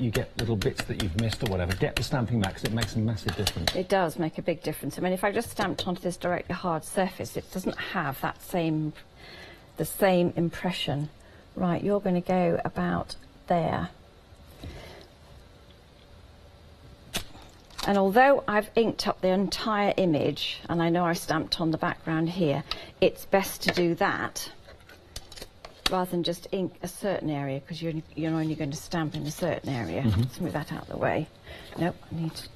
you get little bits that you've missed or whatever, get the stamping mat because it makes a massive difference. It does make a big difference. I mean, if I just stamped onto this directly hard surface, it doesn't have the same impression. Right, you're going to go about there. And although I've inked up the entire image, and I know I stamped on the background here, it's best to do that rather than just ink a certain area, because you're only going to stamp in a certain area. Let's move that out of the way. Nope, I need to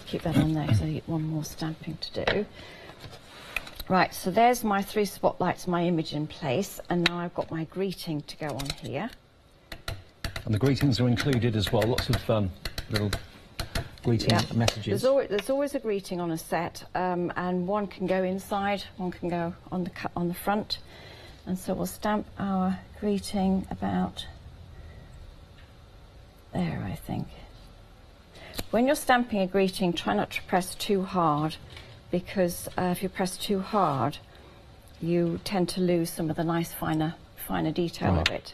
keep that on there because I need one more stamping to do. Right, so there's my 3 spotlights, my image in place, and now I've got my greeting to go on here. And the greetings are included as well, lots of little greeting messages. There's always a greeting on a set, and one can go inside, one can go on the front, and so we'll stamp our greeting about there, I think. When you're stamping a greeting, try not to press too hard, because if you press too hard, you tend to lose some of the nice finer detail of it.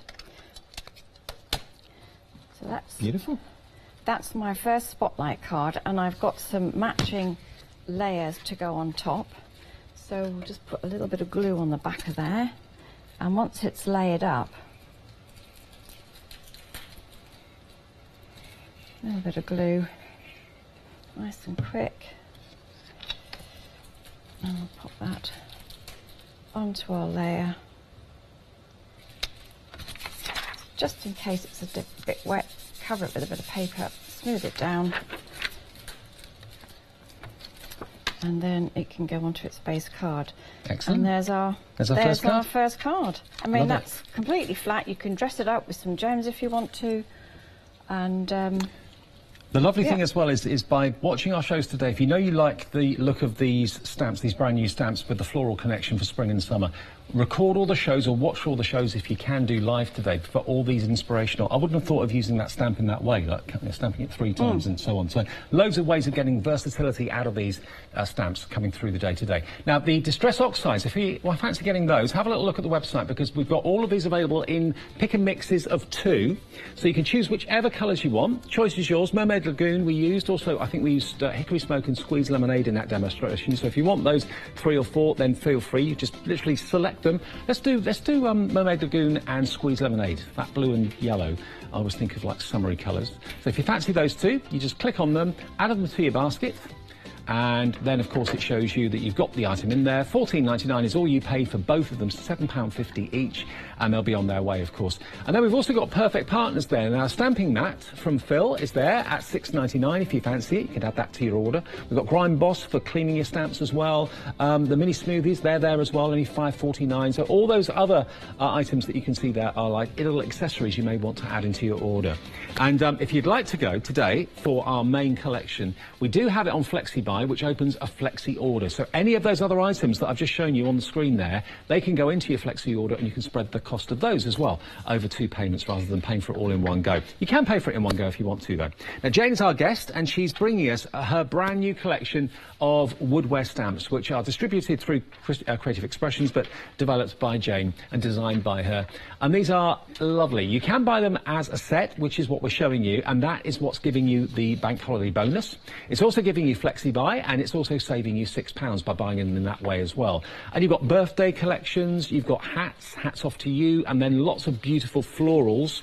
So that's beautiful. That's my first spotlight card, and I've got some matching layers to go on top. So we'll just put a little bit of glue on the back of there, and once it's layered up, a little bit of glue, nice and quick, and we'll pop that onto our layer. Just in case it's a bit wet, cover it with a bit of paper, smooth it down, and then it can go onto its base card. Excellent. And there's our first card. I mean, that's completely flat. You can dress it up with some gems if you want to, and the lovely thing as well is by watching our shows today, if you know you like the look of these stamps, these brand new stamps with the floral connection for spring and summer, record all the shows or watch all the shows if you can do live today for all these inspirational. I wouldn't have thought of using that stamp in that way, like stamping it 3 times and so on. So loads of ways of getting versatility out of these stamps coming through the day today. Now the Distress Oxides, if you fancy getting those, have a little look at the website, because we've got all of these available in pick and mixes of 2. So you can choose whichever colours you want. Choice is yours. Mermaid Lagoon we used. Also, I think we used Hickory Smoke and Squeeze Lemonade in that demonstration. So if you want those 3 or 4, then feel free. You just literally select them. Let's do Mermaid Lagoon and Squeeze Lemonade. That blue and yellow. I always think of like summery colours. So if you fancy those 2, you just click on them, add them to your basket. And then, of course, it shows you that you've got the item in there. $14.99 is all you pay for both of them, £7.50 each, and they'll be on their way, of course. And then we've also got Perfect Partners there. Now, stamping mat from Phil is there at $6.99 if you fancy it. You can add that to your order. We've got Grime Boss for cleaning your stamps as well. The mini smoothies, they're there as well, only $5.49. So all those other items that you can see there are like little accessories you may want to add into your order. And if you'd like to go today for our main collection, we do have it on FlexiBuy, which opens a flexi order. So any of those other items that I've just shown you on the screen there, they can go into your flexi order, and you can spread the cost of those as well over 2 payments rather than paying for it all in one go. You can pay for it in one go if you want to, though. Now, Jane is our guest, and she's bringing us her brand new collection of woodware stamps, which are distributed through Creative Expressions, but developed by Jane and designed by her. And these are lovely. You can buy them as a set, which is what we're showing you, and that is what's giving you the bank holiday bonus. It's also giving you flexi-buy, and it's also saving you £6 by buying them in that way as well. And you've got birthday collections, you've got hats off to you, and then lots of beautiful florals.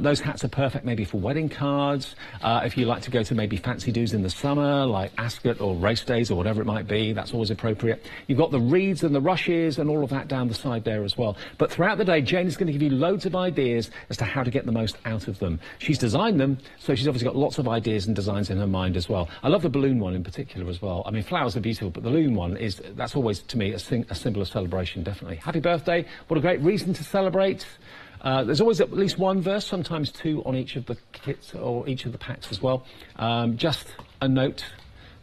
Those hats are perfect maybe for wedding cards, if you like to go to maybe fancy do's in the summer, like Ascot or race days or whatever it might be, that's always appropriate. You've got the reeds and the rushes and all of that down the side there as well. But throughout the day, Jane is going to give you loads of ideas as to how to get the most out of them. She's designed them, so she's obviously got lots of ideas and designs in her mind as well. I love the balloon one in particular as well. I mean, flowers are beautiful, but the balloon one that's always, to me, a symbol of celebration, definitely. Happy birthday. What a great reason to celebrate. There's always at least 1 verse, sometimes 2 on each of the kits or each of the packs as well. Just a note.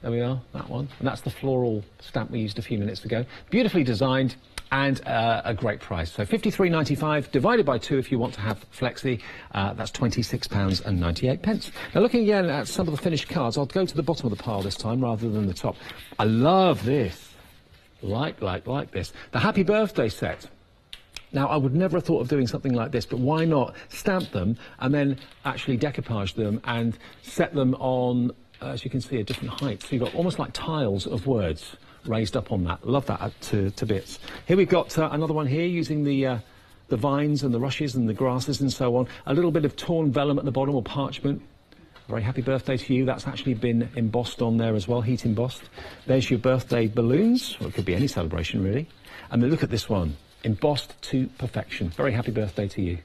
There we are, that one. And that's the floral stamp we used a few minutes ago. Beautifully designed and a great price. So £53.95 divided by 2 if you want to have flexi. That's £26.98. Now, looking again at some of the finished cards, I'll go to the bottom of the pile this time rather than the top. I love this. Like this. The Happy Birthday set. Now, I would never have thought of doing something like this, but why not stamp them and then actually decoupage them and set them on, as you can see, at different heights. So you've got almost like tiles of words raised up on that. Love that to bits. Here we've got another one here using the vines and the rushes and the grasses and so on. A little bit of torn vellum at the bottom, or parchment. Very happy birthday to you. That's actually been embossed on there as well, heat embossed. There's your birthday balloons. Well, it could be any celebration, really. And then look at this one, embossed to perfection. Very happy birthday to you.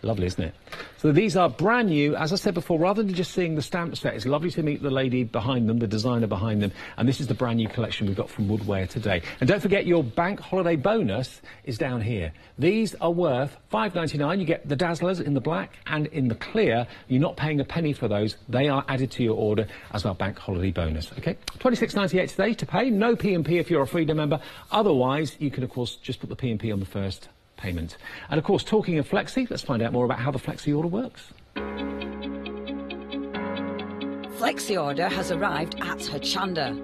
Lovely, isn't it? So these are brand new. As I said before, rather than just seeing the stamp set, it's lovely to meet the lady behind them, the designer behind them. And this is the brand new collection we've got from Woodware today. And don't forget, your bank holiday bonus is down here. These are worth $5.99. You get the Dazzlers in the black and in the clear. You're not paying a penny for those. They are added to your order as our bank holiday bonus. Okay, $26.98 today to pay. No P&P if you're a Freedom member. Otherwise, you can, of course, just put the P&P on the first payment. And of course, talking of Flexi, let's find out more about how the Flexi order works. Flexi order has arrived at Hochanda.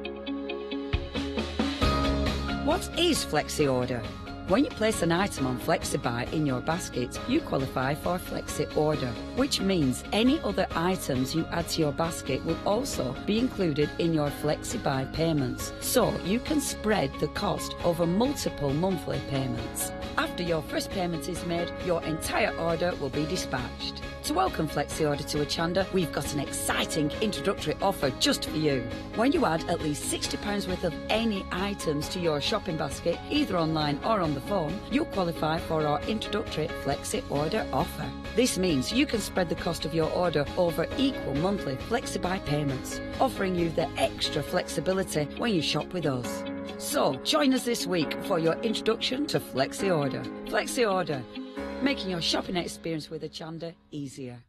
What is Flexi order? When you place an item on FlexiBuy in your basket, you qualify for Flexi order, which means any other items you add to your basket will also be included in your FlexiBuy payments, so you can spread the cost over multiple monthly payments. After your first payment is made, your entire order will be dispatched. To welcome Flexi order to Hochanda, we've got an exciting introductory offer just for you. When you add at least £60 worth of any items to your shopping basket, either online or on the phone, you'll qualify for our introductory Flexi order offer. This means you can spread the cost of your order over equal monthly FlexiBuy payments, offering you the extra flexibility when you shop with us. So, join us this week for your introduction to Flexi order. Flexi order, making your shopping experience with Hochanda easier.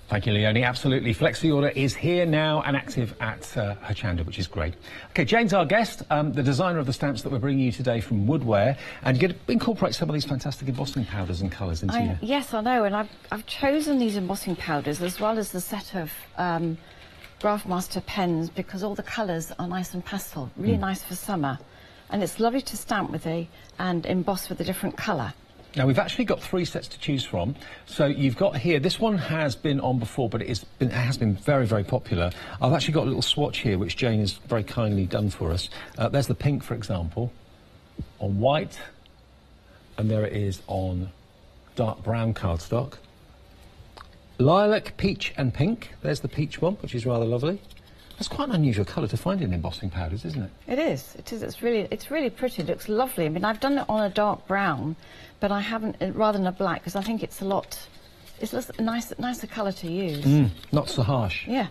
Thank you, Leonie. Absolutely. Flexi order is here now and active at Hochanda, which is great. OK, Jane's our guest, the designer of the stamps that we're bringing you today from Woodware, and you're going to incorporate some of these fantastic embossing powders and colours into you. Yes, I know, and I've chosen these embossing powders as well as the set of Craftmaster pens because all the colours are nice and pastel, really nice for summer, and it's lovely to stamp with and emboss with a different colour. Now, we've actually got 3 sets to choose from. So you've got here, this one has been on before, but it has been very, very popular. I've actually got a little swatch here, which Jane has very kindly done for us. There's the pink, for example, on white, and there it is on dark brown cardstock. Lilac, peach and pink. There's the peach one, which is rather lovely. That's quite an unusual colour to find in embossing powders, isn't it? It is. It is. It's really pretty. It looks lovely. I mean, I've done it on a dark brown, but I haven't, rather than a black, because I think it's a nicer colour to use. Not so harsh. Yeah,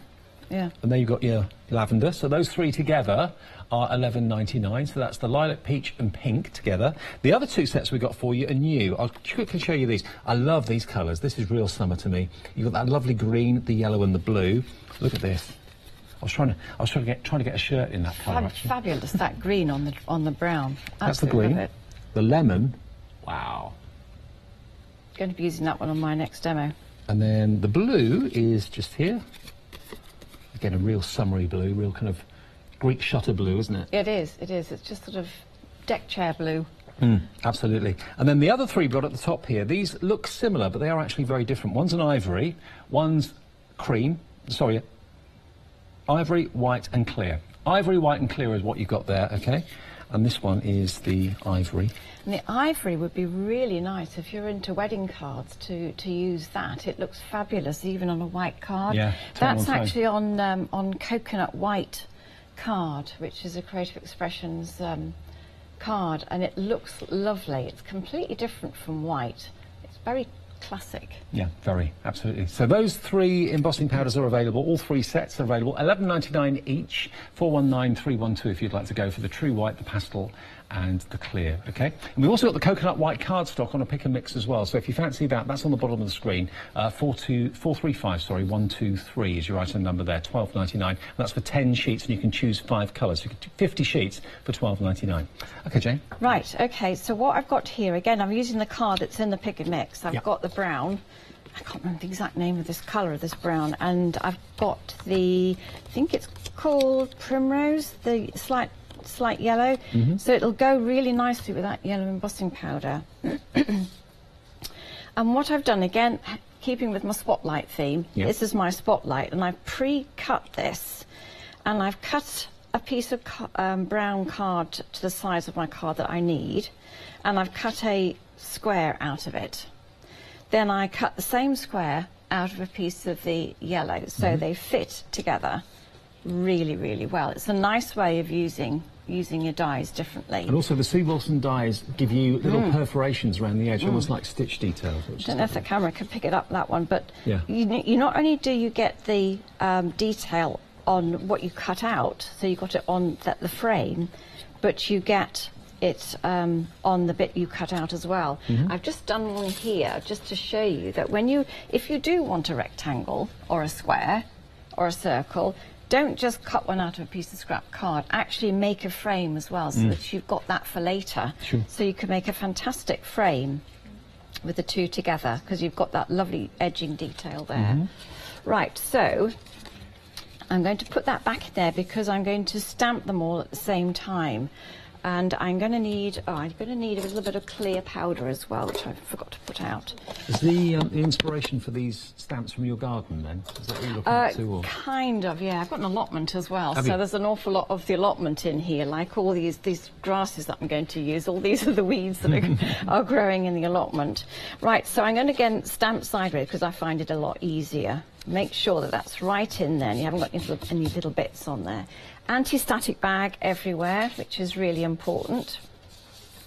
yeah. And there you've got your lavender. So those 3 together are $11.99. So that's the lilac, peach and pink together. The other 2 sets we got for you are new. I'll quickly show you these. I love these colours. This is real summer to me. You've got that lovely green, the yellow and the blue. Look at this. I was trying to get a shirt in that colour, actually. Fabulous, that green on the brown. That's the green. The lemon. Wow. Going to be using that one on my next demo. And then the blue is just here. Again, a real summery blue, real kind of Greek shutter blue, isn't it? It is. It's just sort of deck chair blue. Absolutely. And then the other 3 we've got at the top here, these look similar, but they are actually very different. One's an ivory, one's cream, sorry, ivory, white and clear. Ivory, white and clear is what you've got there, OK? And this one is the ivory. And the ivory would be really nice if you're into wedding cards to use that. It looks fabulous even on a white card. Yeah, that's actually on coconut white card, which is a Creative Expressions card, and it looks lovely. It's completely different from white. It's very classic. Yeah, very, absolutely. So those 3 embossing powders are available. All 3 sets are available. $11.99 each. 419312 if you'd like to go for the true white, the pastel and the clear, OK? And we've also got the coconut white cardstock on a pick and mix as well. So if you fancy that, that's on the bottom of the screen. 123 is your item number there, $12.99. That's for 10 sheets and you can choose 5 colours. So you can do 50 sheets for $12.99. OK, Jane? Right, OK, so what I've got here, again, I'm using the card that's in the pick and mix. I've got the brown. I can't remember the exact name of this colour of this brown. And I've got I think it's called Primrose, the slight slight yellow. So it'll go really nicely with that yellow embossing powder. And what I've done, again, keeping with my spotlight theme, this is my spotlight, and I've pre-cut this, and I've cut a piece of brown card to the size of my card that I need, and I've cut a square out of it. Then I cut the same square out of a piece of the yellow, so they fit together really, really well. It's a nice way of using your dies differently. And also the C. Wilson dies give you little perforations around the edge, almost like stitch details. I don't know if the camera can pick it up, that one, but yeah. you not only do you get the detail on what you cut out, so you got it on the frame, but you get it on the bit you cut out as well. I've just done one here just to show you that if you do want a rectangle or a square or a circle, don't just cut one out of a piece of scrap card. Actually make a frame as well, so that you've got that for later. Sure. So you can make a fantastic frame with the two together, because you've got that lovely edging detail there. Right, so I'm going to put that back there because I'm going to stamp them all at the same time. And I'm going to need a little bit of clear powder as well, which I forgot to put out. Is the inspiration for these stamps from your garden then? Is that what you're looking at too? Or? Kind of, yeah. I've got an allotment as well, Have so you? there's an awful lot of the allotment in here, like all these grasses that I'm going to use. All these are the weeds that are growing in the allotment. Right, so I'm going to again stamp sideways because I find it a lot easier. Make sure that that's right in there and you haven't got any little bits on there. Anti-static bag everywhere, which is really important,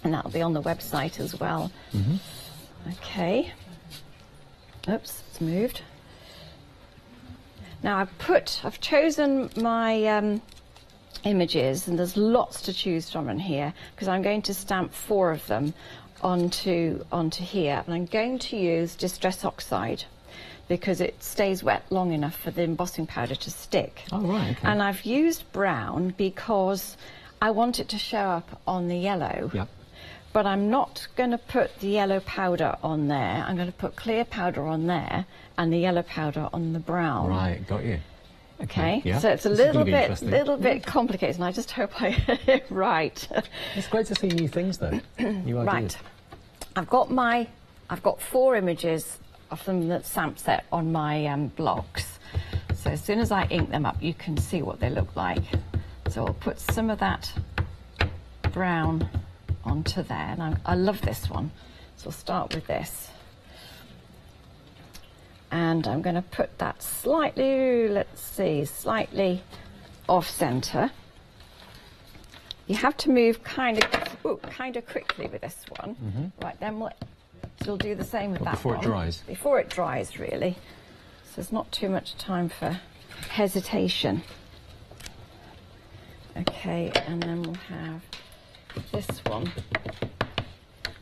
and that'll be on the website as well. Okay. Oops, it's moved. Now I've chosen my images, and there's lots to choose from in here because I'm going to stamp 4 of them onto here, and I'm going to use Distress Oxide, because it stays wet long enough for the embossing powder to stick. Oh, right, okay. And I've used brown because I want it to show up on the yellow. Yep. But I'm not going to put the yellow powder on there. I'm going to put clear powder on there and the yellow powder on the brown. Right, got you. Okay, yeah. So it's a This is little gonna be bit complicated, and I just hope I get it right. It's great to see new things though. New ideas. Right, I've got 4 images from the stamp set on my blocks. So as soon as I ink them up, you can see what they look like. So I'll put some of that brown onto there, and I love this one. So I'll start with this. And I'm going to put that slightly off center. You have to move kind of quickly with this one. Right, then we'll do the same with that before one. it dries. Before it dries, really. So there's not too much time for hesitation. Okay, and then we'll have this one.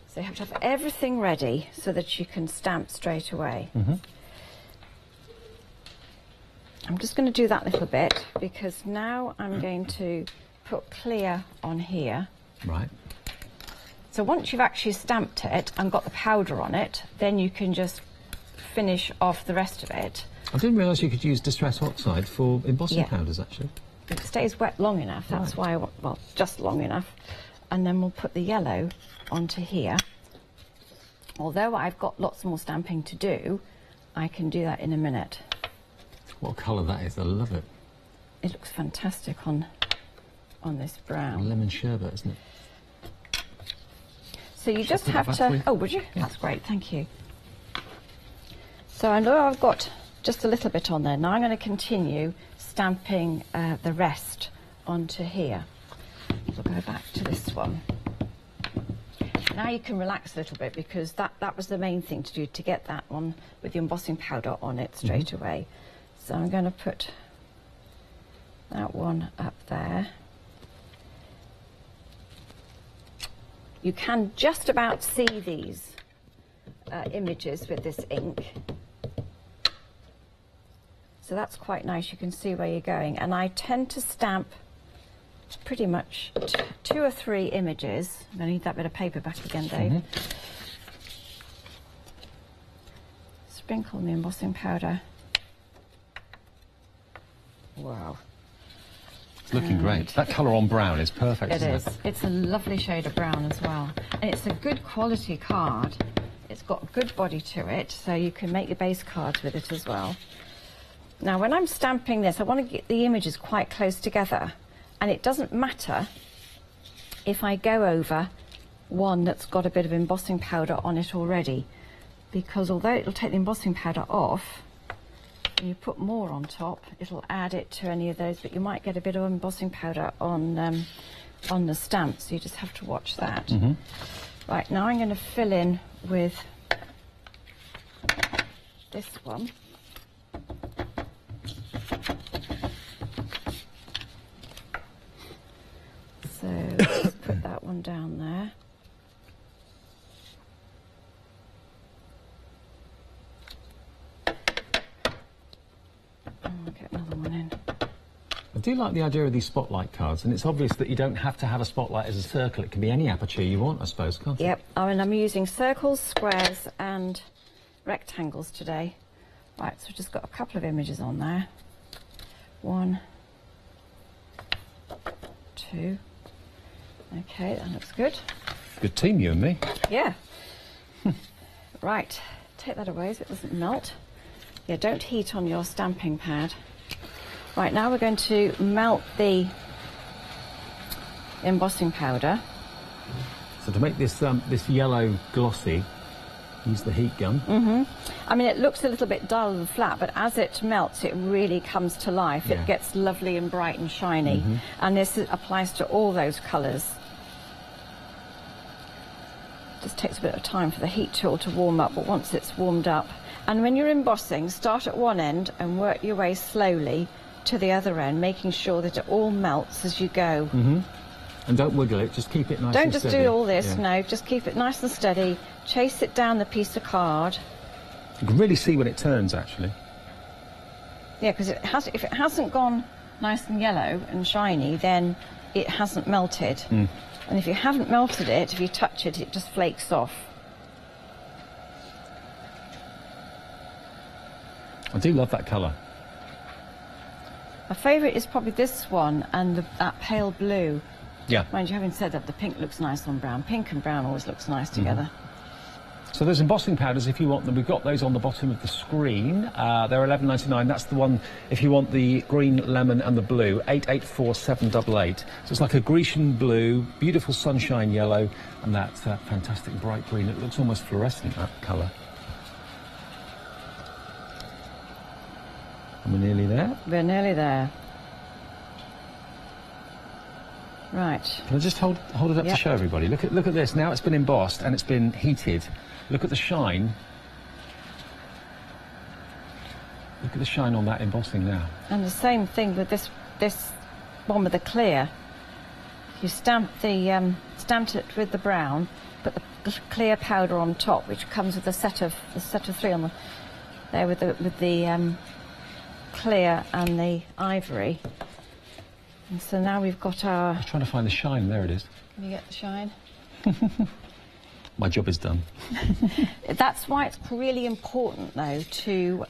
So you have to have everything ready so that you can stamp straight away. I'm just going to do that little bit because now I'm going to put clear on here. Right. So once you've actually stamped it and got the powder on it, then you can just finish off the rest of it. I didn't realise you could use Distress Oxide for embossing powders, actually. It stays wet long enough, that's why I want, well, just long enough. And then we'll put the yellow onto here. Although I've got lots more stamping to do, I can do that in a minute. What colour that is, I love it. It looks fantastic on this brown. Lemon sherbet, isn't it? So you just have back for you? to... Oh, would you? Yeah. That's great, thank you. So I know I've got just a little bit on there. Now I'm going to continue stamping the rest onto here. So I'll go back to this one. Now you can relax a little bit because that was the main thing to do, to get that one with the embossing powder on it straight away. So I'm going to put that one up there. You can just about see these images with this ink. So that's quite nice, you can see where you're going. And I tend to stamp pretty much 2 or 3 images. I'm going to need that bit of paper back again, Dave. Sprinkle the embossing powder. Wow. It's looking great. That colour on brown is perfect, It isn't is. It's a lovely shade of brown as well. And it's a good quality card. It's got a good body to it, so you can make your base cards with it as well. Now, when I'm stamping this, I want to get the images quite close together. And it doesn't matter if I go over one that's got a bit of embossing powder on it already, because although it'll take the embossing powder off, when you put more on top, it'll add it to any of those, but you might get a bit of embossing powder on the stamp, so you just have to watch that. Right, now I'm going to fill in with this one. So let's put that one down there. I'll get another one in. I do like the idea of these spotlight cards, and it's obvious that you don't have to have a spotlight as a circle. It can be any aperture you want, I suppose, can't it? Yep, I mean, I'm using circles, squares and rectangles today. Right, so we've just got a couple of images on there. 1, 2. Okay, that looks good. Good team, you and me. Yeah. Right, take that away so it doesn't melt. Yeah, don't heat on your stamping pad. Right, now we're going to melt the embossing powder. So to make this this yellow glossy, use the heat gun. I mean, it looks a little bit dull and flat, but as it melts, it really comes to life. Yeah. It gets lovely and bright and shiny. And this applies to all those colours. Just takes a bit of time for the heat tool to warm up, but once it's warmed up, and when you're embossing, start at one end and work your way slowly to the other end, making sure that it all melts as you go. And don't wiggle it, just keep it nice Don't and just steady. do all this, Yeah. no, just keep it nice and steady. Chase it down the piece of card. You can really see when it turns, actually. Yeah, because if it hasn't gone nice and yellow and shiny, then it hasn't melted. And if you haven't melted it, if you touch it, it just flakes off. I do love that colour. My favourite is probably this one and that pale blue. Yeah. Mind you, having said that, the pink looks nice on brown. Pink and brown always looks nice together. So there's embossing powders if you want them. We've got those on the bottom of the screen. They're £11.99. That's the one if you want the green, lemon and the blue. 884788. So it's like a Grecian blue, beautiful sunshine yellow, and that fantastic bright green. It looks almost fluorescent, that colour. And we're nearly there. We're nearly there. Right. Can I just hold it up to Yep. show everybody? Look at this. Now it's been embossed and it's been heated. Look at the shine. Look at the shine on that embossing now. And the same thing with this one with the clear. You stamped it with the brown, put the clear powder on top, which comes with a set of 3 on the there with the clear and the ivory. And so now we've got our. I'm trying to find the shine. There it is. Can you get the shine? My job is done. That's why it's really important, though, to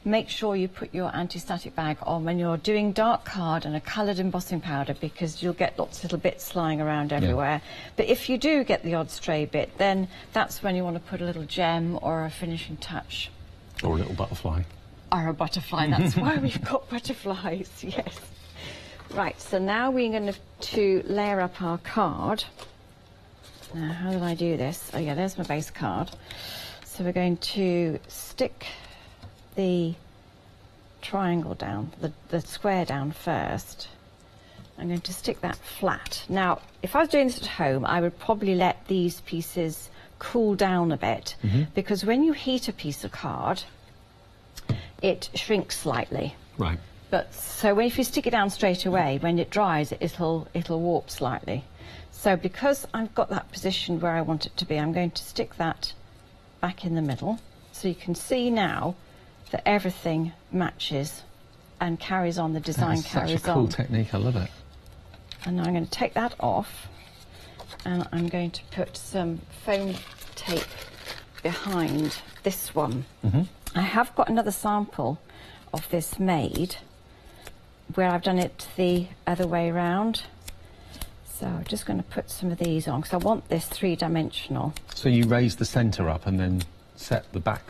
make sure you put your anti-static bag on when you're doing dark card and a coloured embossing powder, because you'll get lots of little bits lying around everywhere. But if you do get the odd stray bit, then that's when you want to put a little gem or a finishing touch. Or a little butterfly. Or a butterfly. That's why we've got butterflies, yes. Right, so now we're going to layer up our card. Now, how did I do this? Oh yeah, there's my base card. So we're going to stick the triangle down, the square down first. I'm going to stick that flat. Now, if I was doing this at home, I would probably let these pieces cool down a bit, because when you heat a piece of card, it shrinks slightly. Right. But so if you stick it down straight away, when it dries, it'll warp slightly. So because I've got that positioned where I want it to be, I'm going to stick that back in the middle. So you can see now that everything matches and carries on, the design carries on. Such a cool technique, I love it. And now I'm going to take that off, and I'm going to put some foam tape behind this one. I have got another sample of this made, where I've done it the other way around. So I'm just going to put some of these on because I want this three-dimensional. So you raise the centre up and then set the back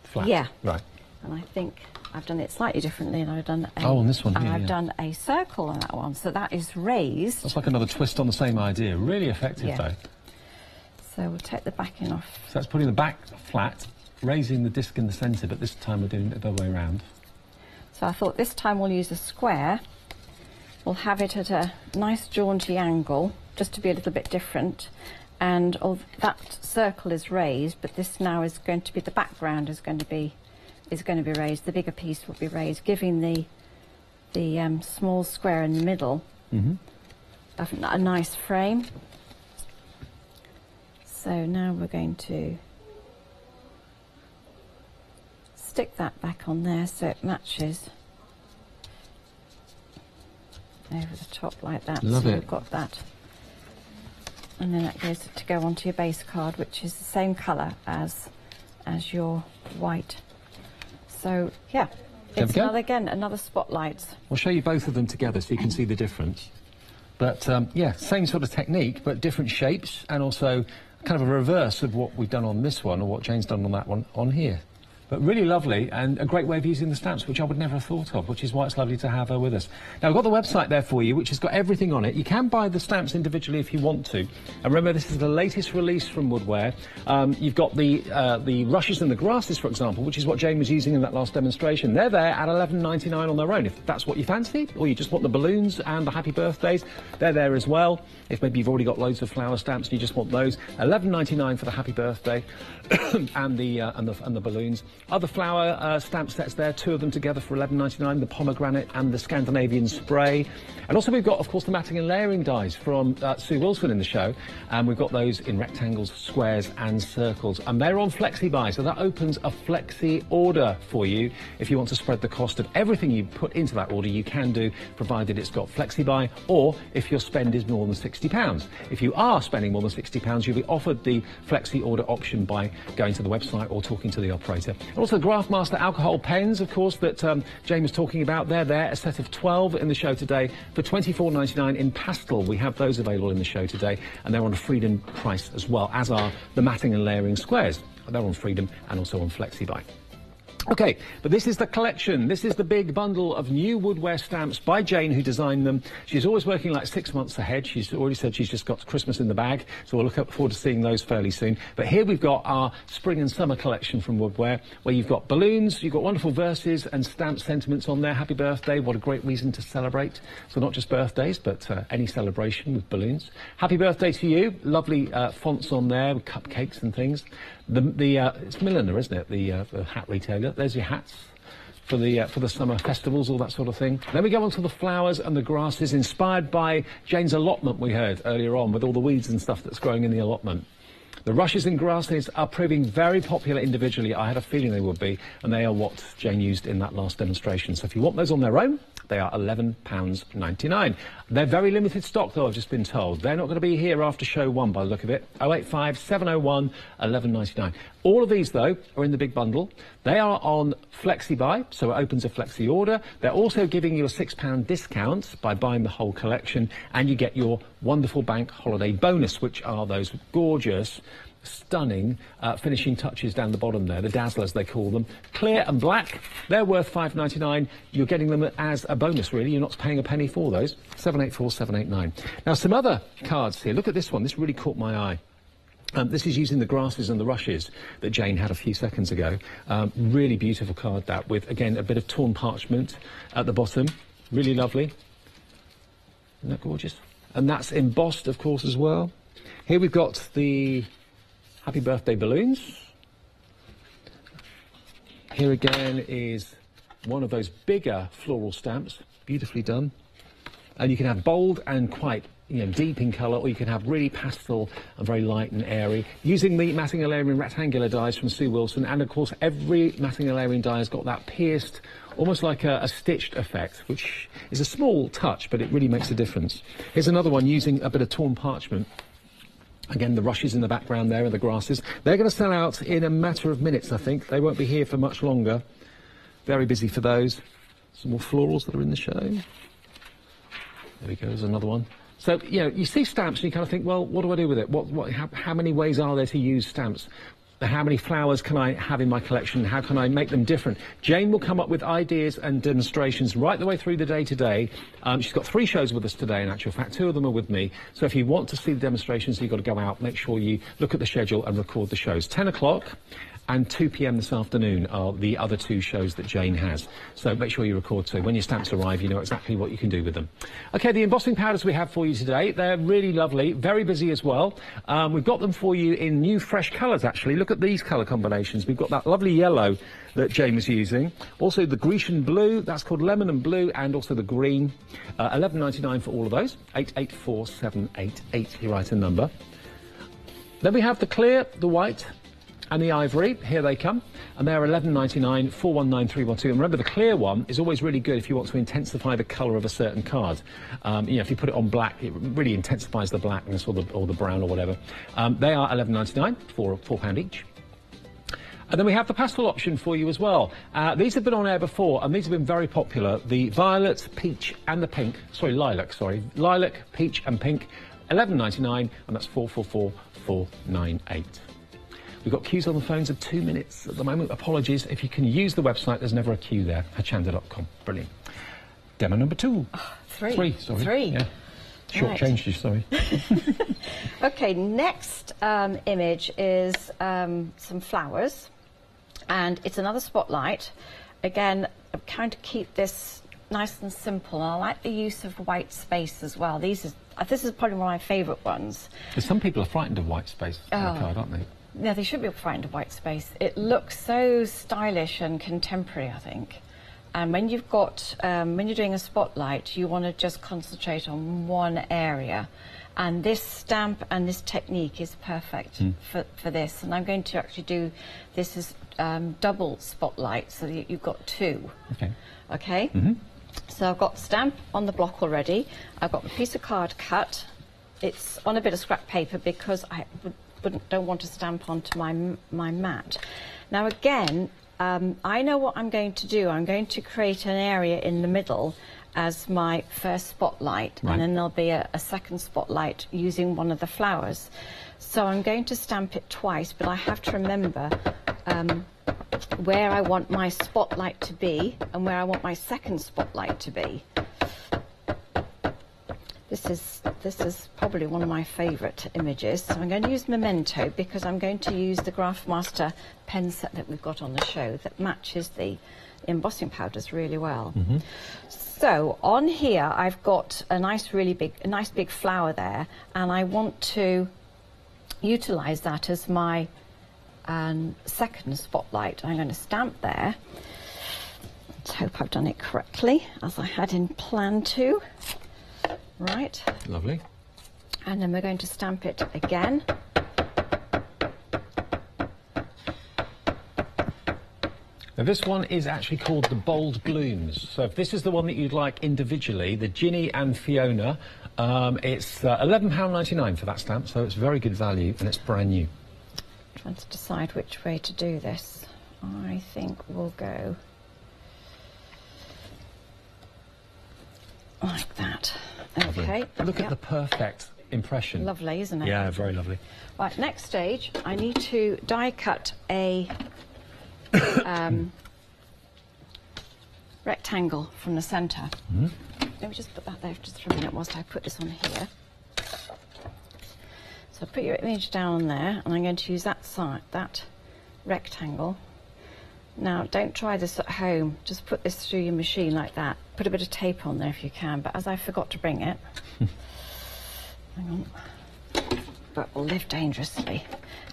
flat? Yeah. Right. And I think I've done it slightly differently, and I've done a, on this one here, I've done a circle on that one, so that is raised. That's like another twist on the same idea. Really effective, though. So we'll take the backing off. So that's putting the back flat, raising the disc in the centre, but this time we're doing it the other way around. So I thought this time we'll use a square. We'll have it at a nice jaunty angle, just to be a little bit different. And that circle is raised, but this now is going to be, the background is going to be raised. The bigger piece will be raised, giving the small square in the middle a nice frame. So now we're going to stick that back on there so it matches over the top like that. Love so it. We've got that. And then that goes to go onto your base card, which is the same colour as your white. So yeah, it's another spotlight. We'll show you both of them together so you can see the difference. But yeah, same sort of technique, but different shapes, and also kind of a reverse of what we've done on this one, or what Jane's done on that one on here. But really lovely, and a great way of using the stamps, which I would never have thought of, which is why it's lovely to have her with us. Now, I've got the website there for you, which has got everything on it. You can buy the stamps individually if you want to. And remember, this is the latest release from Woodware. You've got the rushes and the grasses, for example, which is what Jane was using in that last demonstration. They're there at $11.99 on their own. If that's what you fancy, or you just want the balloons and the happy birthdays, they're there as well. If maybe you've already got loads of flower stamps and you just want those, $11.99 for the happy birthday and the balloons. Other flower stamp sets there, two of them together for $11.99, the pomegranate and the Scandinavian spray. And also we've got, of course, the matting and layering dies from Sue Wilson in the show, and we've got those in rectangles, squares and circles. And they're on FlexiBuy, so that opens a Flexi order for you. If you want to spread the cost of everything you put into that order, you can do, provided it's got FlexiBuy, or if your spend is more than £60. If you are spending more than £60, you'll be offered the Flexi order option by going to the website or talking to the operator. Also, the Graphmaster alcohol pens, of course, that Jane was talking about. They're there, a set of 12 in the show today for $24.99 in pastel. We have those available in the show today, and they're on a Freedom price as well, as are the matting and layering squares. They're on Freedom and also on FlexiBuy. OK, but this is the collection. This is the big bundle of new Woodware stamps by Jane, who designed them. She's always working like 6 months ahead. She's already said she's just got Christmas in the bag, so we'll look forward to seeing those fairly soon. But here we've got our spring and summer collection from Woodware, where you've got balloons, you've got wonderful verses and stamp sentiments on there. Happy birthday, what a great reason to celebrate. So not just birthdays, but any celebration with balloons. Happy birthday to you. Lovely fonts on there with cupcakes and things. It's Milliner, isn't it? The hat retailer. There's your hats for the summer festivals, all that sort of thing. Then we go on to the flowers and the grasses, inspired by Jane's allotment we heard earlier on, with all the weeds and stuff that's growing in the allotment. The rushes and grasses are proving very popular individually. I had a feeling they would be, and they are what Jane used in that last demonstration. So if you want those on their own, they are £11.99. They're very limited stock, though, I've just been told. They're not going to be here after show one, by the look of it. 085 701 1199. All of these, though, are in the big bundle. They are on FlexiBuy, so it opens a Flexi order. They're also giving you a £6 discount by buying the whole collection, and you get your wonderful bank holiday bonus, which are those gorgeous, stunning finishing touches down the bottom there, the dazzlers they call them, clear and black. They're worth $5.99. You're getting them as a bonus, really. You're not paying a penny for those. 784789. Now, some other cards here. Look at this one. This really caught my eye. This is using the grasses and the rushes that Jane had a few seconds ago. Really beautiful card, that, with, again, a bit of torn parchment at the bottom. Really lovely. Isn't that gorgeous? And that's embossed, of course, as well. Here we've got the happy birthday balloons. Here again is one of those bigger floral stamps, beautifully done. And you can have bold and quite, deep in colour, or you can have really pastel and very light and airy, using the matting and layering rectangular dies from Sue Wilson. And of course, every matting and layering die has got that pierced, almost like a stitched effect, which is a small touch, but it really makes a difference. Here's another one using a bit of torn parchment. Again, the rushes in the background there and the grasses. They're going to sell out in a matter of minutes, I think. They won't be here for much longer. Very busy for those. Some more florals that are in the show. There we go, there's another one. So, you know, you see stamps and you kind of think, well, what do I do with it? How many ways are there to use stamps? How many flowers can I have in my collection? How can I make them different? Jane will come up with ideas and demonstrations right the way through the day today. She's got 3 shows with us today, in actual fact. 2 of them are with me. So if you want to see the demonstrations, you've got to go out, make sure you look at the schedule and record the shows. 10 o'clock and 2 p.m. this afternoon are the other 2 shows that Jane has. So make sure you record too. When your stamps arrive, you know exactly what you can do with them. OK, the embossing powders we have for you today, they're really lovely, very busy as well. We've got them for you in new, fresh colours, actually. Look at these colour combinations. We've got that lovely yellow that Jane was using. Also the Grecian blue, that's called lemon and blue, and also the green. £11.99 for all of those. 884788, your item number. Then we have the clear, the white, and the ivory. Here they come, and they're £11.99, 419312. And remember, the clear one is always really good if you want to intensify the colour of a certain card. You know, if you put it on black, it really intensifies the blackness or the brown or whatever. They are £11.99 for £4 each. And then we have the pastel option for you as well. These have been on air before, and these have been very popular. The violet, peach, and the pink. Sorry, lilac. Sorry, lilac, peach, and pink. £11.99, and that's 444498. We've got queues on the phones of 2 minutes at the moment. Apologies. If you can use the website, there's never a queue there. Hochanda.com. Brilliant. Demo number 2. Oh, 3. 3, sorry. 3. Yeah. Short-changed you, sorry. OK, next image is some flowers. And it's another spotlight. Again, I'm trying to keep this nice and simple. And I like the use of white space as well. This is probably one of my favourite ones. Some people are frightened of white space on the card, aren't they? Yeah, they should be frightened of white space. It looks so stylish and contemporary, I think. And when you've got, when you're doing a spotlight, you want to just concentrate on one area. And this stamp and this technique is perfect for this. And I'm going to actually do this as double spotlight, so that you've got 2. Okay. Okay? So I've got the stamp on the block already. I've got the piece of card cut. It's on a bit of scrap paper because I don't want to stamp onto my mat. Now again, I know what I'm going to do. I'm going to create an area in the middle as my first spotlight, and then there'll be a second spotlight using one of the flowers. So I'm going to stamp it twice, but I have to remember where I want my spotlight to be and where I want my second spotlight to be. This is probably one of my favourite images. So I'm going to use Memento because I'm going to use the Craftmaster pen set that we've got on the show that matches the embossing powders really well. So on here I've got a nice big flower there, and I want to utilise that as my second spotlight. I'm going to stamp there. Let's hope I've done it correctly as I had in plan to. Right. Lovely. And then we're going to stamp it again. Now this one is actually called the Bold Blooms. So if this is the one that you'd like individually, the Ginny and Fiona, it's £11.99 for that stamp, so it's very good value and it's brand new. Trying to decide which way to do this. I think we'll go like that. Lovely. Okay. Look at the perfect impression. Lovely, isn't it? Yeah, very lovely. Right, next stage, I need to die cut a rectangle from the centre. Let me just put that there just for a minute whilst I put this on here. So put your image down there, and I'm going to use that rectangle. Now, don't try this at home. Just put this through your machine like that. Put a bit of tape on there if you can, but as I forgot to bring it, hang on, but will live dangerously.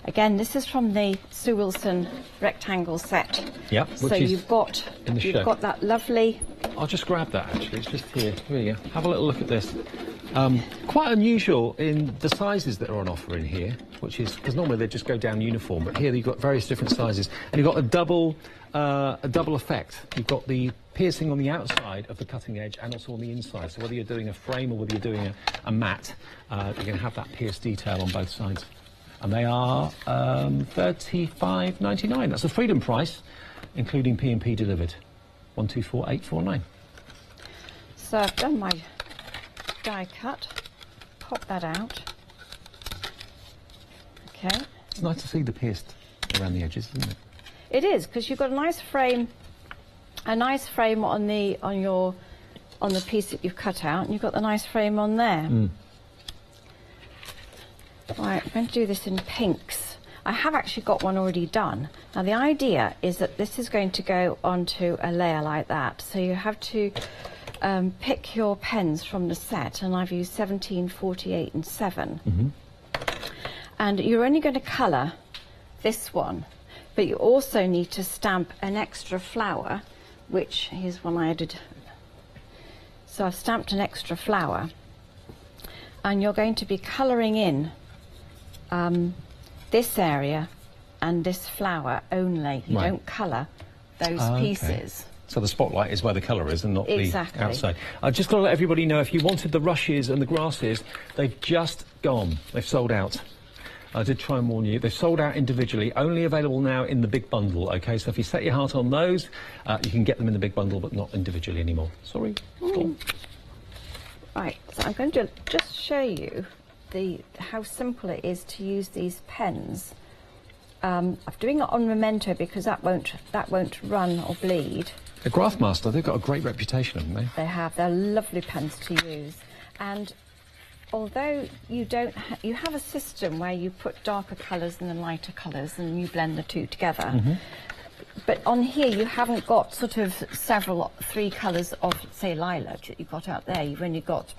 Again, this is from the Sue Wilson rectangle set. Yep. So you've got that lovely. I'll just grab that actually. It's just here. Here you go. Have a little look at this. Quite unusual in the sizes that are on offer in here, which is because normally they just go down uniform, but here you've got various different sizes, and you've got a double effect. You've got the piercing on the outside of the cutting edge and also on the inside. So whether you're doing a frame or whether you're doing a mat, you're going to have that pierced detail on both sides. And they are £35.99. That's the freedom price, including P&P delivered. 124849. So I've done my die cut, pop that out. Okay. It's nice to see the pierced around the edges, isn't it? It is, because you've got a nice frame on the piece that you've cut out, and you've got the nice frame on there. Right, I'm going to do this in pinks. I have actually got one already done. Now the idea is that this is going to go onto a layer like that, so you have to pick your pens from the set, and I've used 17, 48 and 7. And you're only going to colour this one, but you also need to stamp an extra flower, which here's one I added. So I've stamped an extra flower, and you're going to be colouring in this area and this flower only. You don't colour those pieces. So the spotlight is where the colour is and not the outside. I've just got to let everybody know, if you wanted the rushes and the grasses, they've just gone. They've sold out. I did try and warn you. They've sold out individually, only available now in the big bundle, OK? So if you set your heart on those, you can get them in the big bundle, but not individually anymore. Sorry. Right, so I'm going to just show you how simple it is to use these pens. I'm doing it on Memento because that won't run or bleed. The Craftmaster, they've got a great reputation, haven't they? They have. They're lovely pens to use. And although you have a system where you put darker colours and then lighter colours and you blend the two together. But on here you haven't got sort of 3 colours of, say, lilac that you've got out there. You've only got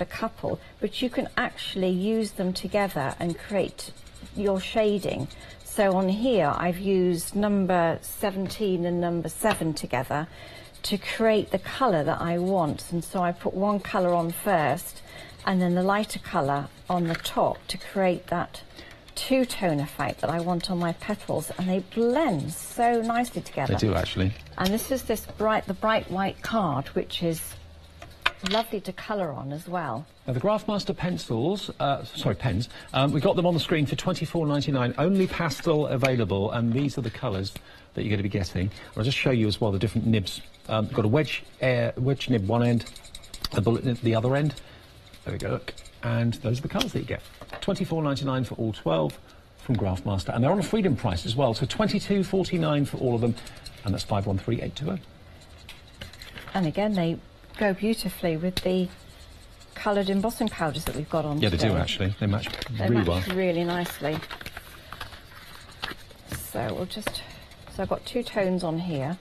a couple, but you can actually use them together and create your shading. So on here I've used number 17 and number 7 together to create the colour that I want, and so I put one colour on first and then the lighter colour on the top to create that two-tone effect that I want on my petals, and they blend so nicely together. They do, actually. And this is the bright white card, which is lovely to colour on as well. Now the Craftmaster pencils, pens, we got them on the screen for £24.99, only pastel available, and these are the colours that you're going to be getting. I'll just show you as well the different nibs. We've got a wedge nib one end, a bullet nib the other end. There we go, look. And those are the colours that you get. £24.99 for all 12 from Craftmaster, and they're on a freedom price as well, so £22.49 for all of them, and that's 513820. And again, they go beautifully with the coloured embossing powders that we've got on. Yeah, today. they do actually. They match really nicely. So so I've got 2 tones on here.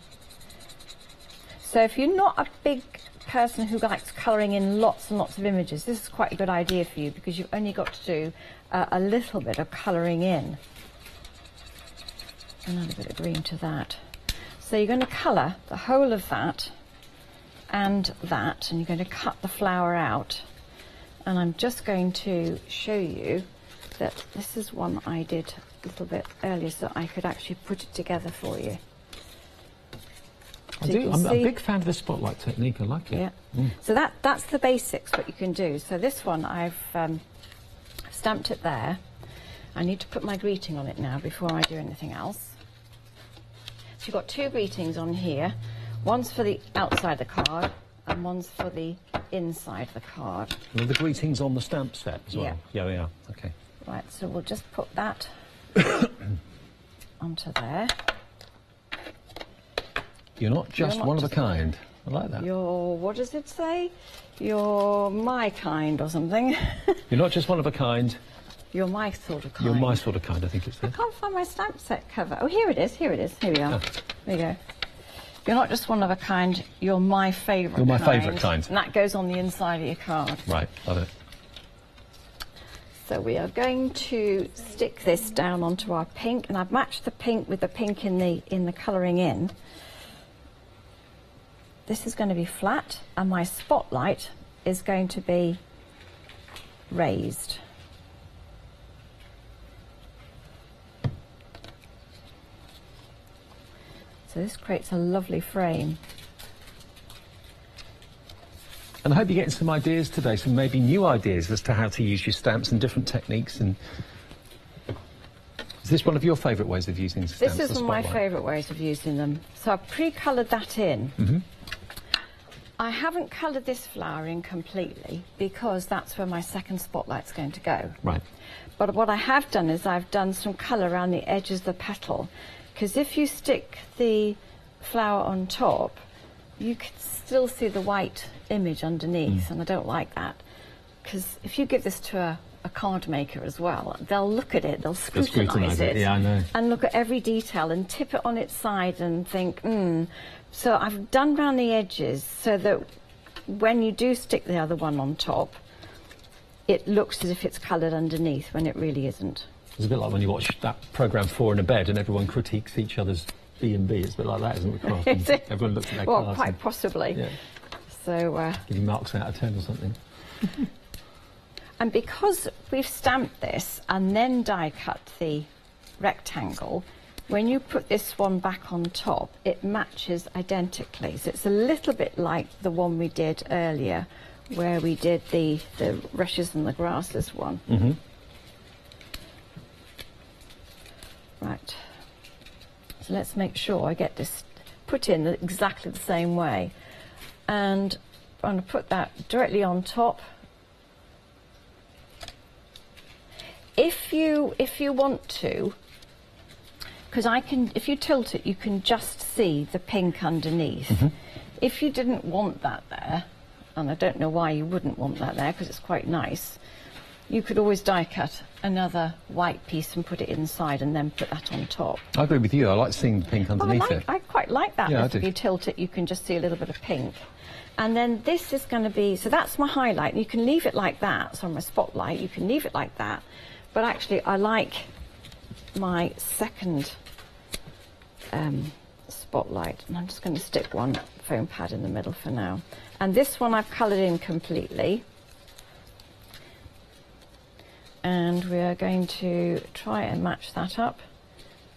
So if you're not a big person who likes colouring in lots and lots of images, this is quite a good idea for you, because you've only got to do a little bit of colouring in. Another bit of green to that. So you're going to colour the whole of that and that, and you're going to cut the flower out. And I'm just going to show you that this is one I did a little bit earlier, so I could actually put it together for you. I'm a big fan of the spotlight technique. I like it. Yeah. So that's the basics, what you can do. So this one, I've stamped it there. I need to put my greeting on it now before I do anything else. So you've got 2 greetings on here. One's for the outside of the card and one's for the inside of the card. And are the greetings on the stamp set as well? Yeah, they are. Okay. Right, so we'll just put that onto there. You're not just one of a kind. I like that. What does it say? You're my kind or something. You're not just one of a kind. You're my sort of kind. You're my sort of kind, I think it's there. I can't find my stamp set cover. Oh, here it is. Here we are. Oh. There you go. You're not just one of a kind, you're my favourite kind. You're my favourite kind. And that goes on the inside of your card. Right, love it. So we are going to stick this down onto our pink, and I've matched the pink with the pink in the colouring in. This is going to be flat, and my spotlight is going to be raised. So this creates a lovely frame. And I hope you're getting some ideas today, some maybe new ideas as to how to use your stamps and different techniques. And Is this one of your favourite ways of using stamps? This is one of my favourite ways of using them. So I've pre-coloured that in. Mm-hmm. I haven't coloured this flower in completely because that's where my second spotlight's going to go. Right. But what I have done is I've done some colour around the edges of the petal, because if you stick the flower on top, you can still see the white image underneath, and I don't like that. Because if you give this to a card maker as well, they'll look at it, they'll scrutinise it, yeah, I know, and look at every detail and tip it on its side and think, So I've done round the edges so that when you do stick the other one on top, it looks as if it's coloured underneath when it really isn't. It's a bit like when you watch that programme Four in a Bed and everyone critiques each other's B&B. It's a bit like that, isn't it? Everyone looks at their well, cards. quite possibly. Yeah. So, give you marks out of 10 or something. And because we've stamped this and then die cut the rectangle, when you put this one back on top, it matches identically. So it's a little bit like the one we did earlier, where we did the rushes and the grasses one. Mm-hmm. Right. So let's make sure I get this put in exactly the same way. And I'm going to put that directly on top. If you want to, because if you tilt it, you can just see the pink underneath. Mm-hmm. If you didn't want that there, and I don't know why you wouldn't want that there, because it's quite nice, you could always die cut another white piece and put it inside and then put that on top. I agree with you. I like seeing the pink underneath it. I quite like that. Yeah, If you tilt it, you can just see a little bit of pink. And then this is going to be, so that's my highlight. You can leave it like that, so my spotlight, you can leave it like that. But actually, I like my second spotlight, and I'm just going to stick one foam pad in the middle for now. And this one I've coloured in completely. And we are going to try and match that up.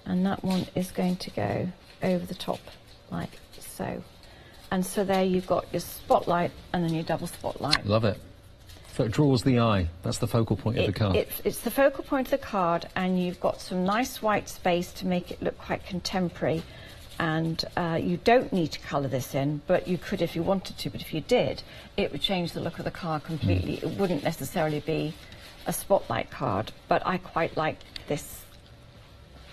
And that one is going to go over the top like so. And so there you've got your spotlight and then your double spotlight. Love it. So it draws the eye. That's the focal point of the card. It's the focal point of the card, and you've got some nice white space to make it look quite contemporary. And you don't need to colour this in, but you could if you wanted to. But if you did, it would change the look of the card completely. It wouldn't necessarily be a spotlight card, but I quite like this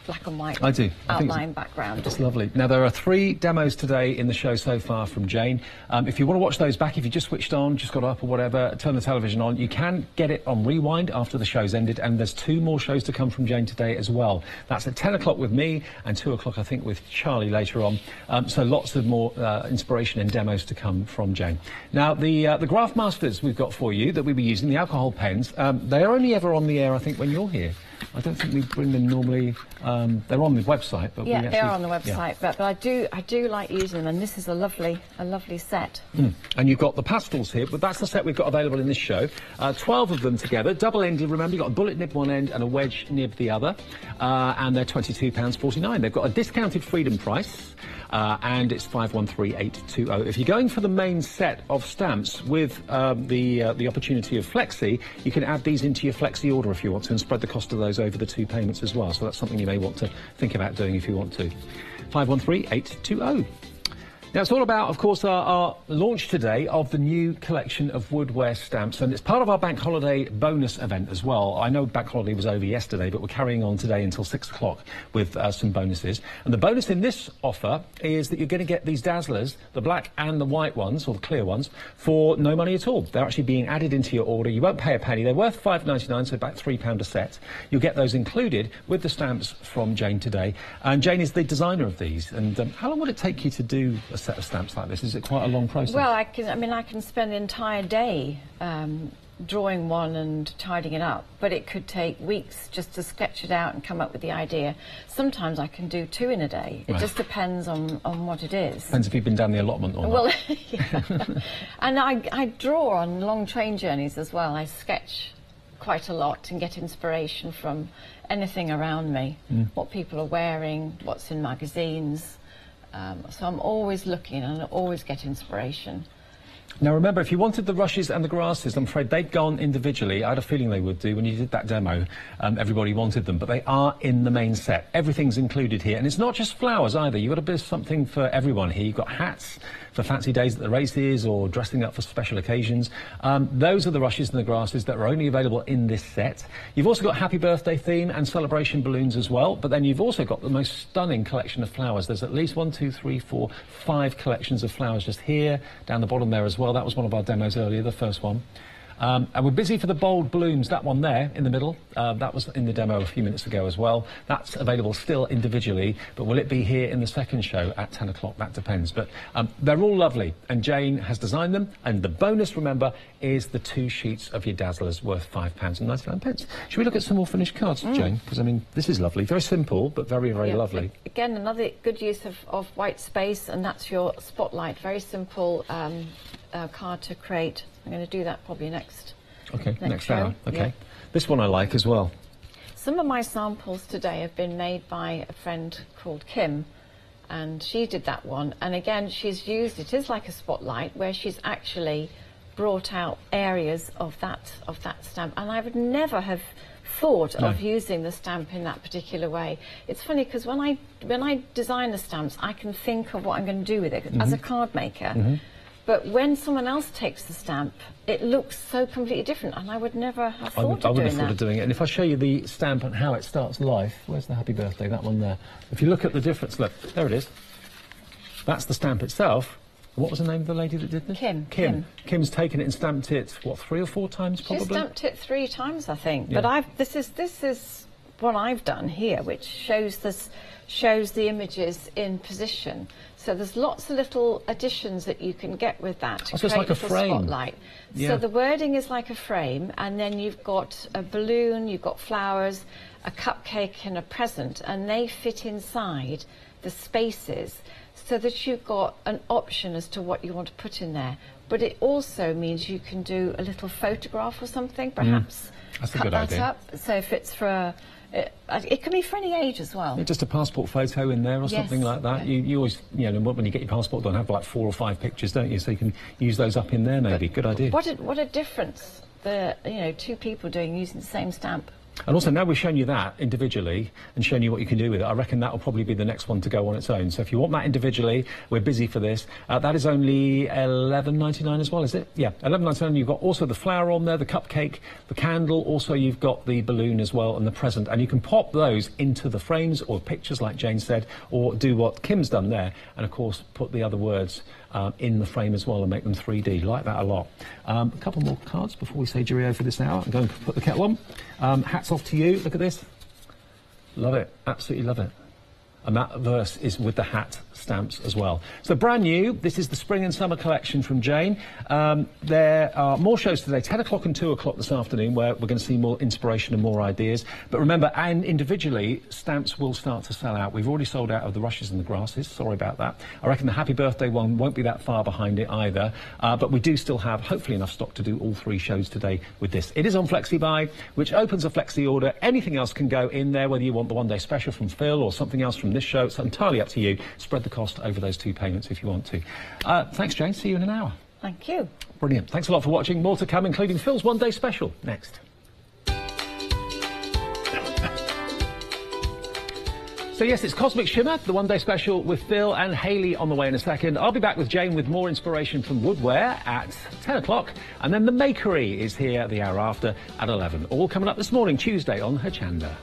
black and white outline background. It's lovely. Now, there are 3 demos today in the show so far from Jane. If you want to watch those back, if you just switched on, just got up or whatever, turn the television on, you can get it on rewind after the show's ended, and there's 2 more shows to come from Jane today as well. That's at 10 o'clock with me and 2 o'clock, I think, with Charlie later on. So lots of more inspiration and demos to come from Jane. Now, the Graph Masters we've got for you that we'll be using, the alcohol pens, they're only ever on the air, I think, when you're here. I don't think we bring them normally. They're on the website, but yeah, they are on the website. Yeah. But I do like using them, and this is a lovely set. And you've got the pastels here, but that's the set we've got available in this show. 12 of them together, double-ended. Remember, you've got a bullet nib one end and a wedge nib the other, and they're £22.49. They've got a discounted freedom price. And it's 513820. If you're going for the main set of stamps with the opportunity of Flexi, you can add these into your Flexi order if you want to, and spread the cost of those over the 2 payments as well. So that's something you may want to think about doing if you want to. 513820. Now, it's all about, of course, our launch today of the new collection of woodware stamps, and it's part of our Bank Holiday bonus event as well. I know Bank Holiday was over yesterday, but we're carrying on today until 6 o'clock with some bonuses. And the bonus in this offer is that you're going to get these Dazzlers, the black and the white ones, or the clear ones, for no money at all. They're actually being added into your order. You won't pay a penny. They're worth £5.99, so about £3 a set. You'll get those included with the stamps from Jane today. And Jane is the designer of these. And how long would it take you to do a set of stamps like this? Is it quite a long process? Well, I can spend the entire day drawing one and tidying it up, but it could take weeks just to sketch it out and come up with the idea. Sometimes I can do 2 in a day. It just depends on what it is. Depends if you've been down the allotment or not. Well, yeah. And I draw on long train journeys as well. I sketch quite a lot and get inspiration from anything around me, what people are wearing, what's in magazines. So I'm always looking and I always get inspiration. Now remember, if you wanted the rushes and the grasses, I'm afraid they'd gone individually. I had a feeling they would do when you did that demo. Everybody wanted them, but they are in the main set. Everything's included here, and it's not just flowers either. You've got a bit of something for everyone here. You've got hats for fancy days at the races or dressing up for special occasions. Those are the rushes and the grasses that are only available in this set. You've also got happy birthday theme and celebration balloons as well, but then you've also got the most stunning collection of flowers. There's at least 1, 2, 3, 4, 5 collections of flowers just here, down the bottom there as well. That was one of our demos earlier, the first one. And we're busy for the bold blooms, that one there in the middle. That was in the demo a few minutes ago as well. That's available still individually, but will it be here in the second show at 10 o'clock? That depends. But they're all lovely, and Jane has designed them. And the bonus, remember, is the 2 sheets of your Dazzlers worth £5.99. Should we look at some more finished cards, Jane? Because, I mean, this is lovely. Very simple, but very, very lovely. Again, another good use of white space, and that's your spotlight. Very simple card to create. I'm going to do that probably next hour. Okay. Yeah. This one I like as well. Some of my samples today have been made by a friend called Kim, and she did that one. And again, she's used it is like a spotlight where she's actually brought out areas of that stamp. And I would never have thought of using the stamp in that particular way. It's funny because when I design the stamps, I can think of what I'm going to do with it as a card maker. But when someone else takes the stamp, it looks so completely different, and I would never have thought of doing that. I would have thought of doing it. And if I show you the stamp and how it starts life, where's the happy birthday? That one there. If you look at the difference, look, there it is. That's the stamp itself. What was the name of the lady that did this? Kim. Kim's taken it and stamped it, what, 3 or 4 times probably? She stamped it 3 times, I think. Yeah. But this is what I've done here, which shows the images in position. So there's lots of little additions that you can get with that to create like a frame. Spotlight. Yeah. So the wording is like a frame, and then you've got a balloon, you've got flowers, a cupcake and a present, and they fit inside the spaces so that you've got an option as to what you want to put in there. But it also means you can do a little photograph or something, perhaps. That's a good idea. Up. So if it's for it can be for any age as well. Yeah, just a passport photo in there or something like that. Yeah. You always, you know, when you get your passport done, have like 4 or 5 pictures, don't you? So you can use those up in there maybe. Good idea. What a difference the 2 people using the same stamp. And also, now we've shown you that individually and shown you what you can do with it, I reckon that will probably be the next one to go on its own. So if you want that individually, we're busy for this. That is only £11.99 as well, is it? Yeah, £11.99. You've got also the flower on there, the cupcake, the candle. Also, you've got the balloon as well and the present. And you can pop those into the frames or pictures, like Jane said, or do what Kim's done there. And, of course, put the other words in the frame as well and make them 3D. Like that a lot. A couple more cards before we say cheerio for this hour. I'm going to put the kettle on. Hats off to you. Look at this. Love it. Absolutely love it. And that verse is with the hat stamps as well. So brand new, this is the spring and summer collection from Jane. There are more shows today, 10 o'clock and 2 o'clock this afternoon, where we're going to see more inspiration and more ideas. But remember, and individually, stamps will start to sell out. We've already sold out of the rushes and the grasses. Sorry about that. I reckon the happy birthday one won't be that far behind it either. But we do still have, hopefully, enough stock to do all 3 shows today with this. It is on FlexiBuy, which opens a flexi order. Anything else can go in there, whether you want the one-day special from Phil or something else from this show. It's entirely up to you. Spread the cost over those 2 payments if you want to. Thanks, Jane. See you in an hour. Thank you. Brilliant. Thanks a lot for watching. More to come, including Phil's one-day special next. So yes, it's Cosmic Shimmer, the one-day special with Phil and Hayley on the way in a second. I'll be back with Jane with more inspiration from woodware at 10 o'clock. And then the Makery is here the hour after at 11. All coming up this morning, Tuesday on Hochanda.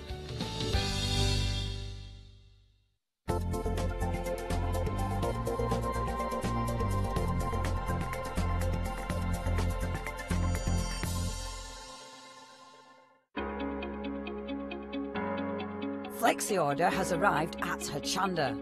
Flexi order has arrived at Hochanda.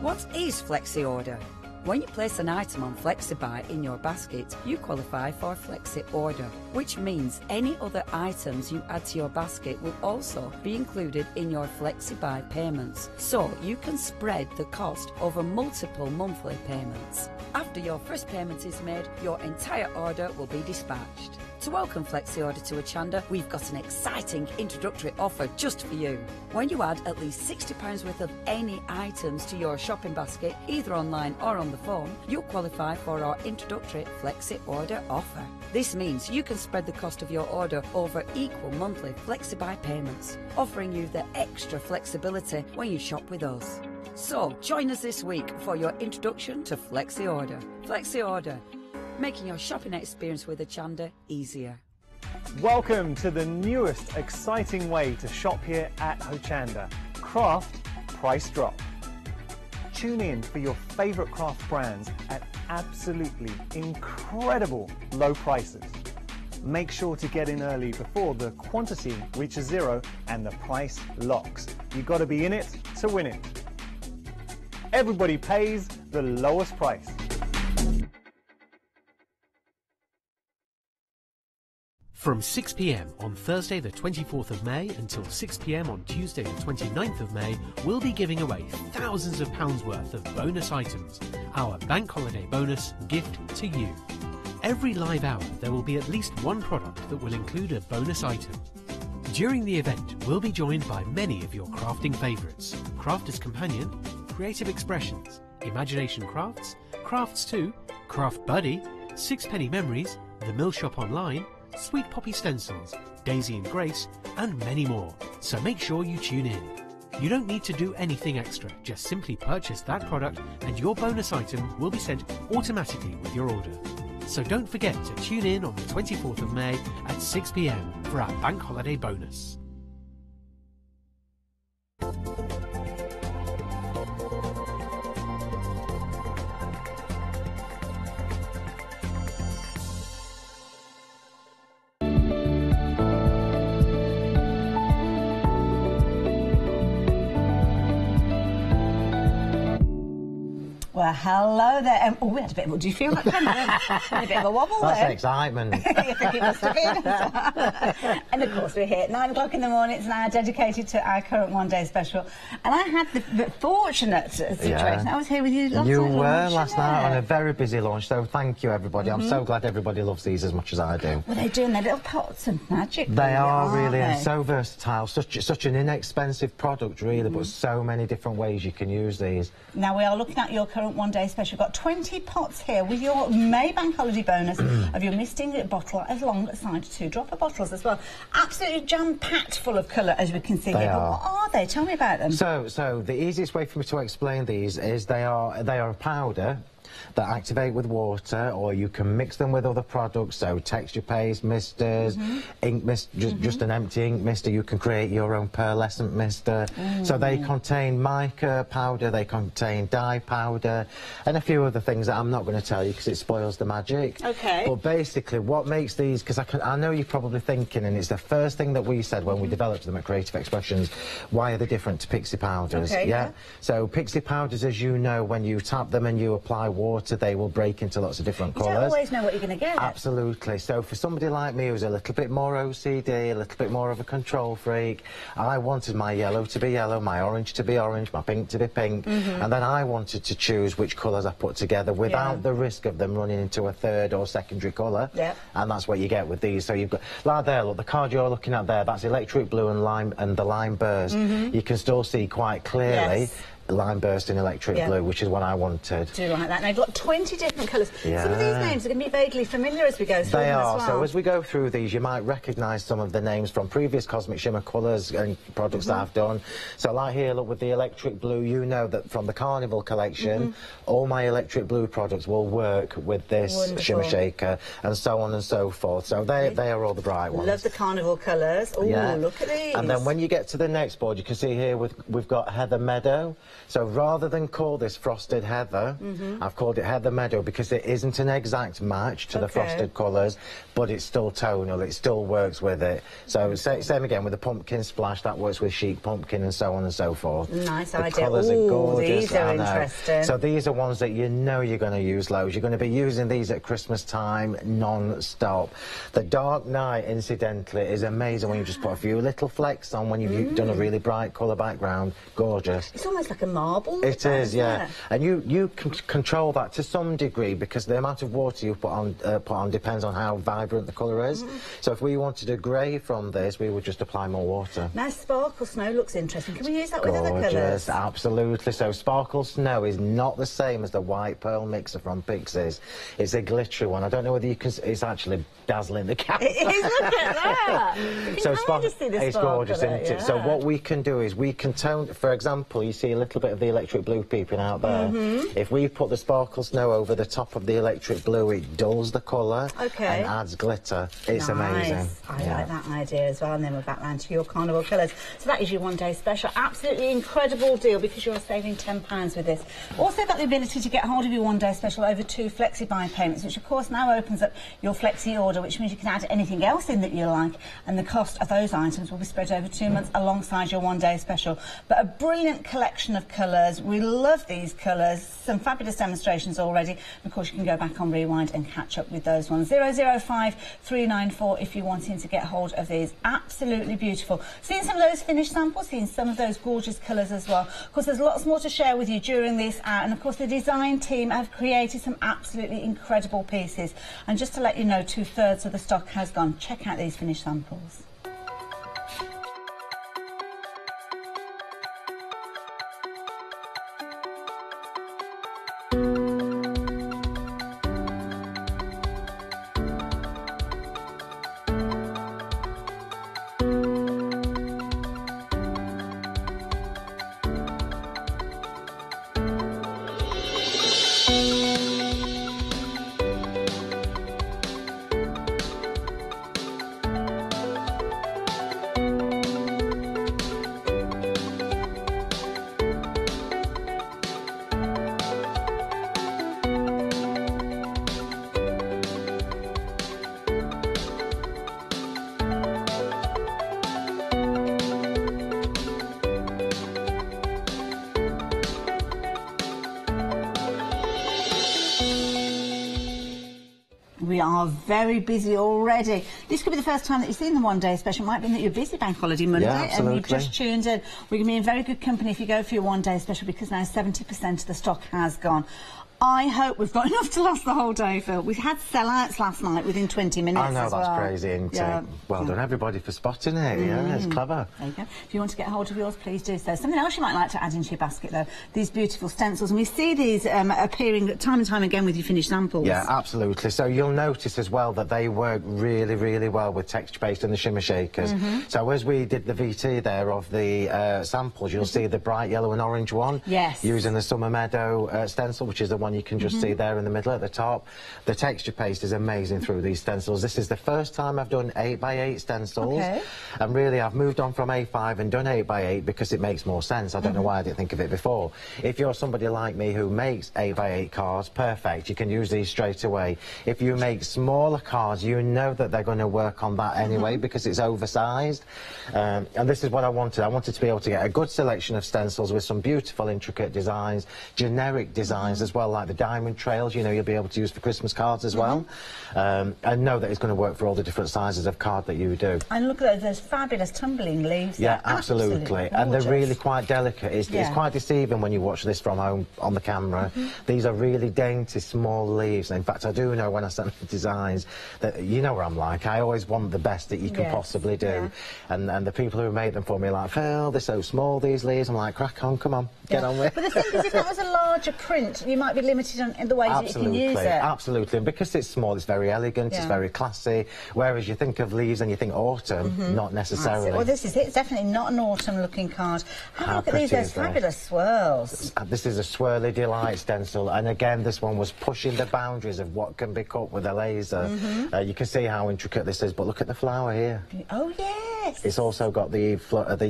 What is Flexi order? When you place an item on FlexiBuy in your basket, you qualify for Flexi order, which means any other items you add to your basket will also be included in your FlexiBuy payments, so you can spread the cost over multiple monthly payments. After your first payment is made, your entire order will be dispatched. To welcome Flexi Order to Hochanda, we've got an exciting introductory offer just for you. When you add at least £60 worth of any items to your shopping basket, either online or on the phone, you'll qualify for our introductory Flexi Order offer. This means you can spread the cost of your order over equal monthly Flexi-buy payments, offering you the extra flexibility when you shop with us. So, join us this week for your introduction to Flexi Order. Flexi Order, making your shopping experience with Hochanda easier. Welcome to the newest exciting way to shop here at Hochanda, Craft Price Drop. Tune in for your favourite craft brands at absolutely incredible low prices. Make sure to get in early before the quantity reaches zero and the price locks. You've got to be in it to win it. Everybody pays the lowest price. From 6 p.m. on Thursday the 24th of May until 6 p.m. on Tuesday the 29th of May, we'll be giving away thousands of pounds worth of bonus items, our bank holiday bonus gift to you. Every live hour there will be at least one product that will include a bonus item. During the event, we'll be joined by many of your crafting favourites: Crafters Companion, Creative Expressions, Imagination Crafts, Crafts 2, Craft Buddy, Sixpenny Memories, The Mill Shop Online, Sweet Poppy Stencils, Daisy and Grace, and many more. So make sure you tune in. You don't need to do anything extra, just simply purchase that product and your bonus item will be sent automatically with your order. So don't forget to tune in on the 24th of May at 6 p.m. for our bank holiday bonus. Well, hello there. Oh, we had a bit of, do you feel like a bit of a wobble there? That's excitement. You think it must have been. And of course we're here at 9 o'clock in the morning. It's now dedicated to our current one-day special. And I had the fortunate situation. Yeah. I was here with you last night. You were last night on a very busy launch, so thank you, everybody. I'm so glad everybody loves these as much as I do. Well, they're doing their little pots of magic. They are really, and so versatile. Such an inexpensive product, really, but so many different ways you can use these. Now, we are looking at your current one-day special. We've got 20 pots here with your May Bank Holiday bonus of your misting bottle alongside 2 dropper bottles as well. Absolutely jam-packed full of colour, as we can see here. But what are they? Tell me about them. So the easiest way for me to explain these is they are a powder that activate with water, or you can mix them with other products, so texture paste, misters, ink mist, just an empty ink mister. You can create your own pearlescent mister. So they contain mica powder, they contain dye powder, and a few other things that I'm not going to tell you because it spoils the magic. Okay. But basically what makes these, because I know you're probably thinking, and it's the first thing that we said when we developed them at Creative Expressions, why are they different to pixie powders? Okay, yeah. So pixie powders, as you know, when you tap them and you apply water, they will break into lots of different colours. You don't always know what you're going to get. Absolutely. So for somebody like me who's a little bit more OCD, a little bit more of a control freak, I wanted my yellow to be yellow, my orange to be orange, my pink to be pink, and then I wanted to choose which colours I put together without the risk of them running into a third or secondary colour. And that's what you get with these. So you've got, like there, look, the card you're looking at there, that's electric blue and lime, and the lime burst. You can still see quite clearly lime burst in electric blue, which is what I wanted. Do you like that? Now you've got 20 different colours. Some of these names are going to be vaguely familiar as we go through them as well. So as we go through these, you might recognise some of the names from previous Cosmic Shimmer colours and products that I've done. So like here, look, with the electric blue, you know that from the Carnival collection, all my electric blue products will work with this Shimmer Shaker, and so on and so forth. So they are all the bright ones. Love the Carnival colours. Oh, look at these. And then when you get to the next board, you can see here we've got Heather Meadow. So rather than call this Frosted Heather, I've called it Heather Meadow because it isn't an exact match to the frosted colours, but it's still tonal, it still works with it. So same again with the pumpkin splash, that works with chic pumpkin and so on and so forth. Nice idea. The colours are gorgeous. These are interesting. So these are ones that you know you're going to use loads. You're going to be using these at Christmas time non-stop. The Dark Night, incidentally, is amazing when you just put a few little flecks on when you've done a really bright colour background. Gorgeous. It's almost like a marble. It is, yeah. And you can control that to some degree because the amount of water you put on depends on how vibrant the colour is. So if we wanted a grey from this, we would just apply more water. Now Sparkle Snow looks interesting. Can we use that with other colours? Absolutely. So Sparkle Snow is not the same as the white pearl mixer from Pixies. It's a glittery one. I don't know whether you can. It's actually dazzling the camera. It is. Look at that. It's gorgeous, isn't it? So what we can do is we can tone. For example, you see a little bit of the electric blue peeping out there. If we put the Sparkle Snow over the top of the electric blue, it dulls the colour and adds glitter. It's amazing. I like that idea as well. And then we're back round to your carnival colours. So that is your one-day special. Absolutely incredible deal because you are saving £10 with this. Also got the ability to get hold of your one-day special over 2 flexi-buy payments, which of course now opens up your flexi order, which means you can add anything else in that you like, and the cost of those items will be spread over 2 months alongside your one-day special. But a brilliant collection of colours. We love these colours. Some fabulous demonstrations already. And of course, you can go back on Rewind and catch up with those ones. 005394 if you're wanting to get hold of these. Absolutely beautiful. Seeing some of those finished samples, seeing some of those gorgeous colours as well. Of course, there's lots more to share with you during this hour. And of course, the design team have created some absolutely incredible pieces. And just to let you know, 2/3 of the stock has gone. Check out these finished samples. We are very busy already. This could be the first time that you've seen the one-day special. It might be that you're busy bank holiday Monday and you've just tuned in. We're going to be in very good company if you go for your one-day special because now 70% of the stock has gone. I hope we've got enough to last the whole day, Phil. We had sellouts last night within 20 minutes. I know, as that's well. Crazy, isn't it? Well done, everybody, for spotting it. Yeah, it's clever. There you go. If you want to get hold of yours, please do so. Something else you might like to add into your basket, though, these beautiful stencils. And we see these appearing time and time again with your finished samples. Yeah, absolutely. So you'll notice as well that they work really, really well with texture paste and the shimmer shakers. So as we did the VT there of the samples, you'll see the bright yellow and orange one. Yes. Using the Summer Meadow stencil, which is the one you can just see there in the middle at the top. The texture paste is amazing through these stencils. This is the first time I've done 8x8 stencils. And really I've moved on from A5 and done 8x8 because it makes more sense. I don't know why I didn't think of it before. If you're somebody like me who makes 8x8 cards, perfect, you can use these straight away. If you make smaller cards, you know that they're going to work on that anyway because it's oversized. And this is what I wanted. I wanted to be able to get a good selection of stencils with some beautiful intricate designs, generic designs as well, like the diamond trails, you know, you'll be able to use for Christmas cards as well. And know that it's going to work for all the different sizes of card that you do. And look at those fabulous tumbling leaves. Yeah, absolutely. And they're really quite delicate. It's quite deceiving when you watch this from home on the camera. These are really dainty, small leaves. In fact, I do know when I send the designs that, you know what I'm like, I always want the best that you can possibly do. And the people who make them for me are like, Phil, they're so small, these leaves. I'm like, crack on, come on, get on with it. But the thing is, if that was a larger print, you might be limited in the ways that you can use it. Absolutely. And because it's small, it's very elegant, it's very classy. Whereas you think of leaves and you think autumn, not necessarily. Well, this is it. It's definitely not an autumn-looking card. Have a look at these, those fabulous swirls. This is a Swirly Delight stencil, and again, this one was pushing the boundaries of what can be cut with a laser. You can see how intricate this is, but look at the flower here. Oh, yes. It's also got the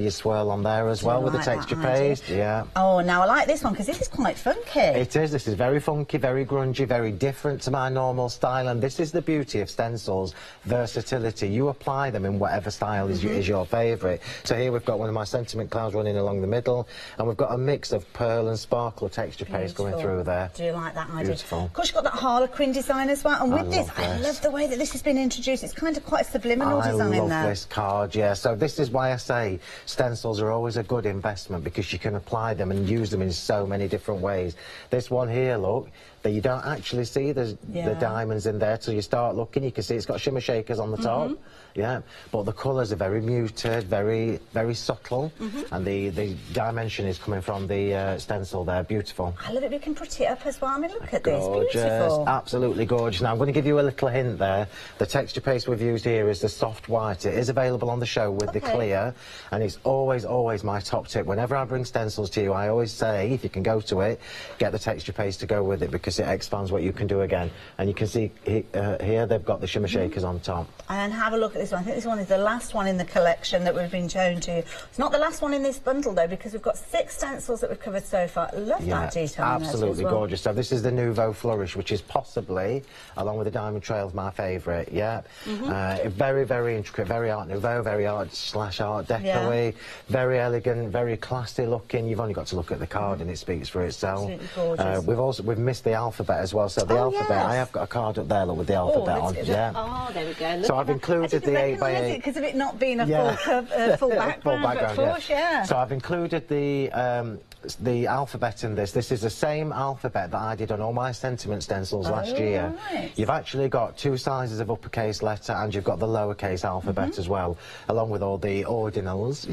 swirl on there as well with the texture paste. Yeah. Oh, now I like this one because this is quite funky. It is. This is very funky, very grungy, very different to my normal style, and this is the beauty of stencils, versatility. You apply them in whatever style is your favourite. So here we've got one of my sentiment clouds running along the middle, and we've got a mix of pearl and sparkle texture paste going through there. Do you like that idea? Beautiful. Of course, you've got that Harlequin design as well, and with this, I love the way that this has been introduced. It's kind of quite a subliminal design there. I love this card, yeah. So this is why I say stencils are always a good investment, because you can apply them and use them in so many different ways. This one here, look, that you don't actually see the diamonds in there till you start looking. You can see it's got shimmer shakers on the top. Yeah, but the colours are very muted, very subtle, and the dimension is coming from the stencil there. Beautiful. I love it. We can put it up as well. I mean, look at this. Gorgeous. Beautiful. Absolutely gorgeous. Now, I'm going to give you a little hint there. The texture paste we've used here is the soft white. It is available on the show with the clear, and it's always my top tip. Whenever I bring stencils to you, I always say, if you can go to it, get the texture paste to go with it, because it expands what you can do again. And you can see here they've got the shimmer shakers on top. And have a look at this one. I think this one is the last one in the collection that we've been shown to you. It's not the last one in this bundle, though, because we've got 6 stencils that we've covered so far. Love that detail. Absolutely gorgeous. So this is the Nouveau Flourish, which is possibly, along with the Diamond Trails, my favourite. Yeah. Very intricate, very Art Nouveau, very Art Deco-y, very elegant, very classy looking. You've only got to look at the card and it speaks for itself. Absolutely gorgeous. We've missed the alphabet as well. So the alphabet, I have got a card up there, look, with the alphabet on. Oh, there we go. Look, so I've included the 8x8 because of it not being a full background. Full background, of course, So I've included the alphabet in this. This is the same alphabet that I did on all my sentiment stencils last year. Right. You've actually got 2 sizes of uppercase letter, and you've got the lowercase alphabet as well, along with all the ordinals.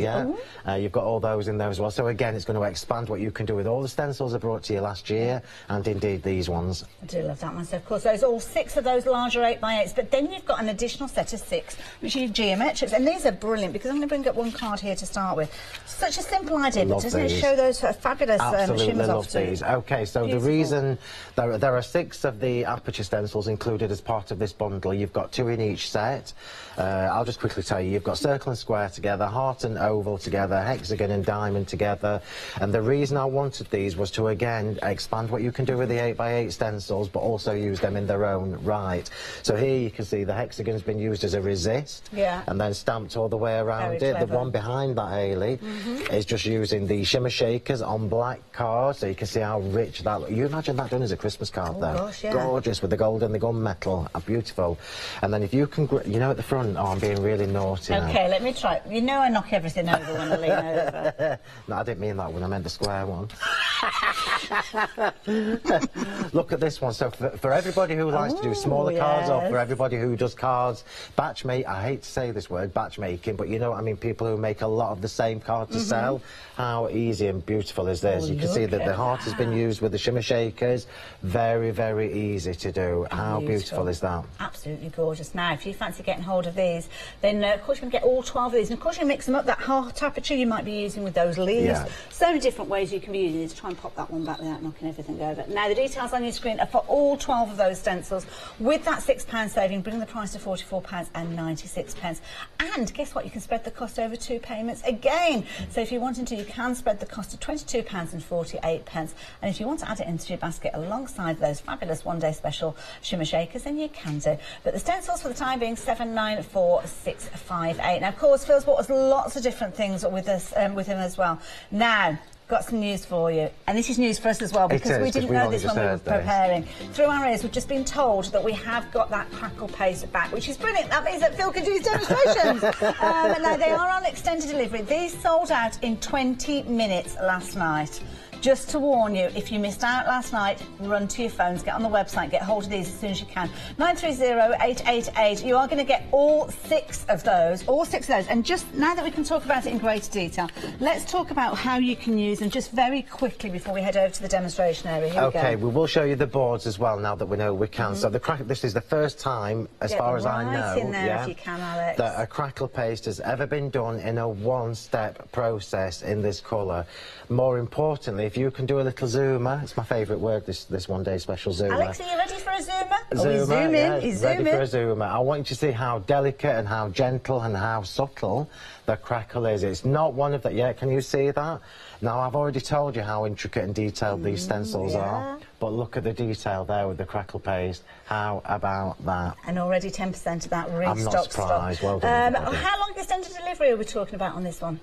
You've got all those in there as well. So again, it's going to expand what you can do with all the stencils I brought to you last year, and indeed these ones. I do love that one. So of course, those all 6 of those larger 8x8s, but then you've got an additional set of 6, which are geometrics, and these are brilliant because I'm going to bring up one card here to start with. Such a simple idea, but doesn't it show those fabulous shimmers off too? These. Okay, so the reason there are 6 of the aperture stencils included as part of this bundle. You've got 2 in each set. I'll just quickly tell you, you've got circle and square together, heart and oval together, hexagon and diamond together. And the reason I wanted these was to, again, expand what you can do with the 8x8 stencils, but also use them in their own right. So here you can see the hexagon's been used as a resist, and then stamped all the way around it. The one behind that, Hayley, is just using the shimmer shakers on black card, so you can see how rich that looks. You imagine that done as a Christmas card, though. Gosh, gorgeous, with the gold and the gunmetal. Beautiful. And then if you can, you know, at the front, oh, I'm being really naughty now. Okay, let me try. You know I knock everything over when I lean over. No, I didn't mean that one. I meant the square one. Look at this one. So for everybody who likes to do smaller cards, or for everybody who does cards, batch make, I hate to say this word, batch making, but you know what I mean, people who make a lot of the same card to sell, how easy and beautiful is this? You can see that the heart has been used with the shimmer shakers. Very easy to do. How beautiful is that? Absolutely gorgeous. Now, if you fancy getting hold of these, then of course you can get all 12 of these, and of course you mix them up. That heart aperture you might be using with those leaves. So many different ways you can be using these. Try and pop that one back without knocking everything over. Now, the details on your screen are for all 12 of those stencils. With that £6 saving, bring the price to £44.96. And guess what? You can spread the cost over 2 payments again. So if you're wanting to, you can spread the cost to £22.48. And if you want to add it into your basket alongside those fabulous one-day special shimmer shakers, then you can do. But the stencils for the time being, £794,658. Now, of course, Phil's bought us lots of different things with us, with him as well. Now, got some news for you, and this is news for us as well, because we didn't know this when we were preparing. Through our ears, we've just been told that we have got that crackle paste back, which is brilliant. That means that Phil can do his demonstrations. Now, they are on extended delivery. These sold out in 20 minutes last night. Just to warn you, if you missed out last night, run to your phones, get on the website, get hold of these as soon as you can. 930-888. You are going to get all 6 of those, And just now that we can talk about it in greater detail, let's talk about how you can use them just very quickly before we head over to the demonstration area. Here we go. We will show you the boards as well now that we know we can. So this is the first time, as far as I know, in there if you can, Alex, that a crackle paste has ever been done in a one-step process in this colour. More importantly, if you can do a little zoomer, it's my favourite word, this one-day special zoomer. Alex, are you ready for a zoomer? Zoomer, zoom in. He's ready for a zoomer. I want you to see how delicate and how gentle and how subtle the crackle is. It's not one of that. Yeah, can you see that? Now, I've already told you how intricate and detailed these stencils are, but look at the detail there with the crackle paste. How about that? And already 10% of that restock. I'm not surprised. Well done, how long extended delivery are we talking about on this one?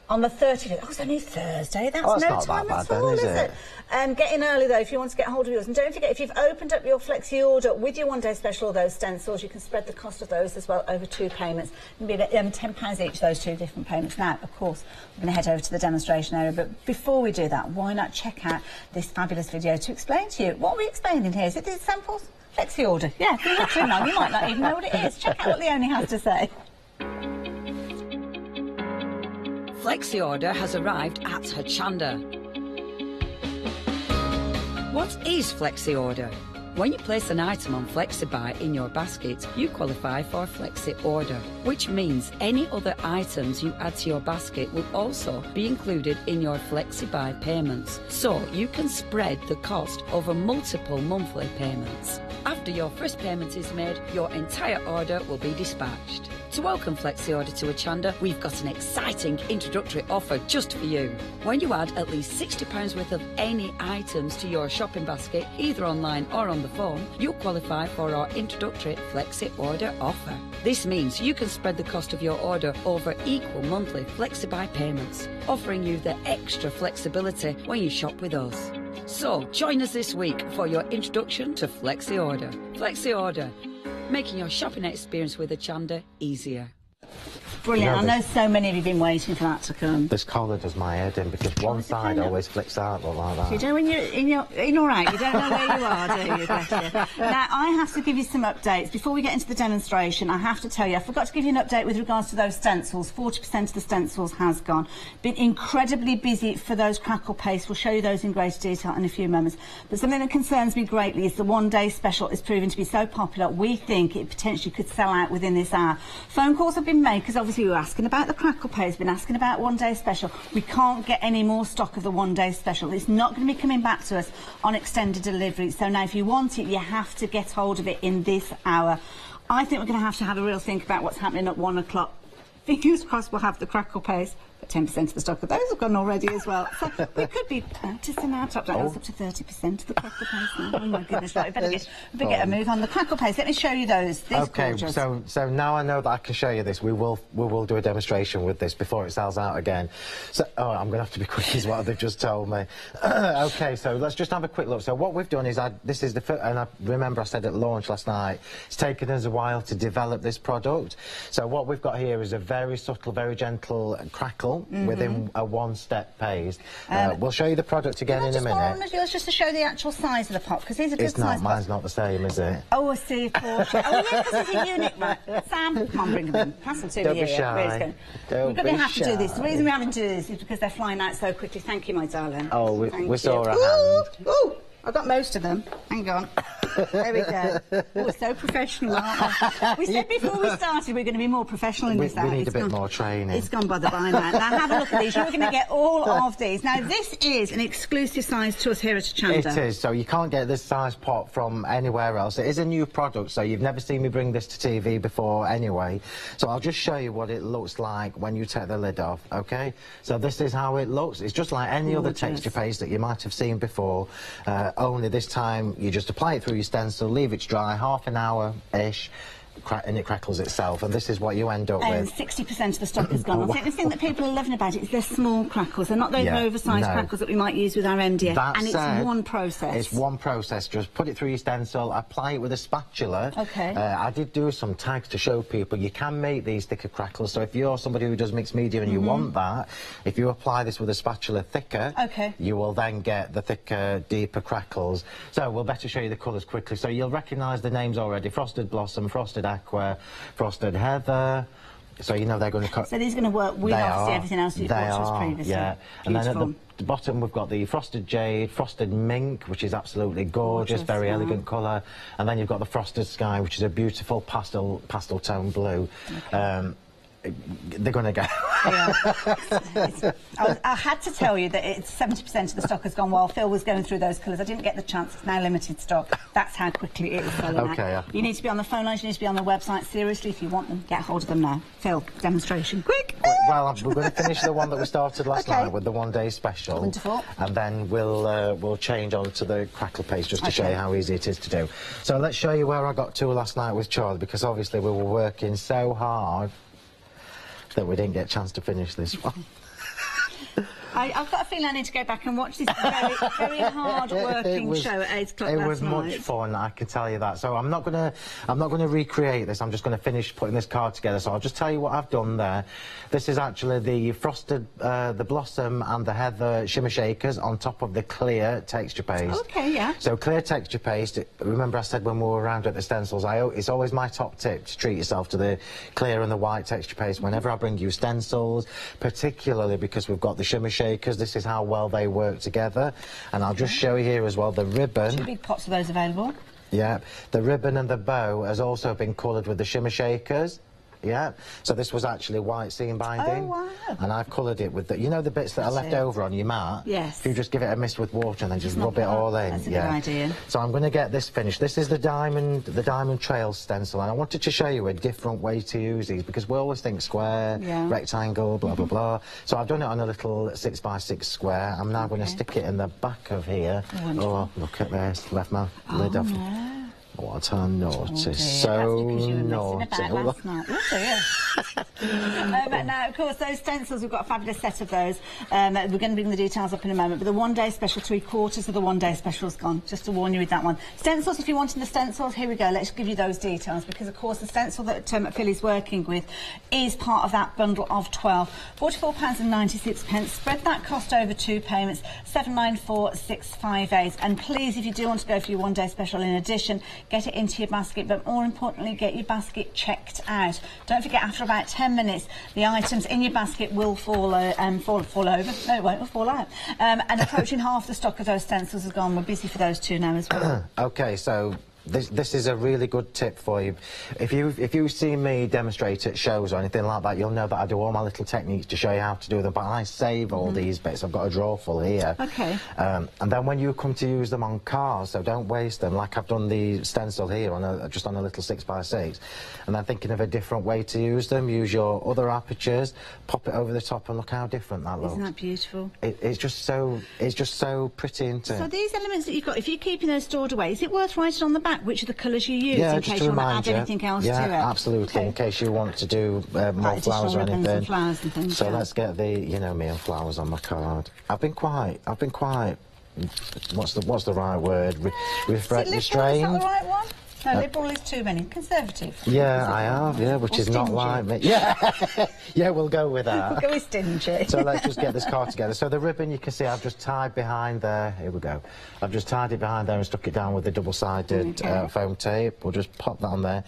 On the 30th. Oh, it's only Thursday. That's Oh, no not time that at bad all, then, is is it? Get in early, though, if you want to get hold of yours. And don't forget, if you've opened up your flexi order with your one-day special, those stencils, you can spread the cost of those as well over 2 payments. It'll be £10 each, those 2 different payments. Now, of course, we're going to head over to the demonstration area. But before we do that, why not check out this fabulous video to explain to you what are we explaining here? Is it the samples? Flexi order. Yeah, if you're watching now, you might not even know what it is. Check out what Leonie has to say. Flexi order has arrived at Hochanda. What is Flexi order? When you place an item on FlexiBuy in your basket, you qualify for Flexi order, which means any other items you add to your basket will also be included in your FlexiBuy payments, so you can spread the cost over multiple monthly payments. After your first payment is made, your entire order will be dispatched. To welcome Flexi Order to Hochanda, we've got an exciting introductory offer just for you. When you add at least £60 worth of any items to your shopping basket, either online or on the phone, you'll qualify for our introductory Flexi Order offer. This means you can spread the cost of your order over equal monthly FlexiBuy payments, offering you the extra flexibility when you shop with us. So join us this week for your introduction to Flexi Order. Flexi Order, making your shopping experience with Hochanda easier. Brilliant. I know so many of you have been waiting for that to come. This collar does my head in because one side always flicks out like that. You know when you're in all right, you don't know where you are, do you, Gretchen? Now, I have to give you some updates. Before we get into the demonstration, I have to tell you, I forgot to give you an update with regards to those stencils. 40% of the stencils has gone. Been incredibly busy for those crackle paste. We'll show you those in greater detail in a few moments. But something that concerns me greatly is the one-day special is proving to be so popular, we think it potentially could sell out within this hour. Phone calls have been made because obviously we were asking about the crackle paste, been asking about one-day special. We can't get any more stock of the one-day special. It's not going to be coming back to us on extended delivery. So now if you want it, you have to get hold of it in this hour. I think we're going to have a real think about what's happening at 1 o'clock. Fingers crossed we'll have the crackle paste. But 10% of the stock of those have gone already as well. So we could be practising our top down. That's up to 30% of the crackle paste now. Oh my goodness, right, we better get a move on the crackle paste. Let me show you those. Okay, so now I know that I can show you this. We will do a demonstration with this before it sells out again. So I'm going to have to be quick as well. They've just told me. Okay, so let's just have a quick look. So what we've done is this is the first, and I remember I said at launch last night, it's taken us a while to develop this product. So what we've got here is a very subtle, very gentle crackle within a one-step paste. We'll show you the product again in a minute. Just to show the actual size of the pot, because these are good size pots. Mine's not the same, is it? Oh, I see, of course. Oh, yeah, because it's a unit, right. Sam, come on, bring them in. Pass them to me here. Don't be shy. We're going to have to do this. The reason we're having to do this is because they're flying out so quickly. Thank you, my darling. Oh, we saw a hand. Ooh! I got most of them. Hang on. There we go. Oh, we're so professional, aren't we? We said before we started we're going to be more professional in this hour. We need a bit more training. It's gone by the by now. Now have a look at these. You're going to get all of these. Now this is an exclusive size to us here at Hochanda. It is. So you can't get this size pot from anywhere else. It is a new product, so you've never seen me bring this to TV before anyway. So I'll just show you what it looks like when you take the lid off, okay? So this is how it looks. It's just like any other texture paste that you might have seen before. Only this time you just apply it through your stencil, leave it dry, half an hour-ish, and it crackles itself, and this is what you end up with. 60% of the stock is gone. I think the thing that people are loving about it is they're small crackles. They're not those oversized crackles that we might use with our MDF. And it's one process. It's one process. Just put it through your stencil, apply it with a spatula. Okay. I did do some tags to show people you can make these thicker crackles, so if you're somebody who does mixed media and you want that, if you apply this with a spatula thicker, you will then get the thicker, deeper crackles. So we'll better show you the colours quickly. So you'll recognise the names already: Frosted Blossom, Frosted Aqua, Frosted Heather. So you know they're going to cut. So these are going to work with obviously everything else you've watched us previously. Yeah. And then at the bottom we've got the Frosted Jade, Frosted Mink, which is absolutely gorgeous, very elegant colour, and then you've got the Frosted Sky, which is a beautiful pastel tone blue. They're going to go. I had to tell you that it's 70% of the stock has gone while Phil was going through those colours. I didn't get the chance. It's now limited stock. That's how quickly it is selling out. You need to be on the phone lines, you need to be on the website. Seriously, if you want them, get hold of them now. Phil, demonstration. Quick! Well, we're going to finish the one that we started last night with the one-day special. Wonderful. And then we'll change on to the crackle paste just to show you how easy it is to do. So let's show you where I got to last night with Charlie, because obviously we were working so hard that we didn't get a chance to finish this one. I've got a feeling I need to go back and watch this very, very hard-working show at 8 o'clock last night. It was much fun, I can tell you that. So I'm not gonna recreate this. I'm just gonna finish putting this card together. So I'll just tell you what I've done there. This is actually the frosted, the blossom and the heather shimmer shakers on top of the clear texture paste. Okay, yeah. So clear texture paste. Remember I said when we were around at the stencils, it's always my top tip to treat yourself to the clear and the white texture paste whenever I bring you stencils, particularly because we've got the shimmer shakers. This is how well they work together. And I'll just show you here as well the ribbon. 2 big pots of those available. Yeah, the ribbon and the bow has also been coloured with the shimmer shakers. Yeah, so this was actually white seam binding. Oh, wow. And I've coloured it with the, you know, the bits that are left over on your mat? Yes. If you just give it a mist with water and then just rub it all in. That's a good idea. So I'm going to get this finished. This is the diamond trail stencil, and I wanted to show you a different way to use these because we always think square, rectangle, blah, blah, blah. So I've done it on a little 6x6 square. I'm now going to stick it in the back of here. Oh, look at this. Left my lid off. No. What a naughty, so naughty. Last night. Oh, dear. Now, of course, those stencils, we've got a fabulous set of those. We're going to bring the details up in a moment, but the one-day special, 3/4 of the one-day special is gone, just to warn you with that one. Stencils, if you're wanting the stencils, here we go. Let's give you those details, because, of course, the stencil that Phil is working with is part of that bundle of 12. £44.96. Spread that cost over 2 payments, 794,658. And please, if you do want to go for your one-day special in addition, get it into your basket, but more importantly, get your basket checked out. Don't forget, after about 10 minutes, the items in your basket will fall over. No, it won't, it'll fall out. And approaching half the stock of those stencils is gone. We're busy for those two now as well. Okay, so this is a really good tip for you. If you've seen me demonstrate at shows or anything like that, you'll know that I do all my little techniques to show you how to do them, but I save all these bits. I've got a drawer full here. Okay. And then when you come to use them on cars, so don't waste them, like I've done the stencil here on just on a little 6x6, and then thinking of a different way to use them. Use your other apertures, pop it over the top, and look how different that looks. Isn't that beautiful? It's just so pretty, isn't it? So these elements that you've got, if you're keeping those stored away, is it worth writing on the back which are the colours you use in case you want to add anything else to it? Yeah, absolutely, in case you want to do more flowers or anything. And flowers and things, so let's get the, you know me, and flowers on my card. I've been quite, what's the right word? Restrained? Is that the right one? No, liberal is too many. Conservative. Yeah, I have, yeah, which is not like me. Yeah, yeah, we'll go with that. We'll go with stingy. So let's just get this card together. So the ribbon, you can see I've just tied behind there. Here we go. I've just tied it behind there and stuck it down with the double-sided foam tape. We'll just pop that on there.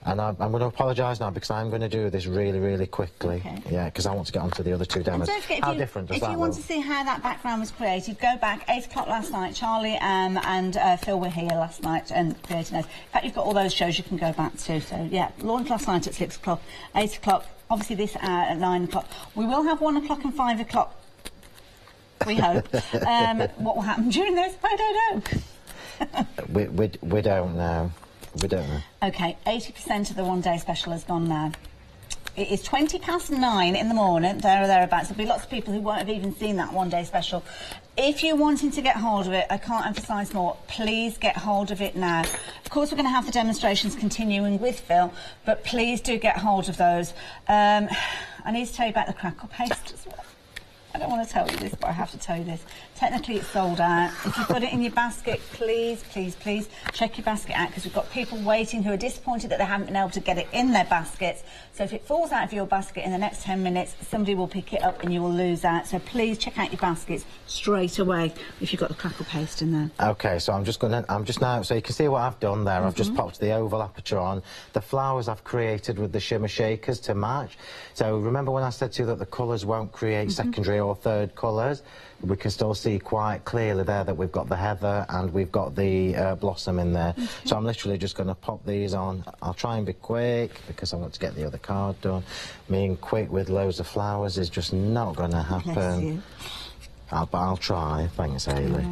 And I'm going to apologise now because I'm going to do this really, really quickly. Okay. Yeah, because I want to get on to the other two demos. And don't forget, how different does that look? If you want to see how that background was created, go back 8 o'clock last night. Charlie and Phil were here last night and creating those. In fact, you've got all those shows you can go back to. So, yeah, launched last night at 6 o'clock, 8 o'clock, obviously this hour at 9 o'clock. We will have 1 o'clock and 5 o'clock, we hope. What will happen during those? I don't know. We don't know. We don't know. OK, 80% of the one-day special has gone now. It is 9:20 in the morning, there or thereabouts. There'll be lots of people who won't have even seen that one-day special. If you're wanting to get hold of it, I can't emphasise more, please get hold of it now. Of course, we're going to have the demonstrations continuing with Phil, but please do get hold of those. I need to tell you about the crackle paste as well. I don't want to tell you this, but I have to tell you this. Technically, it's sold out. If you've got it in your basket, please, please, please check your basket out, because we've got people waiting who are disappointed that they haven't been able to get it in their baskets. So if it falls out of your basket in the next 10 minutes, somebody will pick it up and you will lose out. So please check out your baskets straight away if you've got the crackle paste in there. OK, so I'm just now, so you can see what I've done there. I've just popped the oval aperture on. The flowers I've created with the shimmer shakers to match. So remember when I said to you that the colours won't create secondary or third colours? We can still see quite clearly there that we've got the heather and we've got the blossom in there. So I'm literally just going to pop these on. I'll try and be quick because I want to get the other card done. Being quick with loads of flowers is just not going to happen. Bless you. But I'll try. Thanks, Hayley.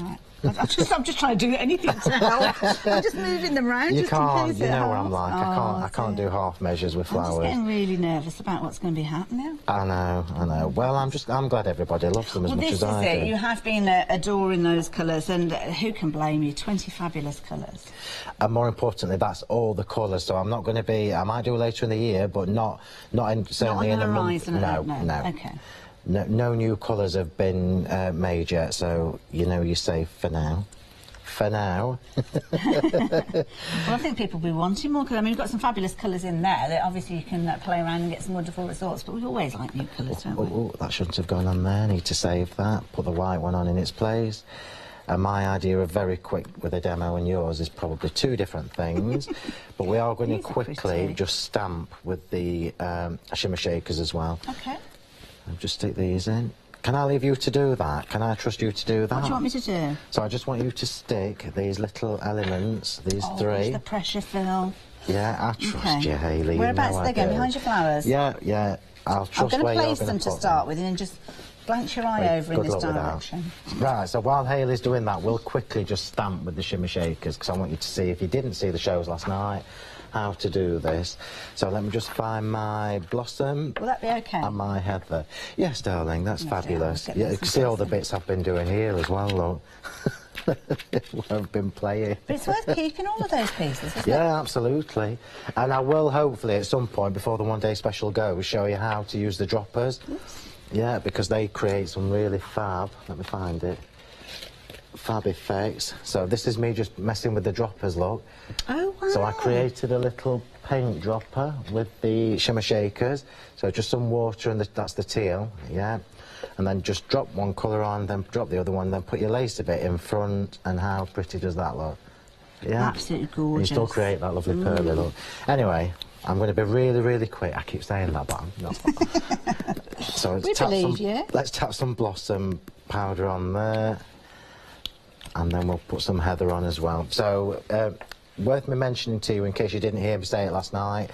I'm just trying to do anything to help. I'm just moving them around. You just can't, in case you know it what I'm like. I can't do half measures with flowers. I'm just getting really nervous about what's going to be happening. I know. Well, I'm glad everybody loves them as much as I do. This is it. You have been adoring those colours, and who can blame you? 20 fabulous colours. And more importantly, that's all the colours. So I'm not going to be. I might do later in the year, but certainly in a month. No. Okay. No new colours have been made yet, so you know you're safe for now. For now. Well, I think people will be wanting more colours. I mean, we've got some fabulous colours in there that obviously you can play around and get some wonderful results, but we always like new colours, don't we? Oh, that shouldn't have gone on there. Need to save that. Put the white one on in its place. My idea of very quick with a demo and yours is probably two different things, but we are going to quickly just stamp with the shimmer shakers as well. Okay. I'll just stick these in. Can I leave you to do that? Can I trust you to do that? What do you want me to do? So I just want you to stick these little elements, these three. The pressure, Phil. Yeah, I trust you, Hayley. Whereabouts are they going? Behind your flowers? Yeah. I'll trust I'm where you're going going to place them to start with and then just blanch your eye over in this direction. Right, so while Hayley's doing that, we'll quickly just stamp with the shimmer shakers, because I want you to see, if you didn't see the shows last night, how to do this. So let me just find my blossom. Will that be okay? And my heather. Yes, darling, that's fabulous. Yeah, you can see all the bits I've been doing here as well, look. I've been playing. But it's worth keeping all of those pieces, isn't it? Yeah, absolutely. And I will hopefully at some point before the one day special goes show you how to use the droppers. Oops. Yeah, because they create some really fab, let me find it, fab effects. So this is me just messing with the droppers, look. Oh, wow. So I created a little paint dropper with the shimmer shakers. So just some water and that's the teal, yeah. And then just drop one colour on, then drop the other one, then put your lace a bit in front, and how pretty does that look? Yeah. Absolutely gorgeous. And you still create that lovely pearly look. Anyway, I'm going to be really, really quick. I keep saying that, but I'm not. So let's tap some blossom powder on there, and then we'll put some heather on as well. So, worth me mentioning to you, in case you didn't hear me say it last night,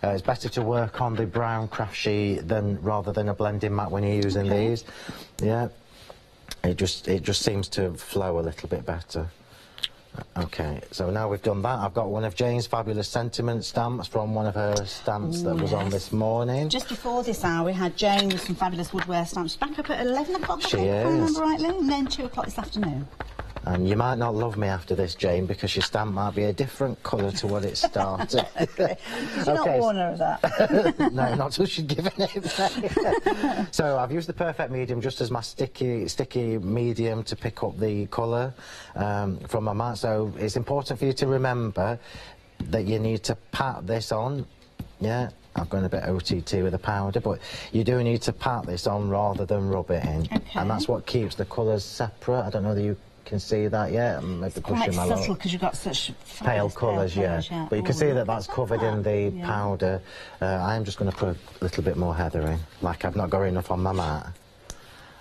it's better to work on the brown craft sheet rather than a blending mat when you're using these. Yeah, it just seems to flow a little bit better. Okay, so now we've done that, I've got one of Jane's fabulous sentiment stamps from one of her stamps that was on this morning. Just before this hour, we had Jane with some fabulous woodware stamps back up at 11 o'clock, if I remember rightly, and then 2 o'clock this afternoon. And you might not love me after this, Jane, because your stamp might be a different colour to what it started. Okay. Did you not warn her of that? No, not till she'd given it. So I've used the perfect medium just as my sticky medium to pick up the colour from my mat. So it's important for you to remember that you need to pat this on. Yeah, I've gone a bit OTT with the powder, but you do need to pat this on rather than rub it in. Okay. And that's what keeps the colours separate. I don't know that you can see that yet. It's quite subtle because you've got such pale colours, yeah. But you can see that that's covered in the powder. I am just going to put a little bit more heather in, like I've not got enough on my mat.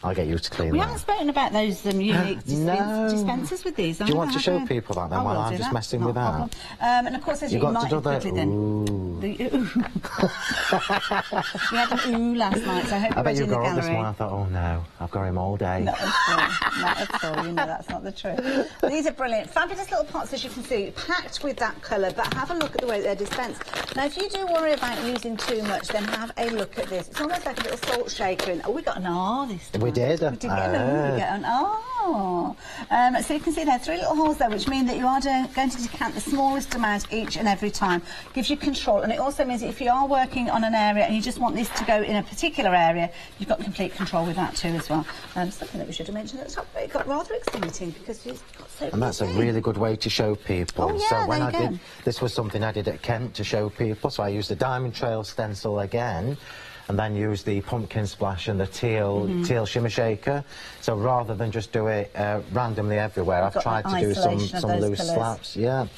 I'll get you to clean that. We haven't spoken about those unique dispensers with these. Do you want to show people that then while I'm just messing with that? And of course, as you might have quickly then. Ooh. We had an ooh last night, so I hope you're ready in the gallery. I bet you got up this morning, I thought, oh no, I've got him all day. Not at all, you know that's not the truth. These are brilliant. Fabulous little pots, as you can see, packed with that colour, but have a look at the way they're dispensed. Now, if you do worry about using too much, then have a look at this. It's almost like a little salt shaker in. Oh, we got an R this time. We did. We did get an R. So you can see there are 3 little holes there, which mean that you are going to decant the smallest amount each and every time. Gives you control, and it also means that if you are working on an area and you just want this to go in a particular area, you've got complete control with that too as well. Something that we should have mentioned at the top, but it got rather exciting because it's got so. And that's a really good way to show people. Oh, yeah, so when this was something I did at Kent to show people. So I used the Diamond Trail stencil again, and then use the pumpkin splash and the teal shimmer shaker. So rather than just do it randomly everywhere, I've tried to do some loose slaps. Yeah.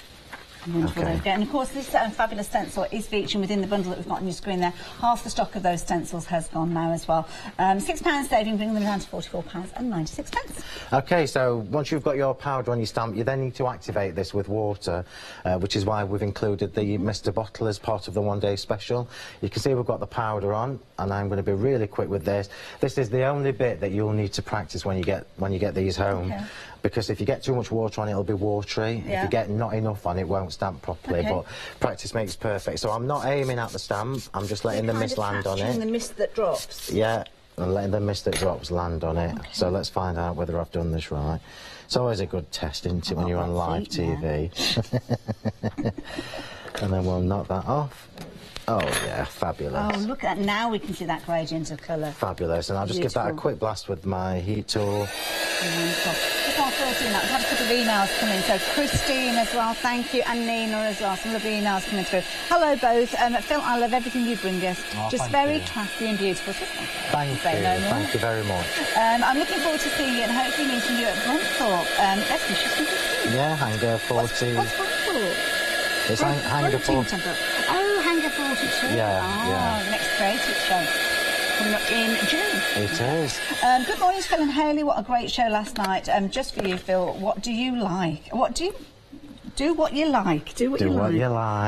Wonderful. Okay. And of course, this fabulous stencil is featuring within the bundle that we've got on your screen there. Half the stock of those stencils has gone now as well. £6 saving, bringing them down to £44.96. Okay, so once you've got your powder on your stamp, you then need to activate this with water, which is why we've included the Mr. Bottle as part of the one-day special. You can see we've got the powder on, and I'm going to be really quick with this. This is the only bit that you'll need to practice when you get these home. Okay. Because if you get too much water on it, it'll be watery. Yeah. If you get not enough on it, won't stamp properly. Okay. But practice makes perfect. So I'm not aiming at the stamp. I'm just letting the mist land on it. The mist that drops. Yeah, and letting the mist that drops land on it. Okay. So let's find out whether I've done this right. It's always a good test, isn't it, when you're on live TV? And then we'll knock that off. Oh yeah, fabulous. Oh, look at that. Now we can see that gradient of colour. Fabulous. And I'll just give that a quick blast with my heat tool. Wonderful. Just while Phil's doing that, we've had a couple of emails come in. So Christine as well, thank you, and Nina as well. Some lovely emails coming through. Hello both. Phil, I love everything you bring us. Oh, just very classy and beautiful. Thank you. Thank you very much. I'm looking forward to seeing you and hopefully meeting you at Brunthorpe. Let's wish you some good things. Yeah, Hangar 40. What's Brunthorpe? It's Hangar 40. Oh, Hangar 42. Yeah. The next creative show coming up in June. It is. Good morning, Phil and Hayley. What a great show last night. Just for you, Phil, what do you like? What do you... Do what you like. Do what you like.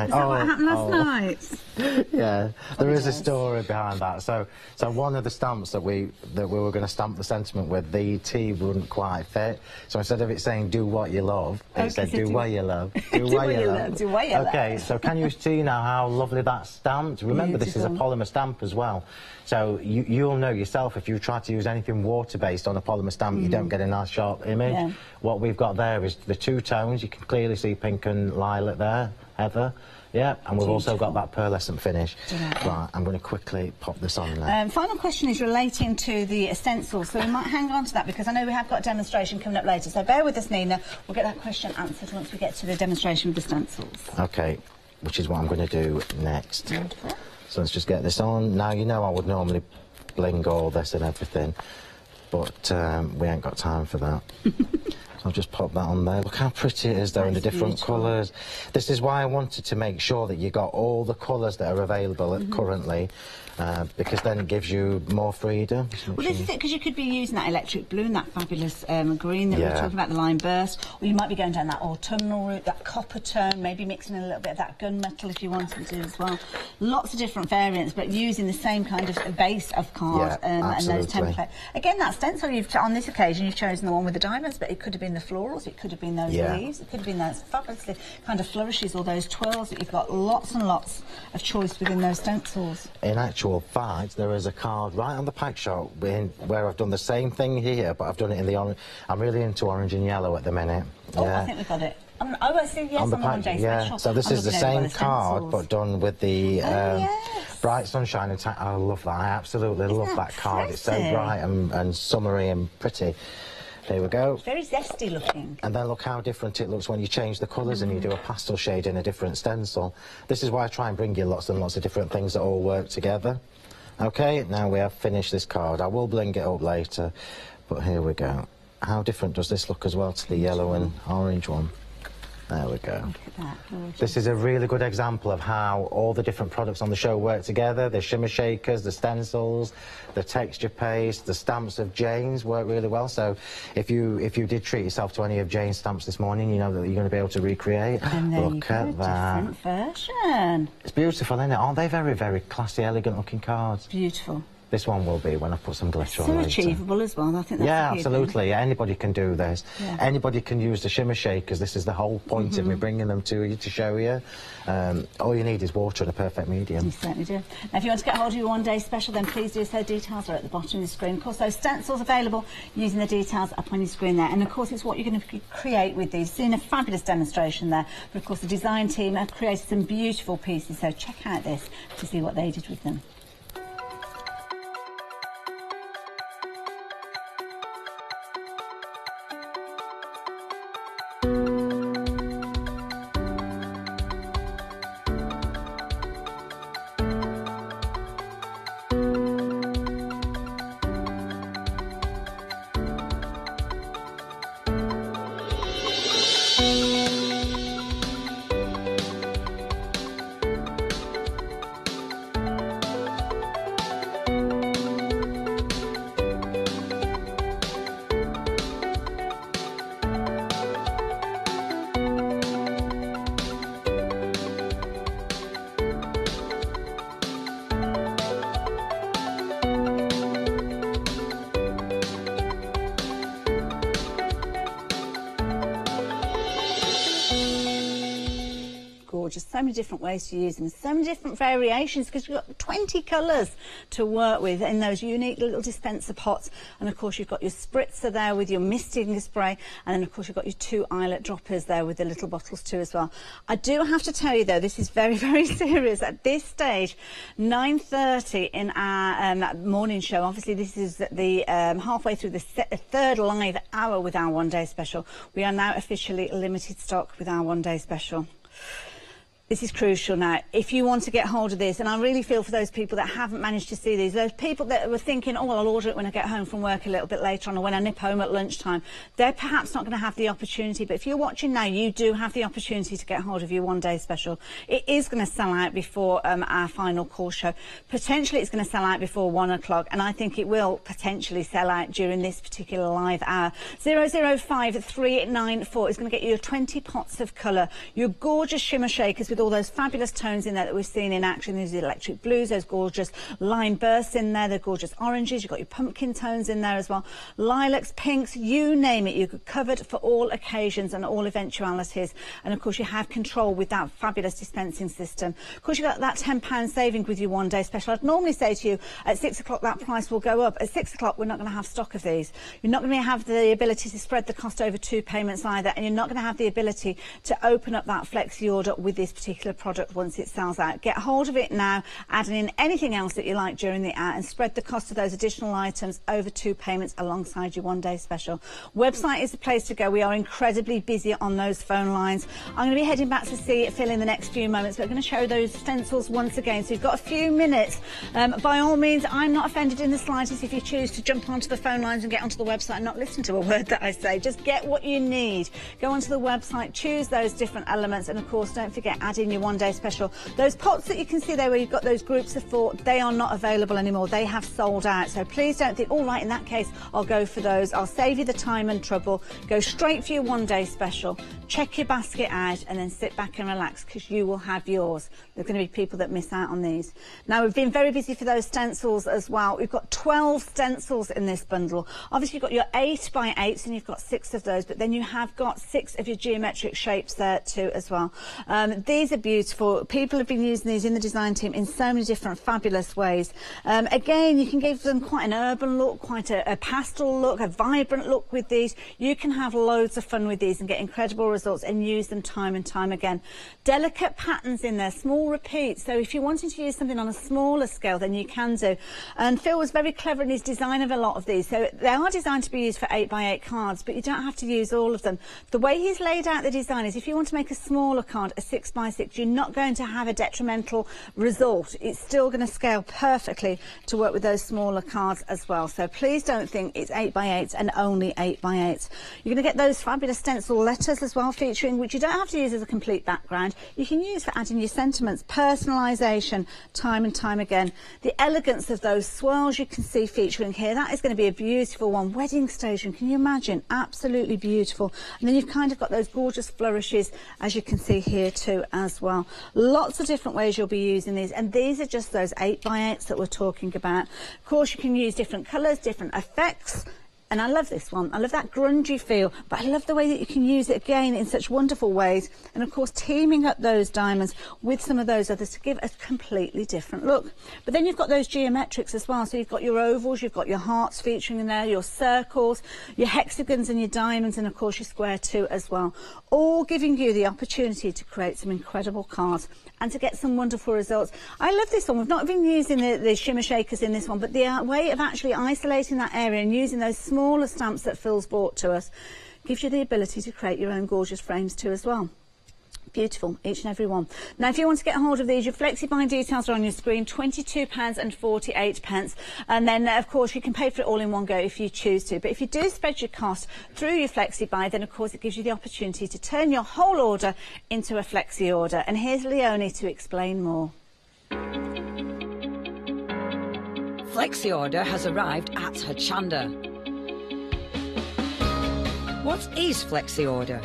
Is that what happened last night? Yeah, there is a story behind that. So one of the stamps that we were going to stamp the sentiment with, the T wouldn't quite fit. So instead of it saying "do what you love," it said "do what you love." Do what you love. Do what you love. Okay, so can you see now how lovely that's stamped? Remember, this is a polymer stamp as well. So you'll know yourself if you try to use anything water-based on a polymer stamp, you don't get a nice sharp image. Yeah. What we've got there is the two tones. You can clearly see pink and lilac there, heather. Yeah, and we've also got that pearlescent finish. Right, I'm going to quickly pop this on now. Final question is relating to the stencils, so we might hang on to that because I know we have got a demonstration coming up later. So bear with us, Nina. We'll get that question answered once we get to the demonstration with the stencils. OK, which is what I'm going to do next. So let's just get this on. Now, you know I would normally bling all this and everything, but we ain't got time for that. So I'll just pop that on there. Look how pretty it is, though, in the different colours. This is why I wanted to make sure that you got all the colours that are available currently, because then it gives you more freedom. Well, this is it, because you could be using that electric blue and that fabulous green that we were talking about, the lime burst, or you might be going down that autumnal route, that copper tone, maybe mixing in a little bit of that gunmetal if you wanted to as well. Lots of different variants, but using the same kind of base of card and those templates. Again, that stencil, on this occasion, you've chosen the one with the diamonds, but it could have been the florals, it could have been those leaves, it could have been those fabulously kind of flourishes or those twirls. That you've got lots and lots of choice within those stencils. In actual fact, there is a card right on the pack shop where I've done the same thing here, but I've done it in the orange. I'm really into orange and yellow at the minute. Oh, I think we've got it. I see, yes, on the pack, special. So this is the same card, but done with the bright sunshine and I love that. I absolutely love that card. It's so bright and summery and pretty. There we go. Very zesty looking. And then look how different it looks when you change the colours and you do a pastel shade in a different stencil. This is why I try and bring you lots and lots of different things that all work together. OK, now we have finished this card. I will bling it up later, but here we go. How different does this look as well to the yellow and orange one? There we go. Look at that, gorgeous. This is a really good example of how all the different products on the show work together. The shimmer shakers, the stencils, the texture paste, the stamps of Jane's work really well. So if you did treat yourself to any of Jane's stamps this morning, you know that you're going to be able to recreate. And there Look at that. Different version. It's beautiful, isn't it? Aren't they very, very classy, elegant looking cards? Beautiful. This one will be when I put some glitter on So later. achievable as well, I think that's yeah, absolutely. Anybody can do this. Yeah. Anybody can use the shimmer shakers. This is the whole point of me bringing them to you, to show you. All you need is water and a perfect medium. You certainly do. Now, if you want to get hold of your one-day special, then please do so. Details are at the bottom of the screen. Of course, those stencils available using the details up on your screen there. And, of course, it's what you're going to create with these. Seen a fabulous demonstration there. But, of course, the design team have created some beautiful pieces, so check out this to see what they did with them. gorgeous. So many different ways to use them, so many different variations, because you've got 20 colours to work with in those unique little dispenser pots. And of course you've got your spritzer there with your misting spray, and then of course you've got your 2 eyelet droppers there with the little bottles too as well. I do have to tell you though, this is very, very serious. At this stage, 9:30 in our morning show, obviously this is the halfway through the third live hour with our one-day special. We are now officially limited stock with our one-day special. This is crucial now. If you want to get hold of this, and I really feel for those people that haven't managed to see these, those people that were thinking, oh, well, I'll order it when I get home from work a little bit later on, or when I nip home at lunchtime, they're perhaps not going to have the opportunity. But if you're watching now, you do have the opportunity to get hold of your one-day special. It is going to sell out before our final call show. Potentially it's going to sell out before 1 o'clock, and I think it will potentially sell out during this particular live hour. 005394 is going to get you your 20 pots of colour, your gorgeous shimmer shakers with all those fabulous tones in there that we've seen in action. There's the electric blues, those gorgeous lime bursts in there, the gorgeous oranges, you've got your pumpkin tones in there as well, lilacs, pinks, you name it, you're covered for all occasions and all eventualities. And of course you have control with that fabulous dispensing system. Of course you've got that £10 saving with your one-day special. I'd normally say to you at 6 o'clock that price will go up. At 6 o'clock we're not going to have stock of these. You're not going to have the ability to spread the cost over 2 payments either, and you're not going to have the ability to open up that flexi order with this particular product once it sells out. Get hold of it now, adding in anything else that you like during the hour, and spread the cost of those additional items over 2 payments alongside your one-day special. Website is the place to go. We are incredibly busy on those phone lines. I'm going to be heading back to see Phil in the next few moments. We're going to show those stencils once again, so you've got a few minutes. By all means, I'm not offended in the slightest if you choose to jump onto the phone lines and get onto the website and not listen to a word that I say. Just get what you need. Go onto the website, choose those different elements, and of course don't forget, add in your one-day special. Those pots that you can see there where you've got those groups of 4, they are not available anymore. They have sold out. So please don't think, all right, in that case I'll go for those. I'll save you the time and trouble. Go straight for your one-day special, check your basket out, and then sit back and relax, because you will have yours. There's going to be people that miss out on these. Now we've been very busy for those stencils as well. We've got 12 stencils in this bundle. Obviously you've got your 8 by 8s and you've got 6 of those, but then you have got 6 of your geometric shapes there too as well. These are beautiful. People have been using these in the design team in so many different fabulous ways. Again, you can give them quite an urban look, quite a pastel look, a vibrant look with these. You can have loads of fun with these and get incredible results and use them time and time again. Delicate patterns in there, small repeats. So if you're wanting to use something on a smaller scale, then you can do. And Phil was very clever in his design of a lot of these. So they are designed to be used for 8 by 8 cards, but you don't have to use all of them. The way he's laid out the design is if you want to make a smaller card, a 6 by 6, you're not going to have a detrimental result. It's still going to scale perfectly to work with those smaller cards as well. So please don't think it's 8 by 8 and only 8 by 8. You're going to get those fabulous stencil letters as well featuring, which you don't have to use as a complete background. You can use for adding your sentiments, personalisation, time and time again. The elegance of those swirls you can see featuring here, that is going to be a beautiful one. Wedding station, can you imagine? Absolutely beautiful. And then you've kind of got those gorgeous flourishes, as you can see here too as well. Lots of different ways you'll be using these, and these are just those 8 by 8s that we're talking about. Of course, you can use different colours, different effects. And I love this one. I love that grungy feel, but I love the way that you can use it again in such wonderful ways. And of course, teaming up those diamonds with some of those others to give a completely different look. But then you've got those geometrics as well. So you've got your ovals, you've got your hearts featuring in there, your circles, your hexagons and your diamonds, and of course your square too as well. All giving you the opportunity to create some incredible cards and to get some wonderful results. I love this one. We've not been using the shimmer shakers in this one, but the way of actually isolating that area and using those smaller stamps that Phil's brought to us gives you the ability to create your own gorgeous frames too as well. Beautiful, each and every one. Now, if you want to get hold of these, your FlexiBuy details are on your screen, £22.48. And then, of course, you can pay for it all in one go if you choose to. But if you do spread your cost through your FlexiBuy, then, of course, it gives you the opportunity to turn your whole order into a Flexi order. And here's Leonie to explain more. Flexi order has arrived at Hochanda. What is Flexi order?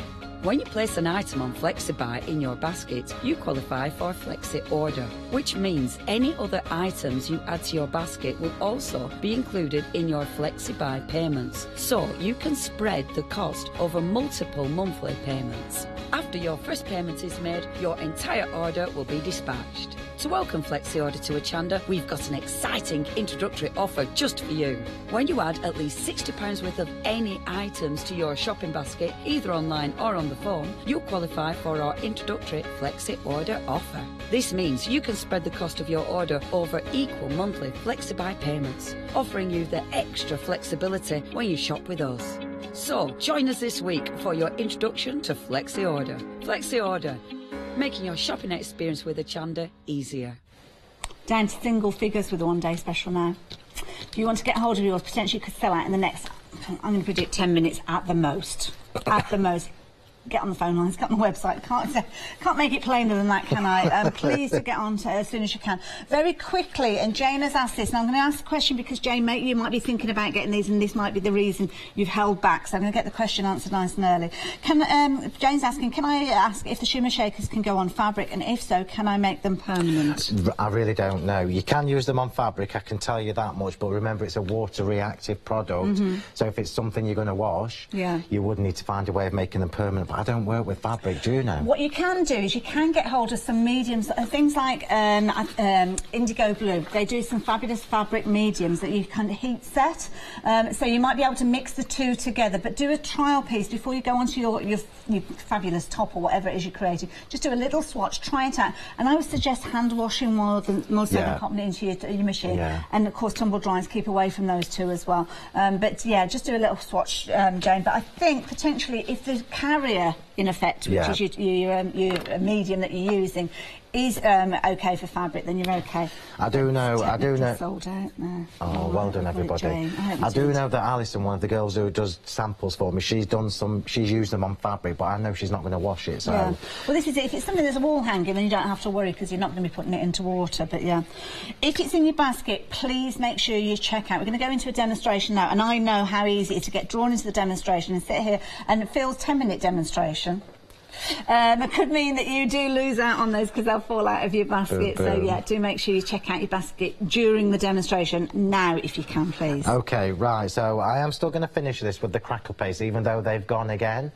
When you place an item on FlexiBuy in your basket, you qualify for Flexi Order, which means any other items you add to your basket will also be included in your FlexiBuy payments, so you can spread the cost over multiple monthly payments. After your first payment is made, your entire order will be dispatched. To welcome Flexi Order to Hochanda, we've got an exciting introductory offer just for you. When you add at least £60 worth of any items to your shopping basket, either online or on the phone, you'll qualify for our introductory Flexi Order offer. This means you can spread the cost of your order over equal monthly FlexiBuy payments, offering you the extra flexibility when you shop with us. So join us this week for your introduction to Flexi Order. Flexi Order, making your shopping experience with Hochanda easier. Down to single figures with the one-day special now. If you want to get hold of yours, potentially could sell out in the next, I'm going to predict 10 minutes at the most. At the most. Get on the phone lines, get on the website. Can't make it plainer than that, can I? Please to get on to as soon as you can. Very quickly, and Jane has asked this, and I'm going to ask the question because, Jane, you might be thinking about getting these, and this might be the reason you've held back, so I'm going to get the question answered nice and early. Jane's asking, can I ask if the shimmer shakers can go on fabric, and if so, can I make them permanent? I really don't know. You can use them on fabric, I can tell you that much, but remember it's a water-reactive product, so if it's something you're going to wash, you would need to find a way of making them permanent. I don't work with fabric, do you know? What you can do is you can get hold of some mediums, things like indigo blue. They do some fabulous fabric mediums that you can heat set. So you might be able to mix the two together, but do a trial piece before you go onto your fabulous top or whatever it is you're creating. Just do a little swatch, try it out. And I would suggest hand washing more so than popping it into your machine. And of course tumble dryers, keep away from those two as well. But yeah, just do a little swatch, Jane. But I think potentially if the carrier in effect, which is your medium that you're using, is okay for fabric, then you're okay. I do know. Sold out now. Oh, well done, everybody. I do know that Alison, one of the girls who does samples for me, she's used them on fabric, but I know she's not going to wash it. So. Yeah. Well, this is it. If it's something that's a wall hanging, then you don't have to worry because you're not going to be putting it into water. But yeah, if it's in your basket, please make sure you check out. We're going to go into a demonstration now, and I know how easy it is to get drawn into the demonstration and sit here, and Phil's 10-minute demonstration. It could mean that you do lose out on those because they'll fall out of your basket. So yeah, do make sure you check out your basket during the demonstration now if you can, please. Okay, right, so I am still going to finish this with the crackle paste even though they've gone again,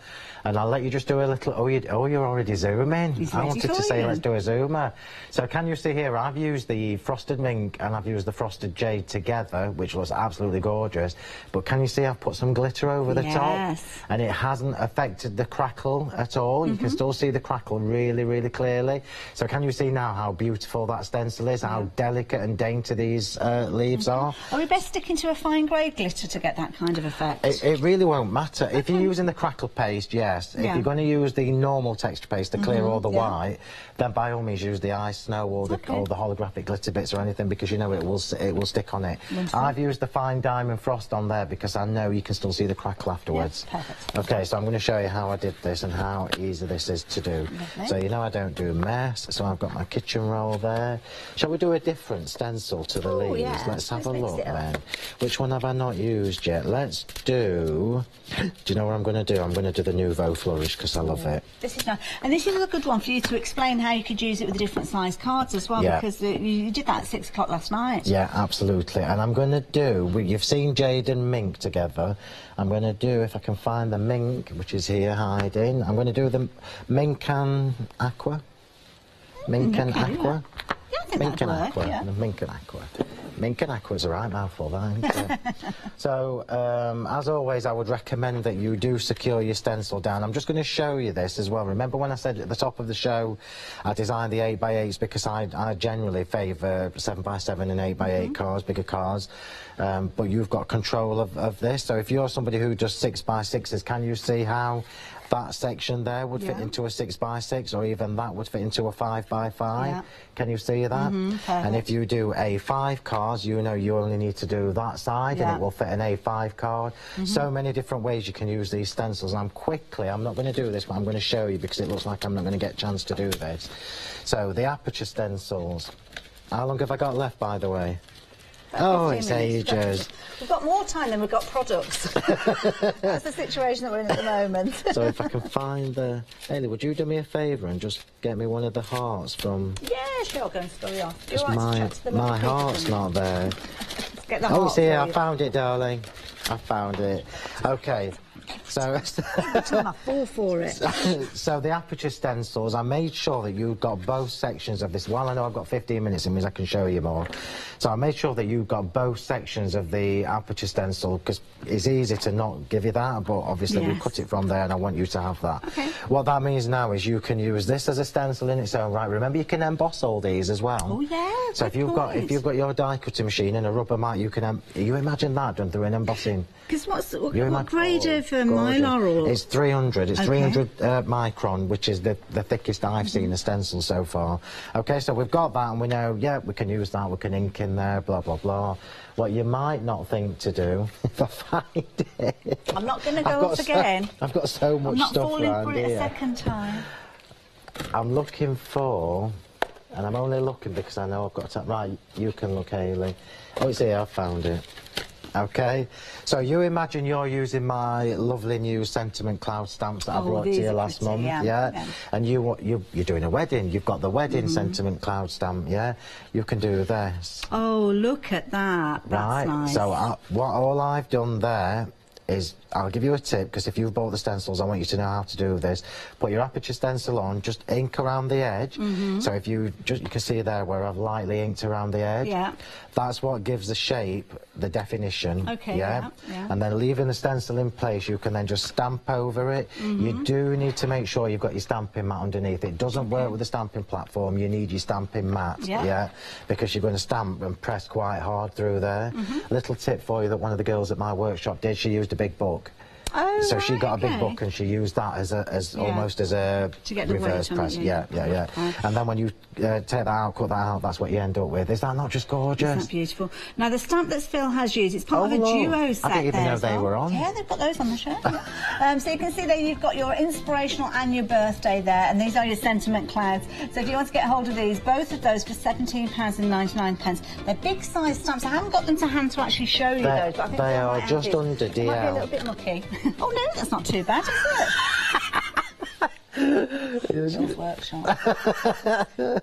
and I'll let you just do a little. Oh, you're already zooming. I wanted to say let's do a zoomer. So can you see here I've used the frosted mink and I've used the frosted jade together, which looks absolutely gorgeous, but can you see I've put some glitter over the top and it hasn't affected the crackle at all. You can still see the crackle really, really clearly. So can you see now how beautiful that stencil is, how delicate and dainty these leaves are? Are we best sticking to a fine grade glitter to get that kind of effect? It really won't matter. If you're using the crackle paste, yes. If you're going to use the normal texture paste to clear all the white, then by all means use the ice snow or the holographic glitter bits or anything, because you know it will stick on it. I've used the fine diamond frost on there because I know you can still see the crackle afterwards. Perfect. Okay, so I'm going to show you how I did this and how easy this is to do. So you know I don't do a mess, so I've got my kitchen roll there. Shall we do a different stencil to the leaves? Let's have a look then. Which one have I not used yet? Let's do you know what I'm going to do? I'm going to do the Nouveau Flourish because I love it. This is nice. And this is a good one for you to explain how you could use it with the different size cards as well, because you did that at 6 o'clock last night. Yeah, absolutely. And I'm going to do, you've seen jade and mink together. I'm going to do, if I can find the mink, which is here hiding, I'm going to do the mink and aqua. Mink and aqua. Yeah, I think mink and aqua. Yeah. Mink and aqua. Mink and aqua's a right mouthful, that, isn't it? So, as always, I would recommend that you do secure your stencil down. I'm just going to show you this as well. Remember when I said at the top of the show I designed the 8x8s because I generally favour 7x7 and 8x8 cars, bigger cars. But you've got control of this. So if you're somebody who does 6x6s, can you see how that section there would fit into a 6x6, or even that would fit into a 5x5? Can you see that? And if you do A5 cars, you know you only need to do that side and it will fit an A5 card. So many different ways you can use these stencils. And I'm not going to do this, but I'm going to show you because it looks like I'm not going to get a chance to do this. So the aperture stencils. How long have I got left, by the way? Oh, it's ages. We've got more time than we've got products. That's the situation that we're in at the moment. So if I can find the... Hayley, would you do me a favour and just get me one of the hearts from... Yeah, sure, I'll go and scurry off. Just my heart's not there. Let's get the Oh, heart see, for I you. found it, darling. I found it. Okay. So, I fall for it. so the aperture stencils, I made sure that you got both sections of this. While I know I've got 15 minutes, it means I can show you more. So I made sure that you got both sections of the aperture stencil, because it's easy to not give you that, but obviously we cut it from there and I want you to have that. Okay. What that means now is you can use this as a stencil in its own right. Remember, you can emboss all these as well. Oh yeah. So if you've got your die cutting machine and a rubber mat, you can you imagine that done through an embossing. Because what grade of mylar or... It's 300. It's 300 micron, which is the thickest I've seen a stencil so far. Okay, so we've got that, and we know, yeah, we can use that. We can ink in there, blah blah blah. What you might not think to do, if I find it. I'm not going to go off again. I've got so much stuff around here. I'm not falling for it a second time. I'm looking for, and I'm only looking because I know I've got to... Right, you can look, Hayley. Oh, it's here, I've found it. Okay, so you imagine you're using my lovely new sentiment cloud stamps that I brought to you last month, yeah? And you're doing a wedding. You've got the wedding sentiment cloud stamp, yeah? You can do this. Oh, look at that. That's nice. So all I've done there is, I'll give you a tip, because if you've bought the stencils, I want you to know how to do this. Put your aperture stencil on, just ink around the edge. So if you can see there where I've lightly inked around the edge. Yeah. That's what gives the shape, the definition. Okay, yeah. And then leaving the stencil in place, you can then just stamp over it. You do need to make sure you've got your stamping mat underneath. It doesn't work with the stamping platform. You need your stamping mat, because you're going to stamp and press quite hard through there. Little tip for you that one of the girls at my workshop did. She used a big book. Oh, so she got a big book and she used that as almost as a reverse press. Yeah. And then when you take that out, cut that out, that's what you end up with. Is that not just gorgeous? Isn't that beautiful? Now the stamp that Phil has used, it's part of a duo set. I didn't even know they were on. Yeah, they've got those on the show. So you can see there you've got your inspirational and your birthday there, and these are your sentiment clouds. So if you want to get hold of these, both of those for £17.99. They're big size stamps. I haven't got them to hand to actually show you those, but I think they are just under DL. Might be a little bit mucky. Oh no, that's not too bad, is it? Phil's workshop.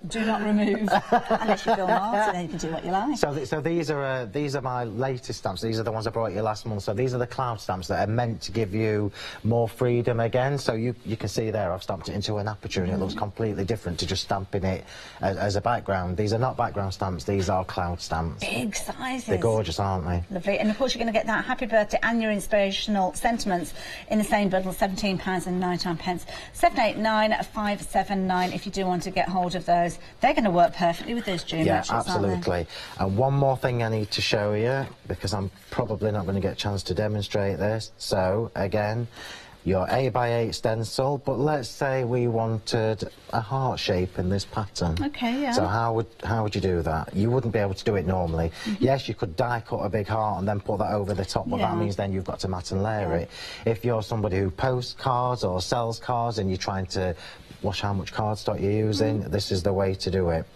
Do not remove unless you feel marked, and then you can do what you like. So these are my latest stamps. These are the ones I brought you last month. So these are the cloud stamps that are meant to give you more freedom again. So you can see there I've stamped it into an aperture and it looks completely different to just stamping it as a background. These are not background stamps. These are cloud stamps. Big sizes. They're gorgeous, aren't they? Lovely. And of course you're going to get that happy birthday and your inspirational sentiments in the same bundle, £17.99. 789-579 if you do want to get hold of those. They're going to work perfectly with those June matches, absolutely. And one more thing I need to show you, because I'm probably not going to get a chance to demonstrate this. So again, your 8x8 stencil, but let's say we wanted a heart shape in this pattern. Okay, yeah. So how would you do that? You wouldn't be able to do it normally. Yes, you could die cut a big heart and then put that over the top, but that means then you've got to mat and layer it. If you're somebody who posts cards or sells cards and you're trying to watch how much cardstock you're using, this is the way to do it.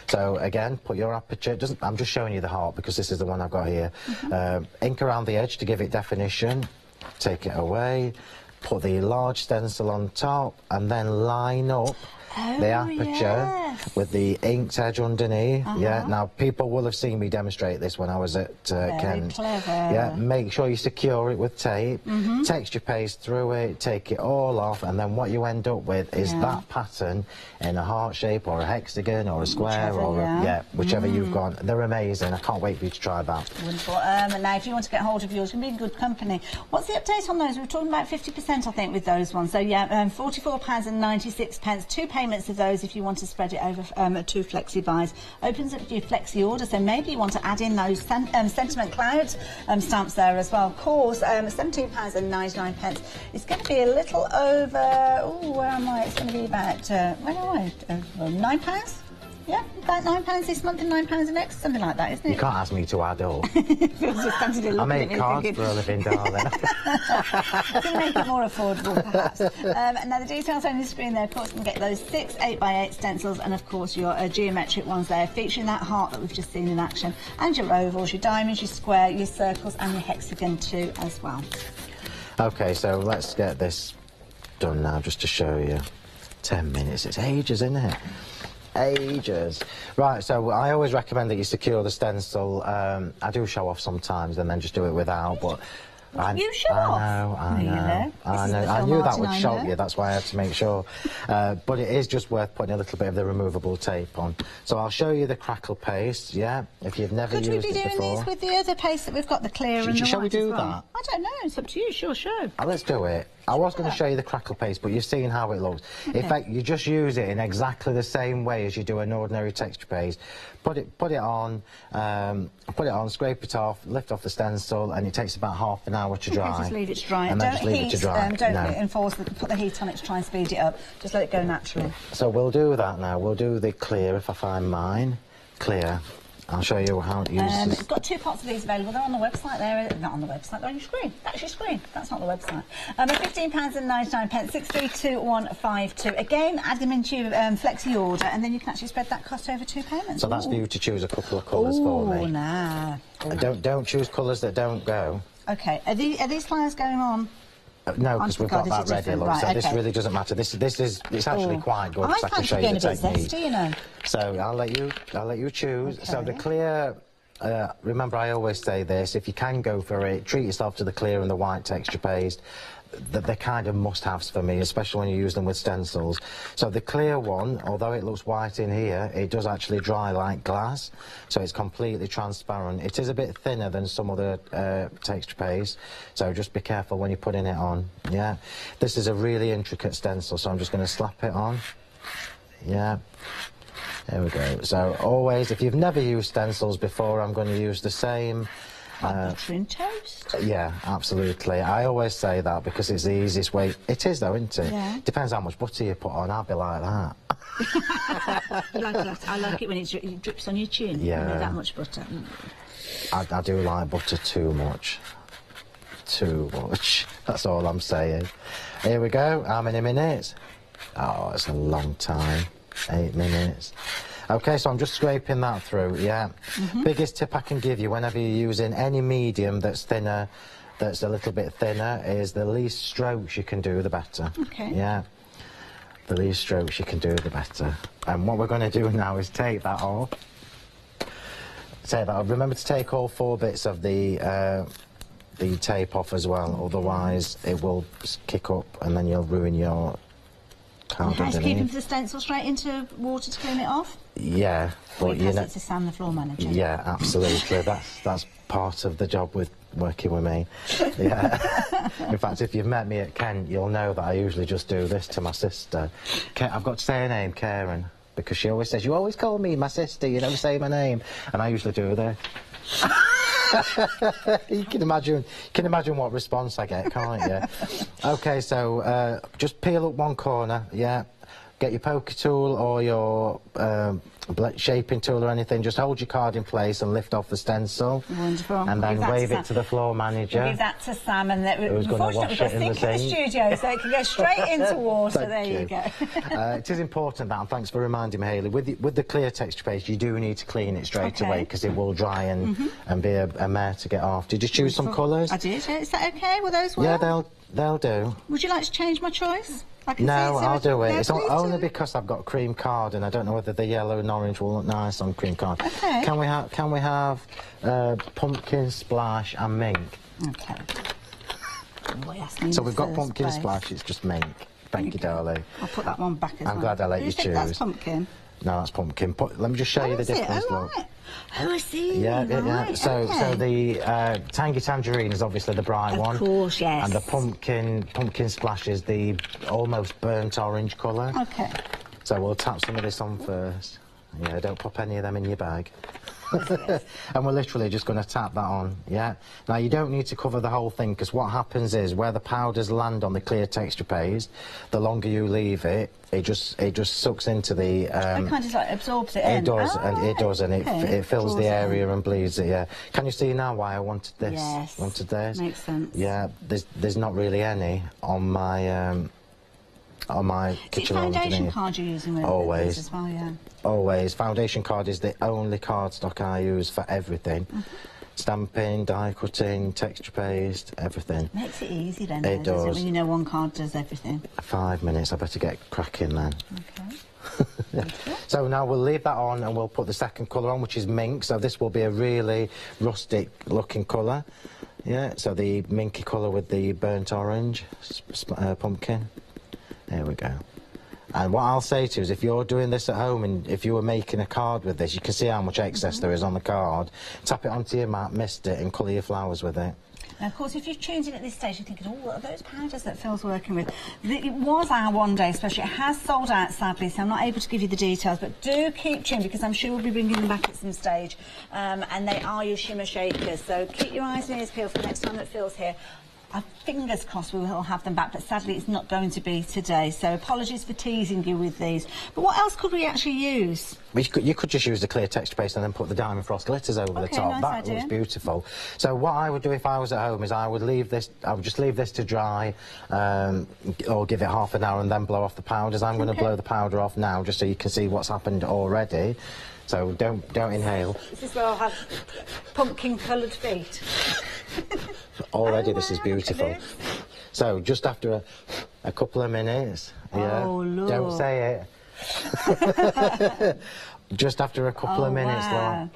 So again, put your aperture, I'm just showing you the heart because this is the one I've got here. Ink around the edge to give it definition, take it away, put the large stencil on top and then line up the aperture with the inked edge underneath. Now people will have seen me demonstrate this when I was at Kent. Clever. Make sure you secure it with tape, texture paste through it, take it all off, and then what you end up with is that pattern in a heart shape or a hexagon or a square whichever you've got. They're amazing. I can't wait for you to try that. Wonderful. Now if you want to get hold of yours, you can be in good company. What's the update on those? We were talking about 50% I think with those ones. So £44.96, 2 payments of those if you want to spread it over 2 flexi buys. Opens up your flexi order, so maybe you want to add in those sentiment cloud stamps there as well. Of course, £17.99. It's going to be a little over, where am I? It's going to be about, where am I? £9? Yeah, about £9 this month and £9 next, something like that, isn't it? You can't ask me to add up. I make cards for a living, darling. It's going to make it more affordable, perhaps. Now, the details on your screen there, of course, you can get those 6 8x8 stencils and, of course, your geometric ones there, featuring that heart that we've just seen in action, and your ovals, your diamonds, your square, your circles, and your hexagon too, as well. OK, so let's get this done now, just to show you. 10 minutes, it's ages, isn't it? Ages. Right, so I always recommend that you secure the stencil. I do show off sometimes and then just do it without, but... You show off? I know. I knew that would shock you, that's why I had to make sure. But it is just worth putting a little bit of the removable tape on. So I'll show you the crackle paste, yeah, if you've never used it before. Could we be doing these with the other paste that we've got, the clear and the white? Shall we do as well? that? I don't know, it's up to you, sure, show. Let's do it. I was going to show you the crackle paste, but you've seen how it looks. Okay. In fact, you just use it in exactly the same way as you do an ordinary texture paste. Put it on, scrape it off, lift off the stencil, and it takes about half an hour to dry. Okay, just leave it to dry. And then just leave it to dry. Don't put the heat on it to try and speed it up. Just let it go naturally. So we'll do that now. We'll do the clear, if I find mine. Clear. I'll show you how it uses... It's got 2 pots of these available. They're on the website there. Not on the website, they're on your screen. That's your screen. That's not the website. £15.99, 632152. Again, add them into your Flexi order, and then you can actually spread that cost over 2 payments. So that's for you to choose a couple of colours for me. Oh, nah. Don't choose colours that don't go. OK. Are these flyers going on? No, because we've got that ready, look, right, so this really doesn't matter. It's actually quite good, because I can show you the technique. Zesty, you know. So I'll let you choose. Okay. So the clear, remember I always say this, if you can go for it, treat yourself to the clear and the white texture paste. They're kind of must-haves for me, especially when you use them with stencils. So the clear one, although it looks white in here, it does actually dry like glass, so it's completely transparent. It is a bit thinner than some other texture paste, so just be careful when you're putting it on. Yeah, this is a really intricate stencil, so I'm just going to slap it on. Yeah. There we go. So always, if you've never used stencils before, I'm going to use the same... butter and toast? Yeah, absolutely. I always say that because it's the easiest way. It is, though, isn't it? Yeah. Depends how much butter you put on. I'll be like that. I like it when it drips on your chin. Yeah. You know, that much butter. I do like butter too much. Too much. That's all I'm saying. Here we go. How many minutes? Oh, it's a long time. 8 minutes. OK, so I'm just scraping that through, yeah. Biggest tip I can give you whenever you're using any medium that's thinner, that's a little bit thinner, is the least strokes you can do, the better. OK. Yeah. The least strokes you can do, the better. And what we're going to do now is take that off. Take that off. Remember to take all 4 bits of the tape off as well, otherwise it will kick up and then you'll ruin your... Housekeeping for the stencil straight into water to clean it off? Yeah, but you know, it's to Sam, the floor manager. Yeah, absolutely. that's part of the job with working with me. Yeah. In fact, if you've met me at Kent, you'll know that I usually just do this to my sister. I've got to say her name, Karen, because she always says, "You always call me my sister. You never say my name," and I usually do this. You can imagine what response I get, can't you? OK, so just peel up one corner, yeah. Get your poker tool or your shaping tool or anything, just hold your card in place and lift off the stencil. Wonderful. And then wave it to the floor manager. We'll give that to Sam, and who's going to wash it in the sink. Studio, so it can go straight into water. There you go. It is important that, and thanks for reminding me, Hayley, with the clear texture paste, you do need to clean it straight away because it will dry and be a mare to get off. Did you choose some colours? I did. Is that OK? Will those work? Yeah, they'll do. Would you like to change my choice? No, I'll do it. It's only because I've got cream card, and I don't know whether the yellow and orange will look nice on cream card. Okay. Can we have pumpkin splash and mink? Okay. So we've got pumpkin splash. It's just mink. Thank you, darling. I'll put that one back as well. I'm glad I let you choose. That's pumpkin. No, that's pumpkin. Let me just show you the difference. Look. Oh, I see. Yeah, right. So the tangy tangerine is obviously the bright one. Of course, yes. And the pumpkin splash is the almost burnt orange colour. Okay. So we'll tap some of this on first. Yeah, don't pop any of them in your bag. And we're literally just going to tap that on, yeah? Now, you don't need to cover the whole thing, because what happens is, where the powders land on the clear texture paste, the longer you leave it, it just sucks into the... it kind of like absorbs it in. It does, oh, and it does, and it fills the area in. And bleeds it, yeah. Can you see now why I wanted this? Yes. Wanted this? Makes sense. Yeah, there's not really any on my kitchen roll. Foundation card you're using with always this as well, yeah. Always. Foundation card is the only cardstock I use for everything. Stamping, die cutting, texture paste, everything. Makes it easy then, it does does. it, when you know one card does everything. 5 minutes, I better get cracking then. Okay. So now we'll leave that on and we'll put the second colour on, which is mink. So this will be a really rustic looking colour. Yeah, so the minky colour with the burnt orange pumpkin. There we go. And what I'll say to you is, if you're doing this at home and if you were making a card with this, you can see how much excess there is on the card. Tap it onto your mat, mist it, and colour your flowers with it. Now, of course, if you've tuned in at this stage, you're thinking, oh, what are those powders that Phil's working with? It was our one-day special. It has sold out, sadly, so I'm not able to give you the details, but do keep tuned, because I'm sure we'll be bringing them back at some stage. And they are your shimmer shakers, so keep your eyes and ears peeled for the next time that Phil's here. Fingers crossed we will have them back, but sadly it's not going to be today, so apologies for teasing you with these. But what else could we actually use? You could just use the clear texture paste and then put the diamond frost glitters over the top. Nice that idea. looks beautiful. So what I would do if I was at home is I would just leave this to dry, or give it half an hour and then blow off the powders. I'm going to blow the powder off now, just so you can see what's happened already. So don't inhale. This is where I'll have pumpkin-coloured feet. Already this is beautiful. So just after a couple of minutes, yeah, don't say it. Just after a couple of minutes, wow.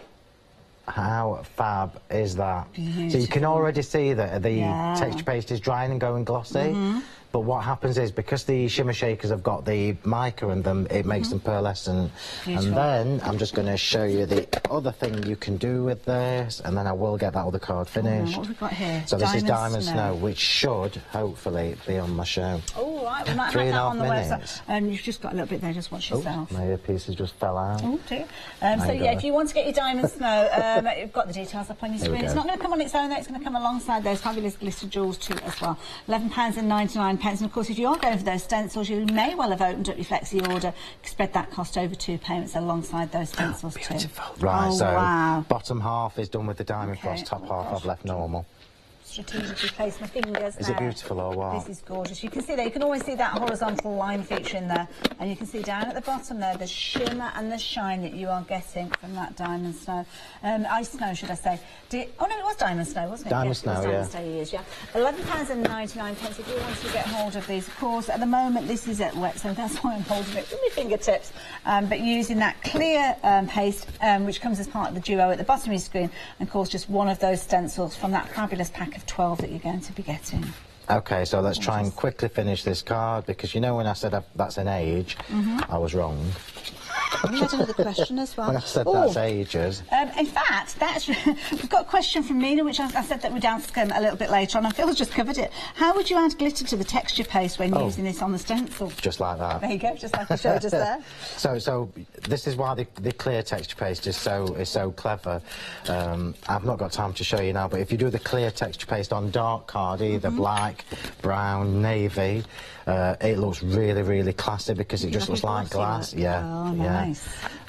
How fab is that? Beautiful. So you can already see that the texture paste is drying and going glossy. But what happens is, because the shimmer shakers have got the mica in them, it makes them pearlescent. Beautiful. And then I'm just going to show you the other thing you can do with this, and then I will get that other card finished. What have we got here? So this is Diamond Snow, which should hopefully be on my show. Oh, right, we might have that on the website. And you've just got a little bit there, just watch yourself. My earpieces just fell out. Oh dear. So yeah, if you want to get your Diamond Snow, you've got the details up on your screen. It's not going to come on its own though, it's going to come alongside those fabulous glitter jewels too as well. £11.99. And of course, if you are going for those stencils, you may well have opened up your flexi order. Spread that cost over 2 payments alongside those stencils too. Right, so wow. bottom half is done with the diamond frost, top half I've left normal. Strategically place my fingers. Is it beautiful or what? This is gorgeous. You can see there, you can always see that horizontal line featuring there, and you can see down at the bottom there the shimmer and the shine that you are getting from that Diamond Snow. Ice Snow, should I say. Oh no, it was Diamond Snow, wasn't it? Diamond Snow, it was Diamond Snow, £11.99 if you want to get hold of these. Of course, at the moment this is at wet, so that's why I'm holding it with my fingertips. But using that clear paste, which comes as part of the duo at the bottom of your screen, and of course just one of those stencils from that fabulous pack of 12 that you're going to be getting. Okay, so let's try and quickly finish this card, because you know when I said that's an age, I was wrong. You had another question as well. When I said that's ages. In fact, we've got a question from Mina, which I said that we'd ask a little bit later on. I Phil's just covered it. How would you add glitter to the texture paste when using this on the stencil? Just like that. There you go, just like you showed us there. So this is why the clear texture paste is so clever. I've not got time to show you now, but if you do the clear texture paste on dark card, either black, brown, navy, it looks really, really classy, because it just looks like glass. Oh, nice.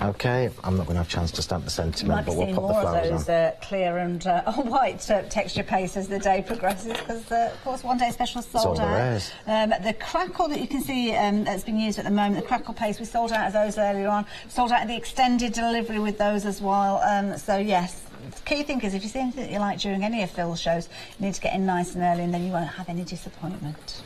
Okay, I'm not going to have a chance to stamp the sentiment, but we'll put the flowers on. More of those clear and white texture paste as the day progresses, because of course one day special sold out. The crackle that you can see that's been used at the moment, the crackle paste, we sold out of those earlier on, sold out of the extended delivery with those as well. So yes. The key thing is, if you see anything that you like during any of Phil's shows, you need to get in nice and early, and then you won't have any disappointment.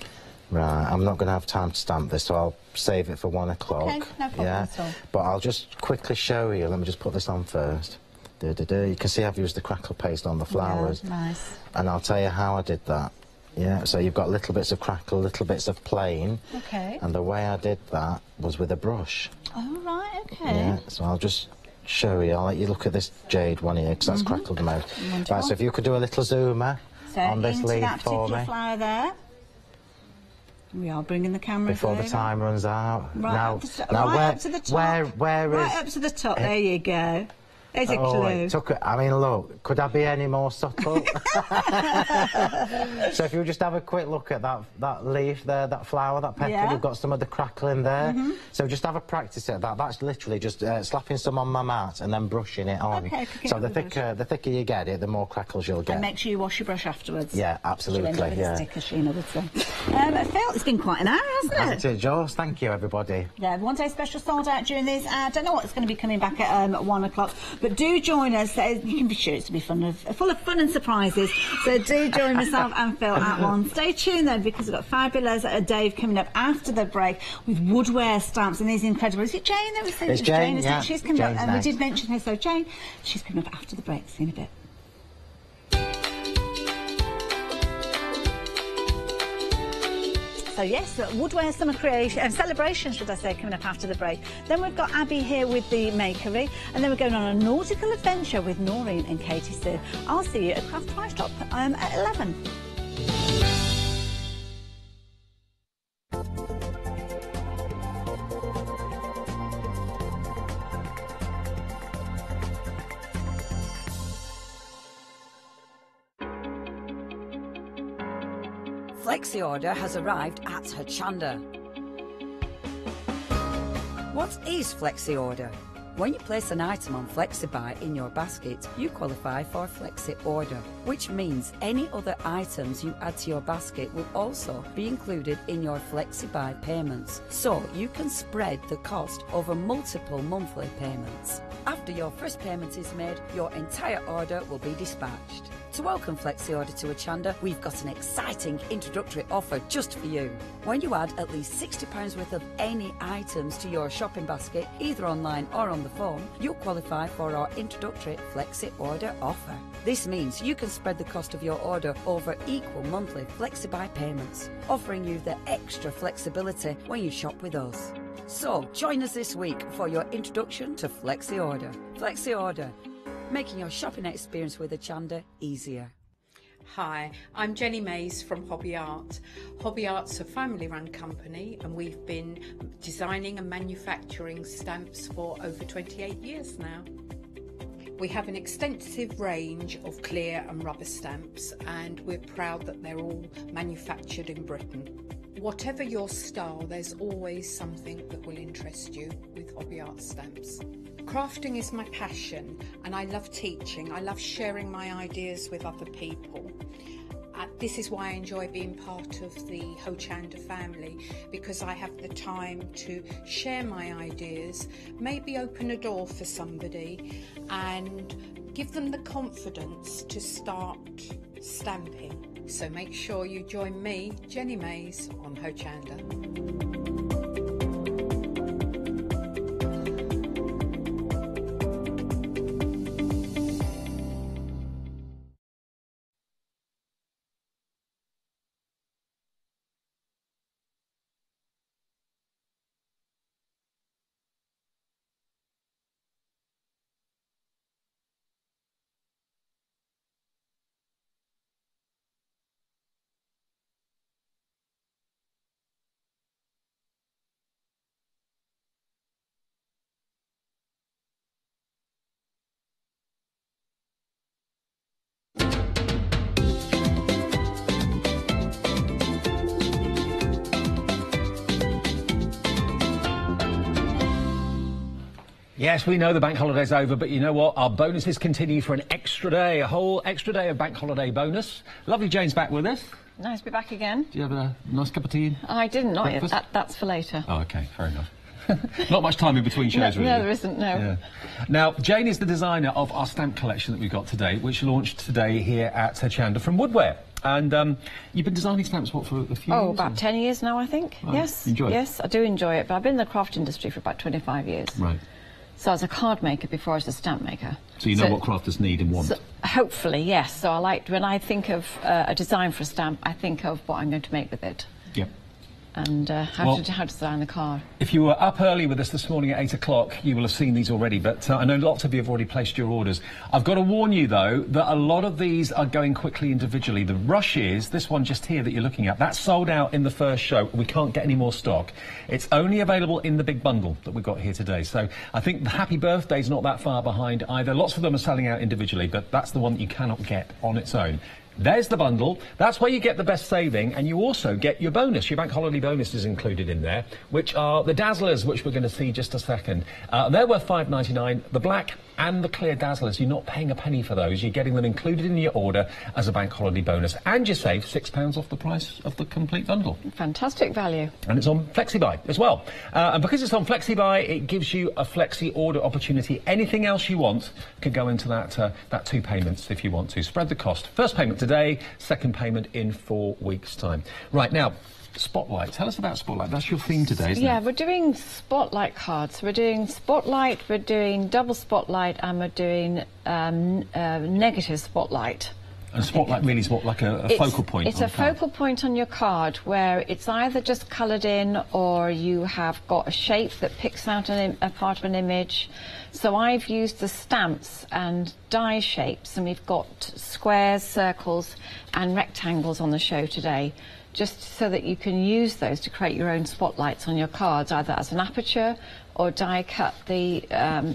Right, I'm not going to have time to stamp this, so I'll save it for 1 o'clock. Okay, no problem at all. But I'll just quickly show you. Let me just put this on first. You can see I've used the crackle paste on the flowers. Yeah, nice. And I'll tell you how I did that. Yeah, so you've got little bits of crackle, little bits of plain. Okay. And the way I did that was with a brush. Oh, right, okay. Yeah, so I'll just show you. I'll let you look at this jade one here, because that's crackled the most. Right, so if you could do a little zoomer on this leaf that for me. flower there. We are bringing the camera before the time runs out. Right up to the top. Where right is... up to the top. There you go. There's a clue. I mean, look, could I be any more subtle? So if you just have a quick look at that leaf there, that flower, that petal, you've got some of the crackling there. So just have a practice at that. That's literally just slapping some on my mat and then brushing it on. Okay, so the thicker you get it, the more crackles you'll get. And make sure you wash your brush afterwards. Yeah, absolutely. Sticker, Sheena would say. Phil, it's been quite an hour, hasn't it? Jaws. Thank you, everybody. Yeah, one day special sold out during this. I don't know what's going to be coming back at 1 o'clock, but do join us. You can be sure it's to be full of fun and surprises. So do join myself and Phil at 1. Stay tuned then, because we've got fabulous Dave coming up after the break with woodware stamps and these incredible. Is it Jane that was saying? It's Jane, yeah. She's coming up, and nice. we did mention her. So Jane, she's coming up after the break. See you in a bit. So yes, woodware summer creation celebration, should I say, coming up after the break. Then we've got Abby here with the makery, and then we're going on a nautical adventure with Noreen and Katie soon. I'll see you at Craft Price Drop at 11. Flexi order has arrived at Hochanda. What is Flexi order? When you place an item on FlexiBuy in your basket, you qualify for Flexi order, which means any other items you add to your basket will also be included in your FlexiBuy payments, so you can spread the cost over multiple monthly payments. After your first payment is made, your entire order will be dispatched. To welcome Flexi Order to Hochanda, we've got an exciting introductory offer just for you. When you add at least £60 worth of any items to your shopping basket, either online or on the phone, you'll qualify for our introductory Flexi Order offer. This means you can spread the cost of your order over equal monthly FlexiBuy payments, offering you the extra flexibility when you shop with us. So join us this week for your introduction to Flexi Order. Flexi Order, making your shopping experience with Hochanda easier. Hi, I'm Jenny Mays from Hobby Art. Hobby Art's a family-run company, and we've been designing and manufacturing stamps for over 28 years now. We have an extensive range of clear and rubber stamps, and we're proud that they're all manufactured in Britain. Whatever your style, there's always something that will interest you with Hobby Art stamps. Crafting is my passion, and I love teaching. I love sharing my ideas with other people. This is why I enjoy being part of the Hochanda family, because I have the time to share my ideas, maybe open a door for somebody and give them the confidence to start stamping. So make sure you join me, Jenny Mays, on Hochanda. Yes, we know the bank holiday's over, but you know what? Our bonuses continue for an extra day, a whole extra day of bank holiday bonus. Lovely Jane's back with us. Nice to be back again. Do you have a nice cup of tea? I didn't, not yet. That's for later. Oh, OK, fair enough. Not much time in between shows, really. No, there isn't, no. Yeah. Now, Jane is the designer of our stamp collection that we've got today, which launched today here at Hochanda from Woodware. And you've been designing stamps, what, for a few years? Oh, about 10 years now, I think. Oh, yes. Enjoy it? Yes, I do enjoy it, but I've been in the craft industry for about 25 years. Right. So I was a card maker before I was a stamp maker. So you know what crafters need and want? So, hopefully, yes. So I like, when I think of a design for a stamp, I think of what I'm going to make with it. Yep. and how to design the card. If you were up early with us this morning at 8 o'clock, you will have seen these already, but I know lots of you have already placed your orders. I've got to warn you, though, that a lot of these are going quickly individually. The rush is, this one just here that you're looking at, that's sold out in the first show. We can't get any more stock. It's only available in the big bundle that we've got here today. So I think the Happy Birthday's not that far behind either. Lots of them are selling out individually, but that's the one that you cannot get on its own. There's the bundle. That's where you get the best saving, and you also get your bonus. Your bank holiday bonus is included in there, which are the Dazzlers, which we're going to see just a second. They're worth $5.99. The black and the clear Dazzlers, you're not paying a penny for those. You're getting them included in your order as a bank holiday bonus, and you save £6 off the price of the complete bundle. Fantastic value. And it's on FlexiBuy as well. And because it's on FlexiBuy, it gives you a flexi order opportunity. Anything else you want could go into that 2 payments if you want to. Spread the cost. First payment today, second payment in 4 weeks' time. Right, now, Spotlight. Tell us about Spotlight. That's your theme today, isn't it? Yeah, we're doing Spotlight cards. We're doing Spotlight, we're doing double Spotlight, and we're doing negative Spotlight. And Spotlight really is what, like a focal point? It's a focal point on your card where it's either just coloured in or you have got a shape that picks out a part of an image. So I've used the stamps and die shapes, and we've got squares, circles and rectangles on the show today, just so that you can use those to create your own spotlights on your cards, either as an aperture or die cut the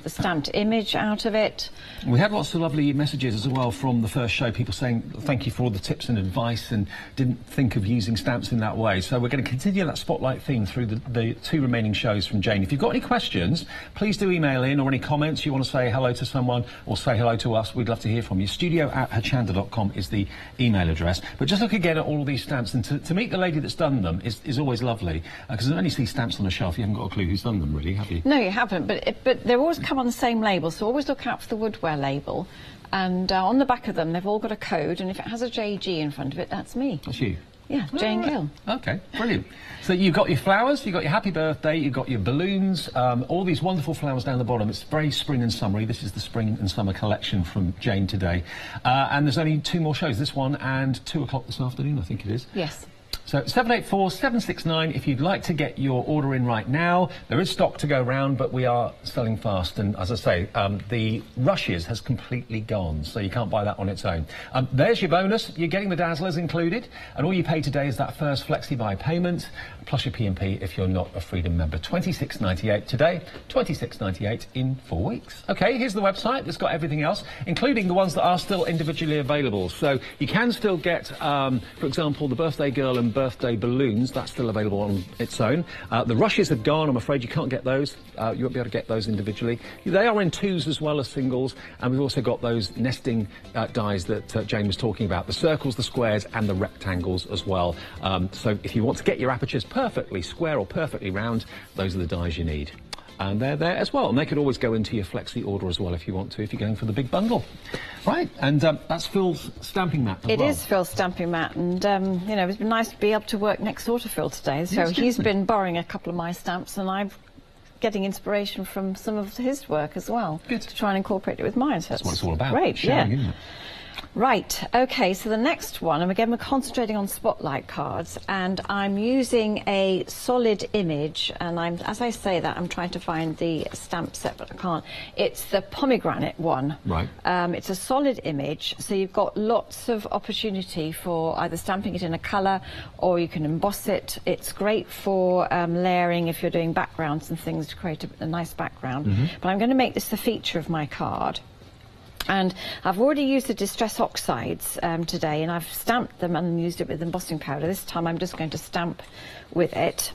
stamped image out of it. We had lots of lovely messages as well from the first show, people saying thank you for all the tips and advice and didn't think of using stamps in that way. So we're going to continue that Spotlight theme through the 2 remaining shows from Jane. If you've got any questions, please do email in, or any comments you want to say hello to someone or say hello to us. We'd love to hear from you. studio@hochanda.com is the email address. But just look again at all of these stamps, and to meet the lady that's done them is always lovely, because I only see stamps on a shelf. You haven't got a clue who's done them, really, have you? No, you haven't, but they always come on the same label, so always look out for the woodware label. And on the back of them, they've all got a code, and if it has a JG in front of it, that's me. That's you? Yeah, Jane Gill. OK, brilliant. So you've got your flowers, you've got your Happy Birthday, you've got your balloons, all these wonderful flowers down the bottom. It's very spring and summery. This is the spring and summer collection from Jane today. And there's only 2 more shows, this one and 2 o'clock this afternoon, I think it is. Yes. So 784-769 if you'd like to get your order in right now. There is stock to go round, but we are selling fast. And as I say, the Rushes has completely gone, so you can't buy that on its own. There's your bonus. You're getting the Dazzlers included, and all you pay today is that first FlexiBuy payment, plus your P&P if you're not a Freedom member. $26.98 today, $26.98 in 4 weeks. OK, here's the website. It's got everything else, including the ones that are still individually available. So you can still get, for example, the Birthday Girl and birthday balloons. That's still available on its own. The Rushes have gone. I'm afraid you can't get those. You won't be able to get those individually. They are in 2s as well as singles, and we've also got those nesting dies that Jane was talking about, the circles, the squares and the rectangles as well. So if you want to get your apertures perfectly square or perfectly round, those are the dies you need. And they're there as well, and they could always go into your flexi order as well if you want to, if you're going for the big bundle. Right, and that's Phil's stamping mat as well. It is Phil's stamping mat, and you know, it's been nice to be able to work next door to Phil today. So he's been borrowing a couple of my stamps, and I'm getting inspiration from some of his work as well. Good. To try and incorporate it with mine. So that's what it's all about. Great, sharing, yeah. Isn't it? Right, OK, so the next one, and again we're concentrating on Spotlight cards, and I'm using a solid image, and as I say that, I'm trying to find the stamp set, but I can't. It's the pomegranate one. Right. It's a solid image, so you've got lots of opportunity for either stamping it in a colour, or you can emboss it. It's great for layering if you're doing backgrounds and things to create a nice background. But I'm going to make this the feature of my card. And I've already used the Distress Oxides today, and I've stamped them and used it with embossing powder. This time I'm just going to stamp with it.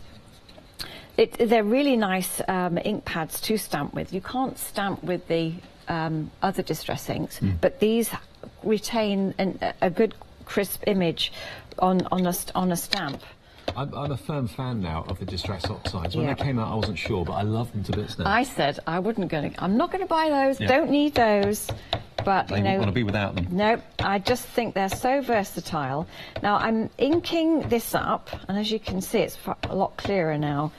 They're really nice ink pads to stamp with. You can't stamp with the other Distress inks, but these retain a good crisp image on a stamp. I'm a firm fan now of the Distress Oxides. When they came out, I wasn't sure, but I love them to bits now. I said I'm not going to buy those. Don't need those. But you know, want to be without them. No, I just think they're so versatile. Now I'm inking this up, and as you can see, it's a lot clearer now.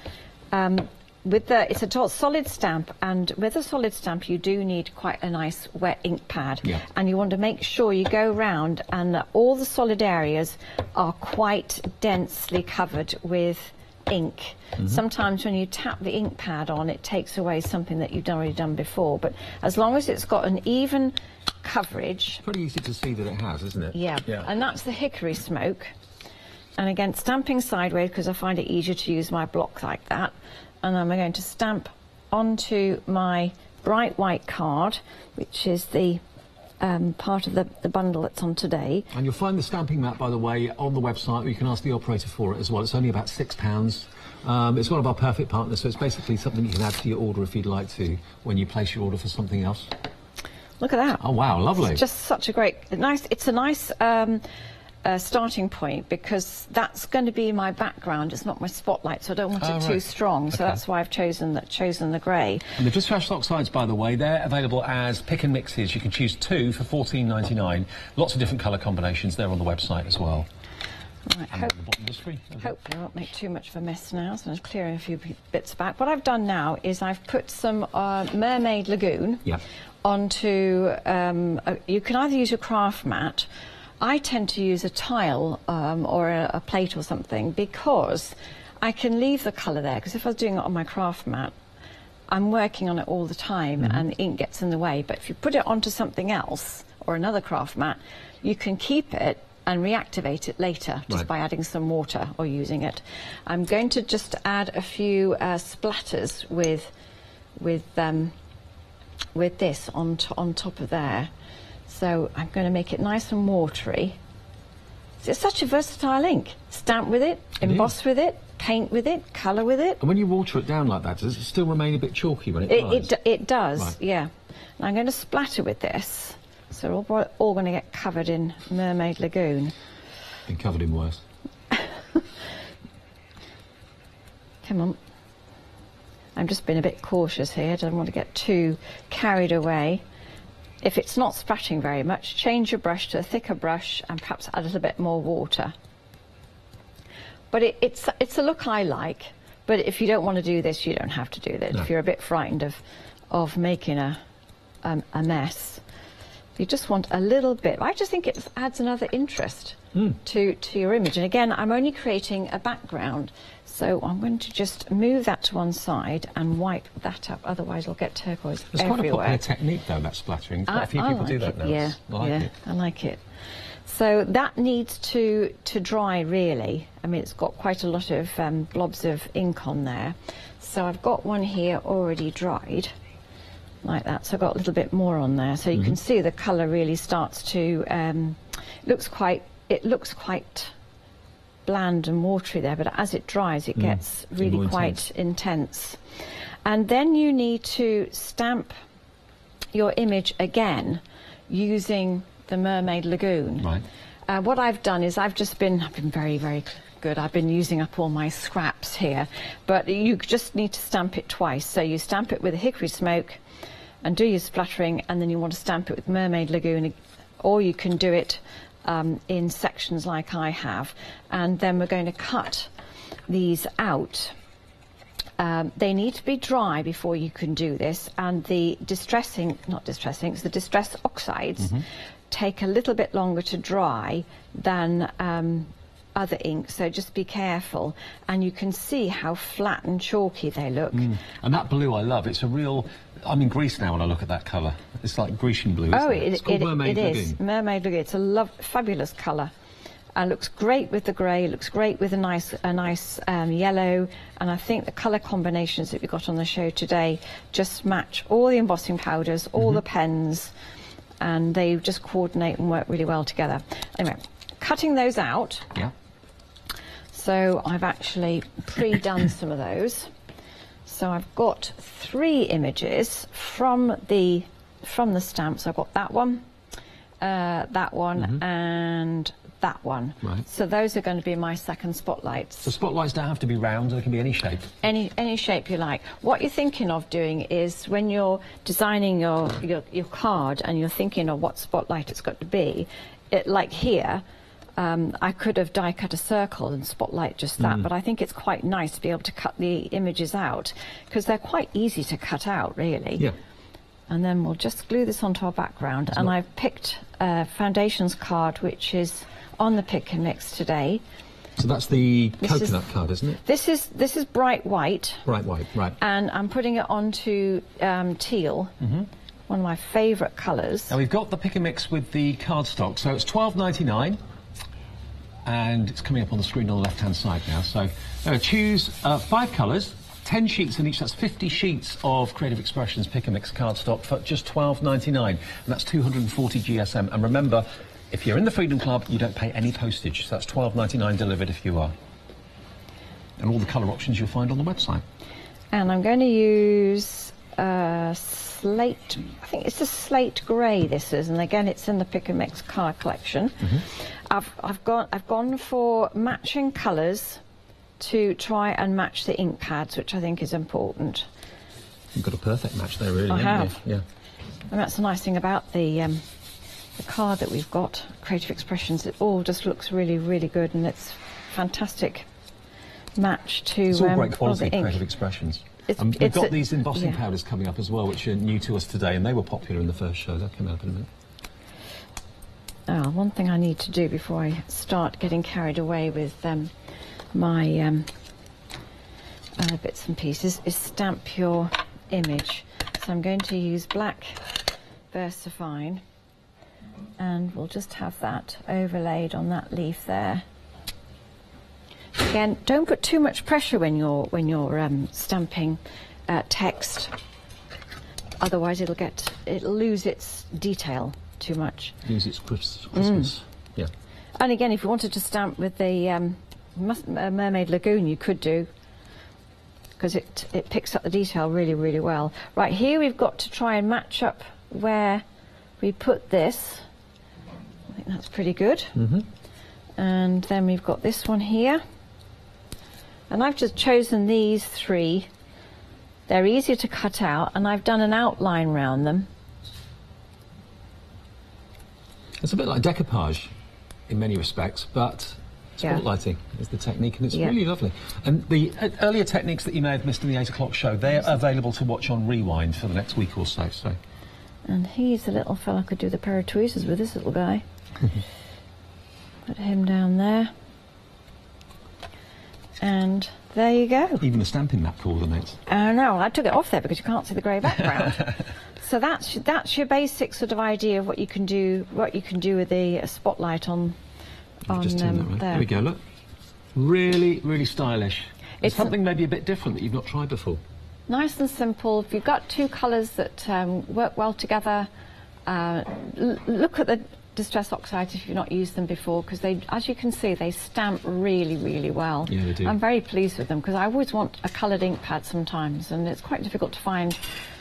It's a solid stamp, and with a solid stamp you do need quite a nice wet ink pad, and you want to make sure you go round and that all the solid areas are quite densely covered with ink. Sometimes when you tap the ink pad on, it takes away something that you've already done before. But as long as it's got an even coverage... Pretty easy to see that it has, isn't it? Yeah, and that's the hickory smoke. And again, stamping sideways because I find it easier to use my block like that. And I'm going to stamp onto my bright white card, which is the part of the bundle that's on today. And you'll find the stamping mat, by the way, on the website. You can ask the operator for it as well. It's only about £6. It's one of our perfect partners, so it's basically something you can add to your order if you'd like to when you place your order for something else. Look at that. Oh, wow, lovely. It's just such a great, it's a nice starting point, because that's going to be my background. It's not my spotlight, so I don't want it too strong. So that's why I've chosen the grey. And the distressed oxides, by the way, they're available as pick and mixes. You can choose 2 for $14.99. Lots of different colour combinations. They're on the website as well. Right, hopefully I won't make too much of a mess now, so I'm just clearing a few bits back. What I've done now is I've put some Mermaid Lagoon onto, you can either use your craft mat. I tend to use a tile or a plate or something, because I can leave the colour there, because if I was doing it on my craft mat, I'm working on it all the time and the ink gets in the way. But if you put it onto something else or another craft mat, you can keep it and reactivate it later just by adding some water or using it. I'm going to just add a few splatters with this on top of there. So I'm going to make it nice and watery. It's such a versatile ink. Stamp with it, emboss with it, paint with it, colour with it. And when you water it down like that, does it still remain a bit chalky when it dries? It does, yeah. And I'm going to splatter with this. So we're all going to get covered in Mermaid Lagoon. Been covered in worse. Come on. I'm just being a bit cautious here. I don't want to get too carried away. If it's not splashing very much, change your brush to a thicker brush and perhaps add a little bit more water. But it's a look I like, but if you don't want to do this, you don't have to do this. No. If you're a bit frightened of making a mess, you just want a little bit. I just think it adds another interest to your image. And again, I'm only creating a background, so I'm going to just move that to one side and wipe that up, otherwise I'll get turquoise everywhere. It's quite a popular technique though, that splattering. Quite a few people do that now. Yeah, I like it. So that needs to dry really. I mean, it's got quite a lot of blobs of ink on there. So I've got one here already dried, like that. So I've got a little bit more on there. So you can see the colour really starts to, it looks quite bland and watery there, but as it dries it gets really quite intense. And then you need to stamp your image again using the Mermaid Lagoon. Right. What I've done is I've been very, very good. I've been using up all my scraps here, but you just need to stamp it twice. So you stamp it with a hickory smoke and do your splattering, and then you want to stamp it with Mermaid Lagoon, or you can do it in sections like I have. And then we're going to cut these out. They need to be dry before you can do this, and the it's the distress oxides take a little bit longer to dry than other inks, so just be careful. And you can see how flat and chalky they look. And that blue I love. It's a real, I'm in Greece now when I look at that colour. It's like Grecian blue, isn't it? It's called Mermaid Lagoon. It is, Mermaid Lagoon. It's a fabulous colour. And looks great with the grey, looks great with a nice yellow, and I think the colour combinations that we got on the show today just match all the embossing powders, all the pens, and they just coordinate and work really well together. Anyway, cutting those out. Yeah. So I've actually pre-done some of those. So I've got 3 images from the stamps. I've got that one, and that one. Right. So those are going to be my second spotlights. The spotlights don't have to be round, they can be any shape. Any shape you like. What you're thinking of doing is when you're designing your card and you're thinking of what spotlight it's got to be, like here, I could have die cut a circle and spotlight just that, but I think it's quite nice to be able to cut the images out, because they're quite easy to cut out, really. Yeah. And then we'll just glue this onto our background. And I've picked a foundations card, which is on the pick and mix today. So that's the coconut card, isn't it? This is bright white. Bright white, right. And I'm putting it onto teal, one of my favourite colours. Now we've got the pick and mix with the cardstock, so it's $12.99, and it's coming up on the screen on the left-hand side now. So choose 5 colours, 10 sheets in each. That's 50 sheets of Creative Expressions pick and mix cardstock for just $12.99, and that's 240 GSM. And remember, if you're in the Freedom Club, you don't pay any postage, so that's $12.99 delivered if you are. And all the colour options you'll find on the website. And I'm going to use slate, I think it's a slate grey this is, and again it's in the pick and mix card collection. I've gone for matching colours to try and match the ink pads, which I think is important. You've got a perfect match there, really. I have. Yeah. And that's the nice thing about the card that we've got, Creative Expressions. It all just looks really, really good, and it's fantastic match to it's all great all the quality ink. Creative Expressions. We've got these embossing powders coming up as well, which are new to us today, and they were popular in the first show. They'll come up in a minute. One thing I need to do before I start getting carried away with my bits and pieces is stamp your image. So I'm going to use black VersaFine, and we'll just have that overlaid on that leaf there. Again, don't put too much pressure when you're stamping text. Otherwise, it'll lose its detail too much. Lose its crispness. Yeah. And again, if you wanted to stamp with the Mermaid Lagoon, you could do, because it picks up the detail really, really well. Right, here we've got to try and match up where we put this. I think that's pretty good. And then we've got this one here. And I've just chosen these 3. They're easier to cut out, and I've done an outline round them. It's a bit like decoupage in many respects, but spotlighting is the technique, and it's really lovely. And the earlier techniques that you may have missed in the 8 o'clock show, they're available to watch on Rewind for the next week or so. And he's a little fella, could do the pair of tweezers with this little guy. Put him down there. And there you go. Even the stamping map coordinates. No, I took it off there because you can't see the grey background. So that's your basic sort of idea of what you can do with the spotlight on just turn that right. There we go, look. Really, really stylish. It's something maybe a bit different that you've not tried before. Nice and simple. If you've got 2 colours that work well together, look at the Distress Oxides if you've not used them before, because they, as you can see, they stamp really, really well. Yeah, they do. I'm very pleased with them, because I always want a coloured ink pad sometimes, and it's quite difficult to find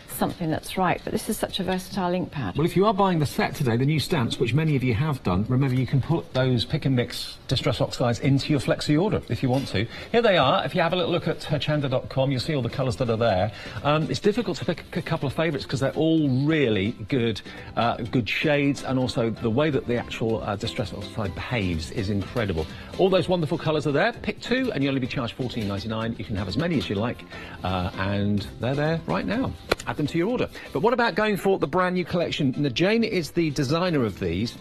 something that's right, but this is such a versatile ink pad. Well, if you are buying the set today, the new stamps, which many of you have done, remember you can put those pick and mix Distress Oxides into your flexi order if you want to. Here they are. If you have a little look at Hochanda.com, you'll see all the colours that are there. It's difficult to pick a couple of favourites because they're all really good good shades, and also the way that the actual Distress Oxide behaves is incredible. All those wonderful colours are there. Pick 2 and you'll only be charged $14.99. You can have as many as you like, and they're there right now. Add them to your order. But what about going for the brand new collection? Now, Jane is the designer of these.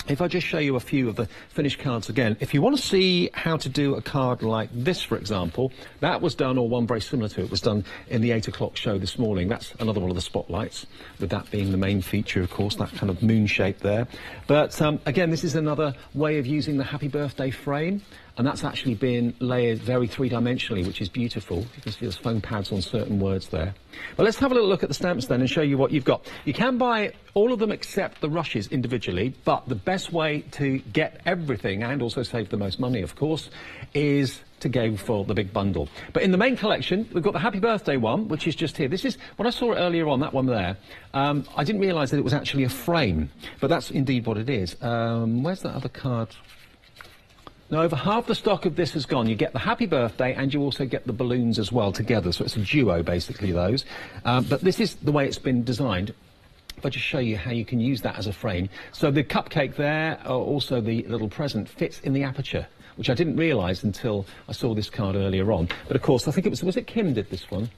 If I just show you a few of the finished cards again, if you want to see how to do a card like this, for example, that was done, or one very similar to it, was done in the 8 o'clock show this morning. That's another one of the spotlights, with that being the main feature, of course, that kind of moon shape there. But again, this is another way of using the Happy Birthday frame, and that's actually been layered very three-dimensionally, which is beautiful. You can see there's foam pads on certain words there. But let's have a little look at the stamps then and show you what you've got. You can buy all of them except the rushes individually, but the best way to get everything, and also save the most money, of course, is to go for the big bundle. But in the main collection, we've got the Happy Birthday one, which is just here. This is, when I saw it earlier on, that one there, I didn't realise that it was actually a frame, but that's indeed what it is. Where's that other card? Now, over half the stock of this has gone. You get the Happy Birthday and you also get the balloons as well together, so it's a duo, basically, those. But this is the way it's been designed. If I just show you how you can use that as a frame. So the cupcake there, also the little present, fits in the aperture, which I didn't realise until I saw this card earlier on. But of course, I think it was it Kim did this one?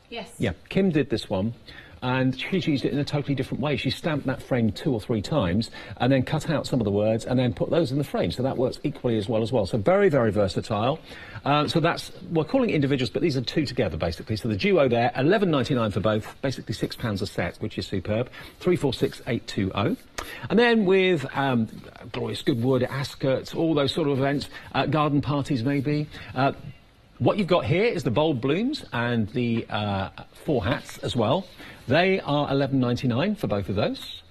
Yes. Yeah, Kim did this one. and she's used it in a totally different way. She stamped that frame 2 or 3 times and then cut out some of the words and then put those in the frame, so that works equally as well. So very, very versatile. So that's, we're calling it individuals, but these are 2 together basically. So the duo there, £11.99 for both, basically £6 a set, which is superb. 346820. And then with glorious good wood, Ascot, all those sort of events, garden parties maybe. What you've got here is the bulb blooms and the 4 hats as well. They are £11.99 for both of those.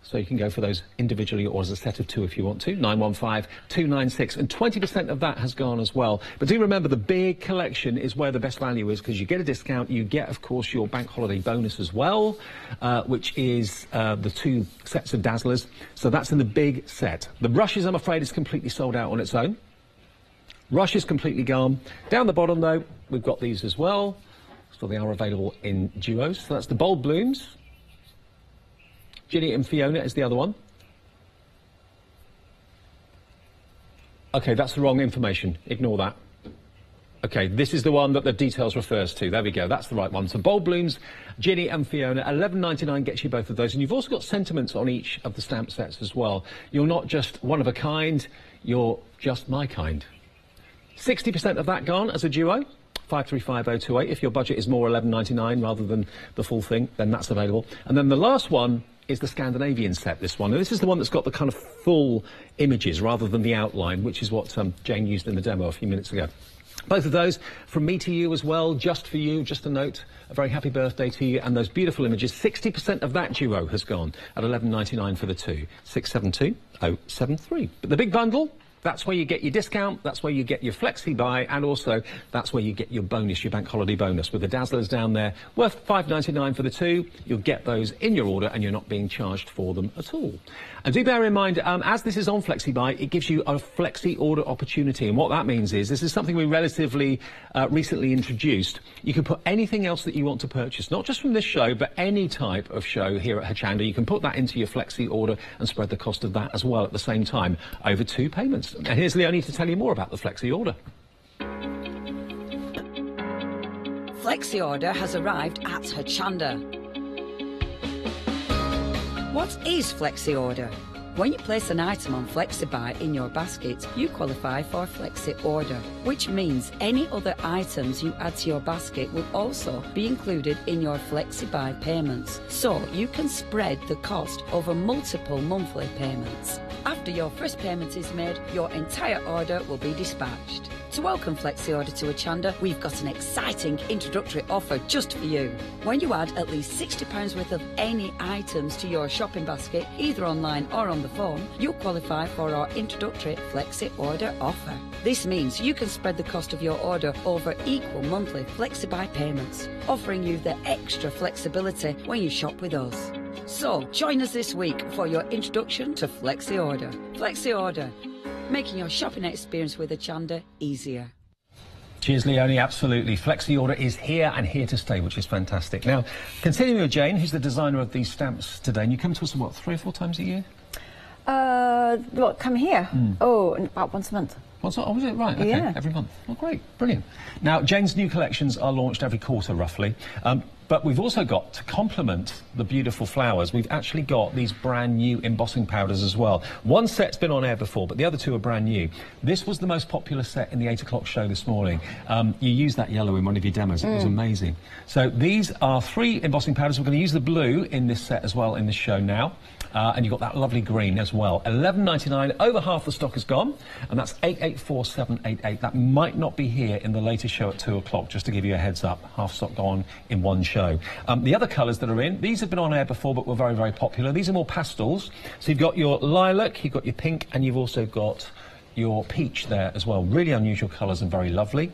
So you can go for those individually or as a set of 2 if you want to. 915-296, and 20% of that has gone as well. But do remember, the big collection is where the best value is, because you get a discount. You get, of course, your bank holiday bonus as well, which is the 2 sets of Dazzlers. So that's in the big set. The brushes, I'm afraid, is completely sold out on its own. Rush is completely gone. Down the bottom, though, we've got these as well. So they are available in duos. So that's the bulb blooms. Ginny and Fiona is the other one. OK, that's the wrong information. Ignore that. OK, this is the one that the details refers to. There we go. That's the right one. So bulb blooms, Ginny and Fiona. £11.99 gets you both of those. And you've also got sentiments on each of the stamp sets as well. You're not just one of a kind. You're just my kind. 60% of that gone as a duo. 535028. If your budget is more £11.99 rather than the full thing, then that's available. And then the last one is the Scandinavian set, this one. And this is the one that's got the kind of full images rather than the outline, which is what Jane used in the demo a few minutes ago. Both of those from me to you as well, just for you, just a note, a very happy birthday to you, and those beautiful images. 60% of that duo has gone at £11.99 for the 2. 672073. But the big bundle, that's where you get your discount, that's where you get your flexi buy, and also that's where you get your bonus, your bank holiday bonus, with the Dazzlers down there, worth £5.99 for the 2. You'll get those in your order and you're not being charged for them at all. And do bear in mind, as this is on flexi buy, it gives you a flexi order opportunity, and what that means is, this is something we relatively recently introduced. You can put anything else that you want to purchase, not just from this show, but any type of show here at Hochanda. You can put that into your flexi order and spread the cost of that as well at the same time over 2 payments. And here's Leonie to tell you more about the flexi order. Flexi order has arrived at Hochanda. What is flexi order? When you place an item on FlexiBuy in your basket, you qualify for flexi order, which means any other items you add to your basket will also be included in your FlexiBuy payments, so you can spread the cost over multiple monthly payments. After your first payment is made, your entire order will be dispatched. To welcome Flexi Order to Hochanda, we've got an exciting introductory offer just for you. When you add at least £60 worth of any items to your shopping basket, either online or on the phone, you'll qualify for our introductory Flexi Order offer. This means you can spread the cost of your order over equal monthly FlexiBuy payments, offering you the extra flexibility when you shop with us. So, join us this week for your introduction to Flexi Order. Flexi Order, making your shopping experience with Hochanda easier. Cheers, Leonie. Absolutely. Flexi Order is here and here to stay, which is fantastic. Now, continuing with Jane, who's the designer of these stamps today, and you come to us, what, 3 or 4 times a year? What, come here? Oh, about once a month. Oh, was it? Right, okay, yeah. Every month. Oh, great, brilliant. Now, Jane's new collections are launched every quarter, roughly. But we've also got, to complement the beautiful flowers, we've actually got these brand new embossing powders as well. One set's been on air before, but the other 2 are brand new. This was the most popular set in the 8 o'clock show this morning. You used that yellow in one of your demos. It was amazing. So these are 3 embossing powders. We're going to use the blue in this set as well in this show now. And you've got that lovely green as well. £11.99, over half the stock is gone, and that's 884788. That might not be here in the latest show at 2 o'clock, just to give you a heads up. Half stock gone in one show. The other colours that are in, these have been on air before, but were very, very popular. These are more pastels. So you've got your lilac, you've got your pink, and you've also got your peach there as well. Really unusual colours and very lovely.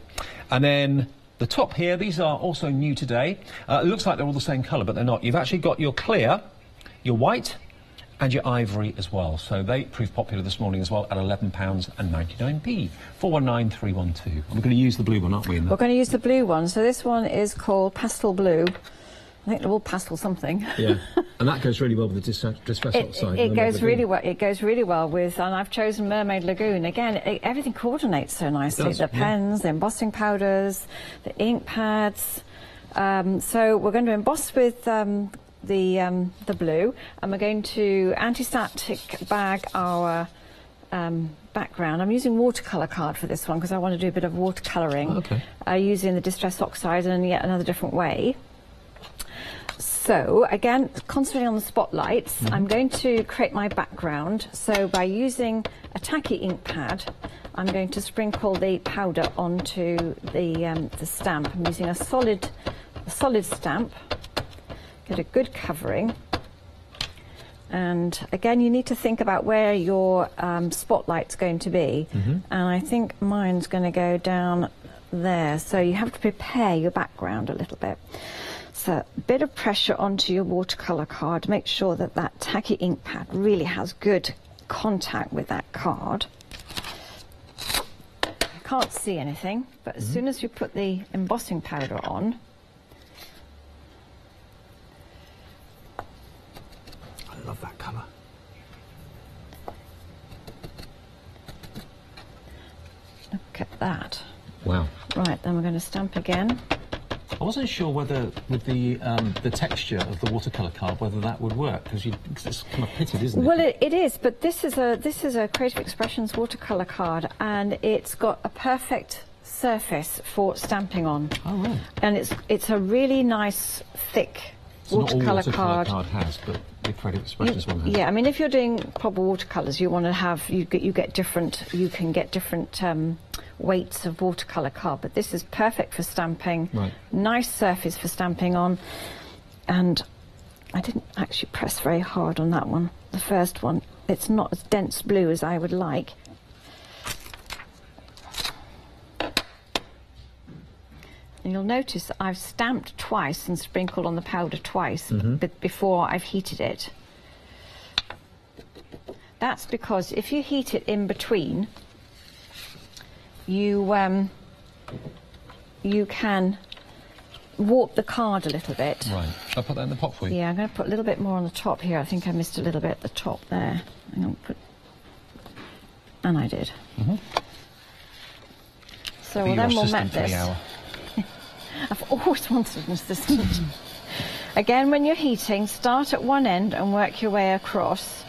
And then the top here, these are also new today. It looks like they're all the same colour, but they're not. You've actually got your clear, your white, and your ivory as well. So they proved popular this morning as well at £11.99p. 419312. And we're going to use the blue one, aren't we? We're going to use the blue one. So this one is called Pastel Blue. I think they're all pastel something. Yeah, and that goes really well with the distress outside. It goes really well. It goes really well with, and I've chosen Mermaid Lagoon again. Everything coordinates so nicely. The pens, the embossing powders, the ink pads. So we're going to emboss with the blue, and we're going to anti-static bag our background. I'm using watercolour card for this one because I want to do a bit of watercolouring using the Distress Oxide in yet another different way. So again, concentrating on the spotlights, I'm going to create my background. So by using a tacky ink pad, I'm going to sprinkle the powder onto the stamp. I'm using a solid stamp, get a good covering. And again, you need to think about where your spotlight's going to be. And I think mine's going to go down there. So you have to prepare your background a little bit. So a bit of pressure onto your watercolour card. Make sure that that tacky ink pad really has good contact with that card. You can't see anything, but as soon as you put the embossing powder on, I love that colour. look at that. Wow. Right, then we're going to stamp again. I wasn't sure whether, with the texture of the watercolour card, whether that would work, because it's kind of pitted, isn't it? Well, it is, but this is a Creative Expressions watercolour card, and it's got a perfect surface for stamping on. Oh, right. And it's a really nice, thick watercolour card. Not all watercolour card has, but the Creative Expressions one has. Yeah, I mean, if you're doing proper watercolours, you want to have you can get different weights of watercolour card, but this is perfect for stamping. Right. Nice surface for stamping on, and I didn't actually press very hard on that one. The first one, it's not as dense blue as I would like. And you'll notice that I've stamped twice and sprinkled on the powder twice before I've heated it. That's because if you heat it in between, you can warp the card a little bit. Right. Shall I put that in the pot for you? Yeah, I'm going to put a little bit more on the top here. I think I missed a little bit at the top there. I'm going to put, and I did. So then we'll met this. I've always wanted an assistant. Again, when you're heating, start at one end and work your way across.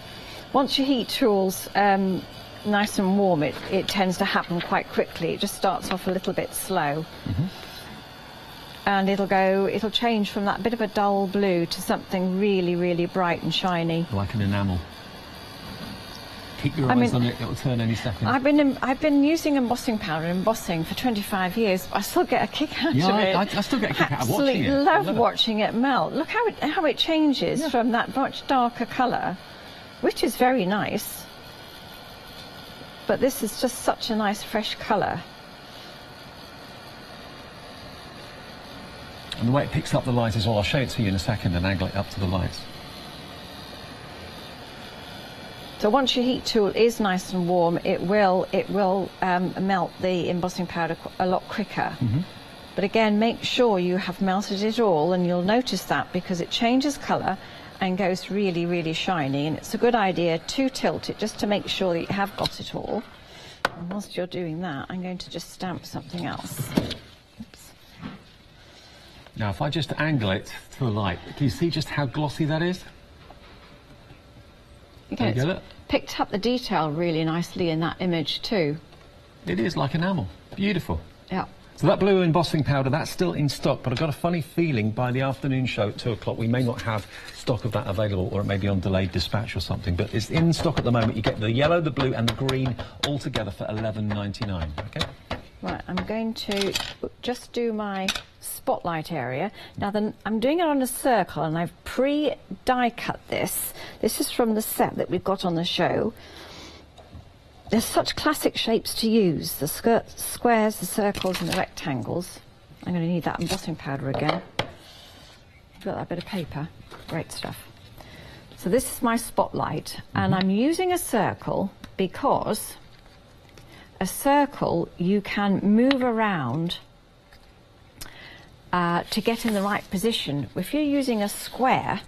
Once your heat tool's nice and warm, it tends to happen quite quickly. It just starts off a little bit slow. And it'll change from that bit of a dull blue to something really, really bright and shiny. Like an enamel. Keep your eyes on it, it'll turn any second. I've been using embossing powder and embossing for 25 years. I still get a kick out of it. I still get a kick out of watching it. I love watching it melt. Look how it changes from that much darker colour, which is very nice. But this is just such a nice fresh colour. And the way it picks up the light as well, I'll show it to you in a second and angle it up to the lights. So once your heat tool is nice and warm, it will melt the embossing powder a lot quicker. But again, make sure you have melted it all, and you'll notice that because it changes colour and goes really, really shiny. And it's a good idea to tilt it just to make sure that you have got it all. And whilst you're doing that, I'm going to just stamp something else. Oops. Now, if I just angle it to the light, can you see just how glossy that is? Again, it's picked up the detail really nicely in that image too. It is like enamel. Beautiful. Yeah. So that blue embossing powder, that's still in stock, but I've got a funny feeling by the afternoon show at 2 o'clock we may not have stock of that available, or it may be on delayed dispatch or something, but it's in stock at the moment. You get the yellow, the blue and the green all together for $11.99, okay? Right, I'm going to just do my spotlight area. Now I'm doing it on a circle, and I've pre-die cut this. This is from the set that we've got on the show. There's such classic shapes to use, the squares, the circles and the rectangles. I'm going to need that embossing powder again. Got that bit of paper, great stuff. So this is my spotlight, and I'm using a circle because a circle you can move around to get in the right position. If you're using a square,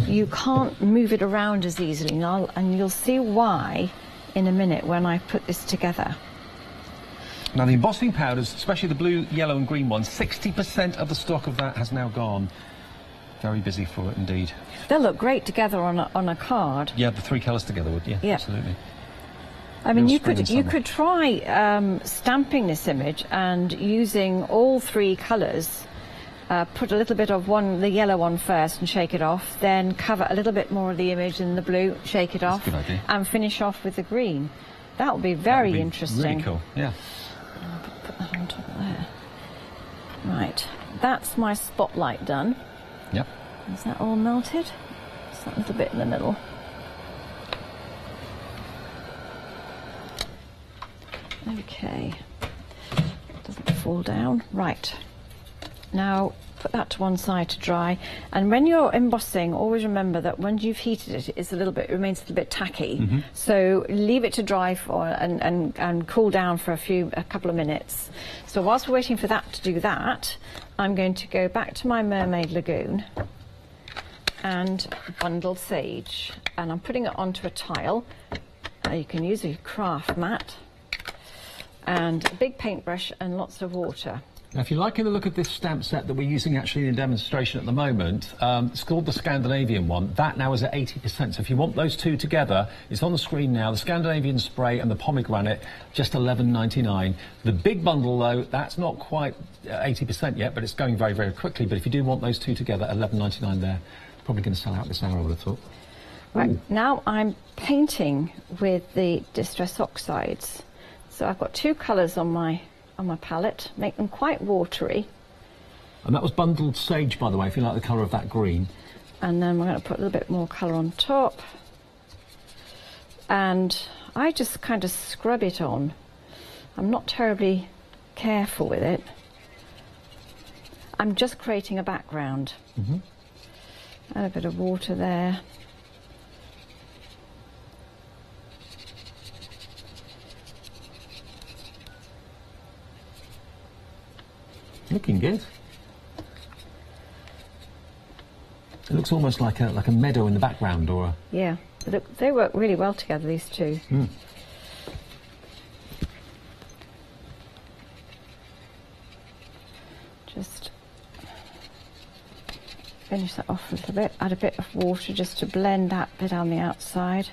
you can't move it around as easily, and you'll see why in a minute when I put this together. Now the embossing powders, especially the blue, yellow and green ones, 60% of the stock of that has now gone. Very busy for it indeed. They'll look great together on a card. Yeah, the three colours together would, yeah, absolutely. I mean, you could try stamping this image and using all three colours. Put a little bit of the yellow one first and shake it off, then cover a little bit more of the image in the blue, shake it off, and finish off with the green. That would be very interesting. Really cool, yeah. I'll put that on top of there. Right, that's my spotlight done. Yep. Is that all melted? Just that little bit in the middle. Okay. Doesn't fall down. Right. Now put that to one side to dry, and when you're embossing, always remember that when you've heated it, it remains a little bit tacky. So leave it to dry and cool down for a couple of minutes. So whilst we're waiting for that to do that, I'm going to go back to my Mermaid Lagoon and bundled sage, and I'm putting it onto a tile. You can use a craft mat and a big paintbrush and lots of water. Now, if you're liking the look of this stamp set that we're using actually in a demonstration at the moment, it's called the Scandinavian one. That now is at 80%. So if you want those two together, it's on the screen now. The Scandinavian spray and the pomegranate, just $11.99. The big bundle, though, that's not quite 80% yet, but it's going very, very quickly. But if you do want those two together, $11.99 there. Probably going to sell out this hour, I would have thought. Right, now I'm painting with the Distress Oxides. So I've got two colours on my palette, make them quite watery. And that was bundled sage, by the way, if you like the colour of that green. And then we're going to put a little bit more colour on top. And I just kind of scrub it on. I'm not terribly careful with it. I'm just creating a background. Add a bit of water there. Looking good. It looks almost like a meadow in the background, or a... Yeah, they work really well together, these two. Just finish that off a little bit. Add a bit of water just to blend that bit on the outside.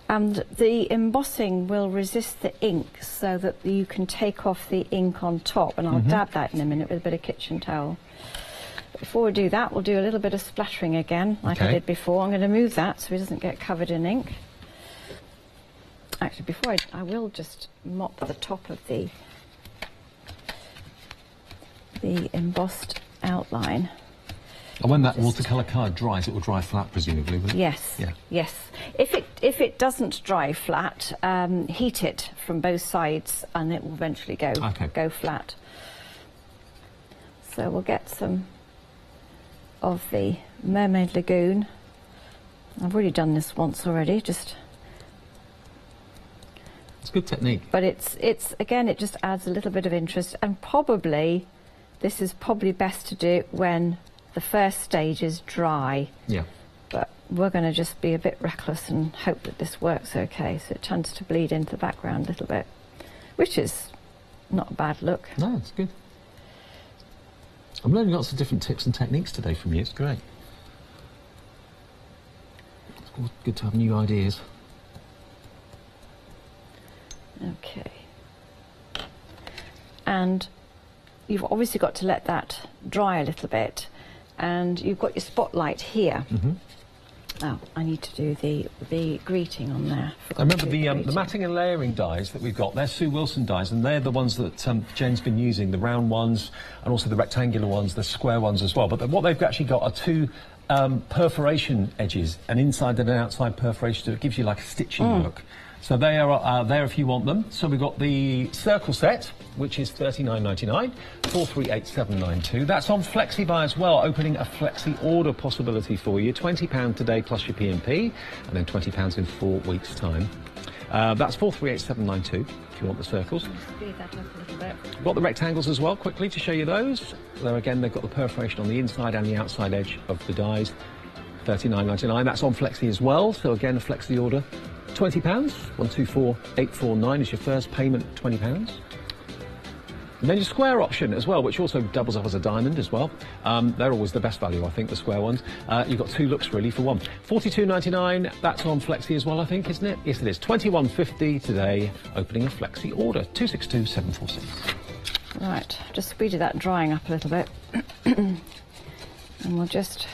And the embossing will resist the ink so that you can take off the ink on top, and I'll dab that in a minute with a bit of kitchen towel. But before we do that, we'll do a little bit of splattering again, like I did before. I'm going to move that so it doesn't get covered in ink. Actually, before I will just mop the top of the embossed outline. And when that watercolour card dries, it will dry flat, presumably, will it? Yes. Yeah. Yes. If it doesn't dry flat, heat it from both sides, and it will eventually go flat. So we'll get some of the Mermaid Lagoon. I've already done this once already. It's a good technique. But it's again, it just adds a little bit of interest, and probably this is probably best to do when the first stage is dry. Yeah. But we're going to just be a bit reckless and hope that this works okay. So it tends to bleed into the background a little bit, which is not a bad look. No, it's good. I'm learning lots of different tips and techniques today from you. It's great. It's always good to have new ideas. Okay. And you've obviously got to let that dry a little bit. And you've got your spotlight here. Oh, I need to do the greeting on there. I remember the matting and layering dies that we've got. They're Sue Wilson dies, and they're the ones that Jen's been using, the round ones and also the rectangular ones, the square ones as well. But what they've actually got are two perforation edges, an inside and an outside perforation, so it gives you like a stitching look. So they are there if you want them. So we've got the circle set, which is $39.99, 438792. That's on FlexiBuy as well, opening a Flexi order possibility for you. £20 today plus your P&P, and then £20 in 4 weeks' time. That's 438792 if you want the circles. Speed that up a little bit. We've got the rectangles as well, quickly to show you those. There again, they've got the perforation on the inside and the outside edge of the dies. $39.99. That's on Flexi as well, so again, a Flexi order. £20. 124849 is your first payment, £20. And then your square option as well, which also doubles up as a diamond as well. They're always the best value, I think, the square ones. You've got 2 looks really for one. £42.99, that's on Flexi as well, I think, isn't it? Yes, it is. £21.50 today, opening a Flexi order. 262746. Right, just speeded that drying up a little bit. And we'll just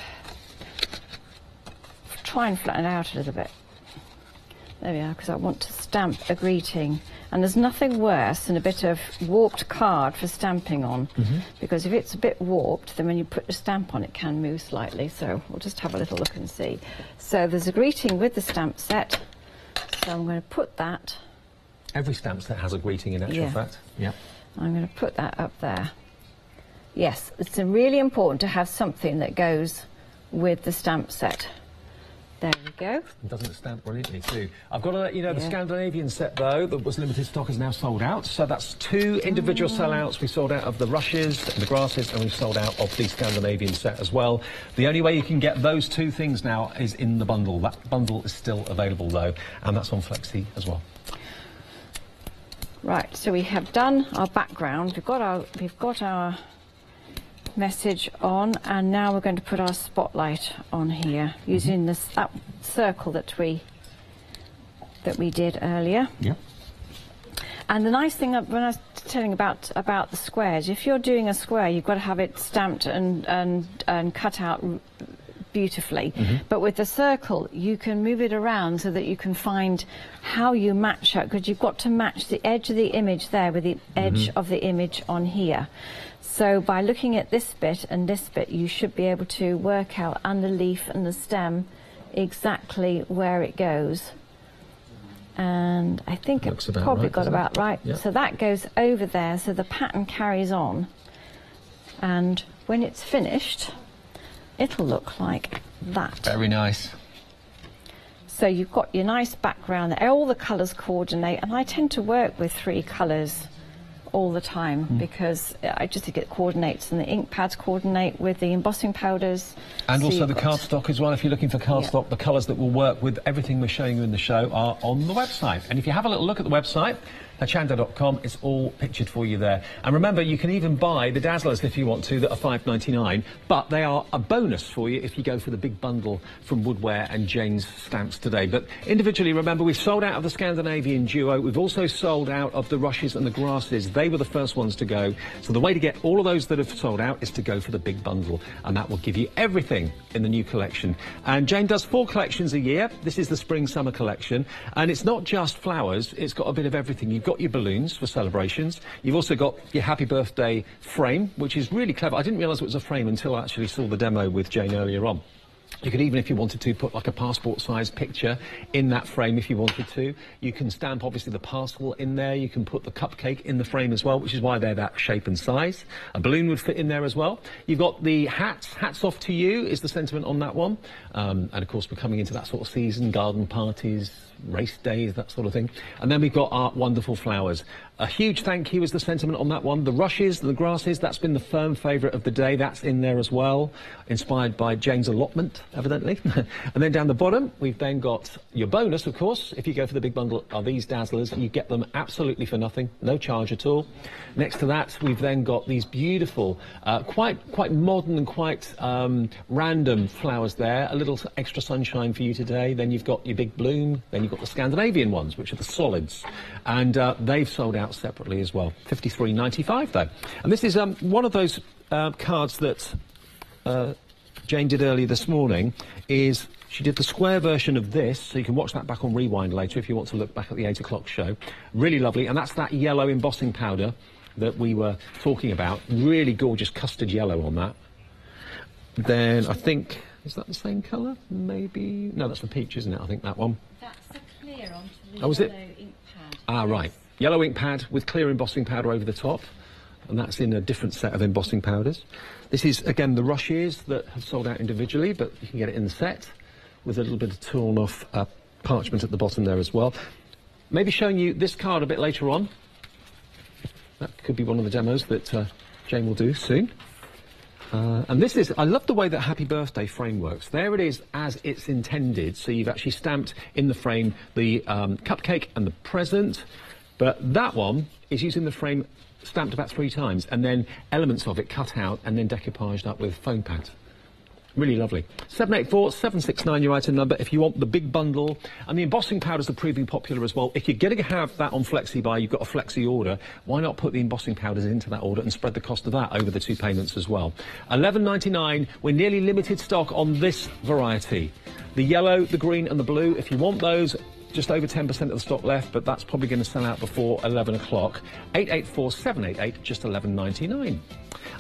try and flatten it out a little bit. There we are, because I want to stamp a greeting. And there's nothing worse than a bit of warped card for stamping on, because if it's a bit warped, then when you put the stamp on, it can move slightly. So we'll just have a little look and see. So there's a greeting with the stamp set. So I'm going to put that. Every stamp set has a greeting in actual fact. Yeah. I'm going to put that up there. Yes, it's really important to have something that goes with the stamp set. There we go. And doesn't it stamp brilliantly too? I've got to let you know the Scandinavian set, though, that was limited stock is now sold out. So that's 2 individual sellouts. We sold out of the rushes and the grasses, and we've sold out of the Scandinavian set as well. The only way you can get those 2 things now is in the bundle. That bundle is still available, though, and that's on Flexi as well. Right, so we have done our background. We've got our message on, and now we're going to put our spotlight on here using that circle that we did earlier. Yeah. And the nice thing when I was telling about the squares, if you're doing a square, you've got to have it stamped and cut out beautifully. But with the circle, you can move it around so that you can find how you match up, because you've got to match the edge of the image there with the edge of the image on here. So by looking at this bit and this bit, you should be able to work out on the leaf and the stem exactly where it goes. And I think it's probably got about right. Yep. So that goes over there, so the pattern carries on. And when it's finished, it'll look like that. Very nice. So you've got your nice background there. All the colours coordinate, and I tend to work with 3 colours all the time because I just think it coordinates, and the ink pads coordinate with the embossing powders. And so also the cardstock as well. If you're looking for cardstock, the colours that will work with everything we're showing you in the show are on the website. And if you have a little look at the website, Hochanda.com, it's all pictured for you there. And remember, you can even buy the Dazzlers if you want to, that are $5.99, but they are a bonus for you if you go for the big bundle from Woodware and Jane's Stamps today. But individually, remember, we've sold out of the Scandinavian duo. We've also sold out of the rushes and the grasses. They were the first ones to go. So the way to get all of those that have sold out is to go for the big bundle, and that will give you everything in the new collection. And Jane does 4 collections a year. This is the spring-summer collection, and it's not just flowers. It's got a bit of everything. You've got your balloons for celebrations. You've also got your happy birthday frame, which is really clever. I didn't realise it was a frame until I actually saw the demo with Jane earlier on. You could even, if you wanted to, put like a passport-sized picture in that frame if you wanted to. You can stamp, obviously, the parcel in there. You can put the cupcake in the frame as well, which is why they're that shape and size. A balloon would fit in there as well. You've got the hats. Hats off to you is the sentiment on that one. And, of course, we're coming into that sort of season, garden parties, race days, that sort of thing. And then we've got our wonderful flowers. A huge thank you is the sentiment on that one. The rushes, the grasses, that's been the firm favourite of the day. That's in there as well, inspired by Jane's allotment, evidently. And then down the bottom, we've then got your bonus, of course. If you go for the big bundle, are these Dazzlers. You get them absolutely for nothing, no charge at all. Next to that, we've then got these beautiful, quite modern and quite random flowers there. A little extra sunshine for you today. Then you've got your big bloom. Then you've got the Scandinavian ones, which are the solids. And they've sold out separately as well. $53.95 though. And this is one of those cards that Jane did earlier this morning. Is she did the square version of this, so you can watch that back on Rewind later if you want to look back at the 8 o'clock show. Really lovely, and that's that yellow embossing powder that we were talking about. Really gorgeous custard yellow on that. Then I think, is that the same colour? Maybe, no, that's the peach, isn't it? I think that one. That's the clear onto the yellow ink pad. Ah, right. Yellow ink pad with clear embossing powder over the top, and that's in a different set of embossing powders. This is, again, the rushes that have sold out individually, but you can get it in the set with a little bit of torn off parchment at the bottom there as well. Maybe showing you this card a bit later on. That could be one of the demos that Jane will do soon. And this is, I love the way that Happy Birthday frame works. There it is as it's intended. So you've actually stamped in the frame the cupcake and the present. But that one is using the frame stamped about 3 times and then elements of it cut out and then decoupaged up with foam pads. Really lovely. 784-769 your item number if you want the big bundle. And the embossing powders are proving popular as well. If you're going to have that on FlexiBuy, you've got a Flexi order, why not put the embossing powders into that order and spread the cost of that over the 2 payments as well. $11.99. We're nearly limited stock on this variety. The yellow, the green and the blue. If you want those, just over 10% of the stock left, but that's probably going to sell out before 11 o'clock. 884-788, just $11.99.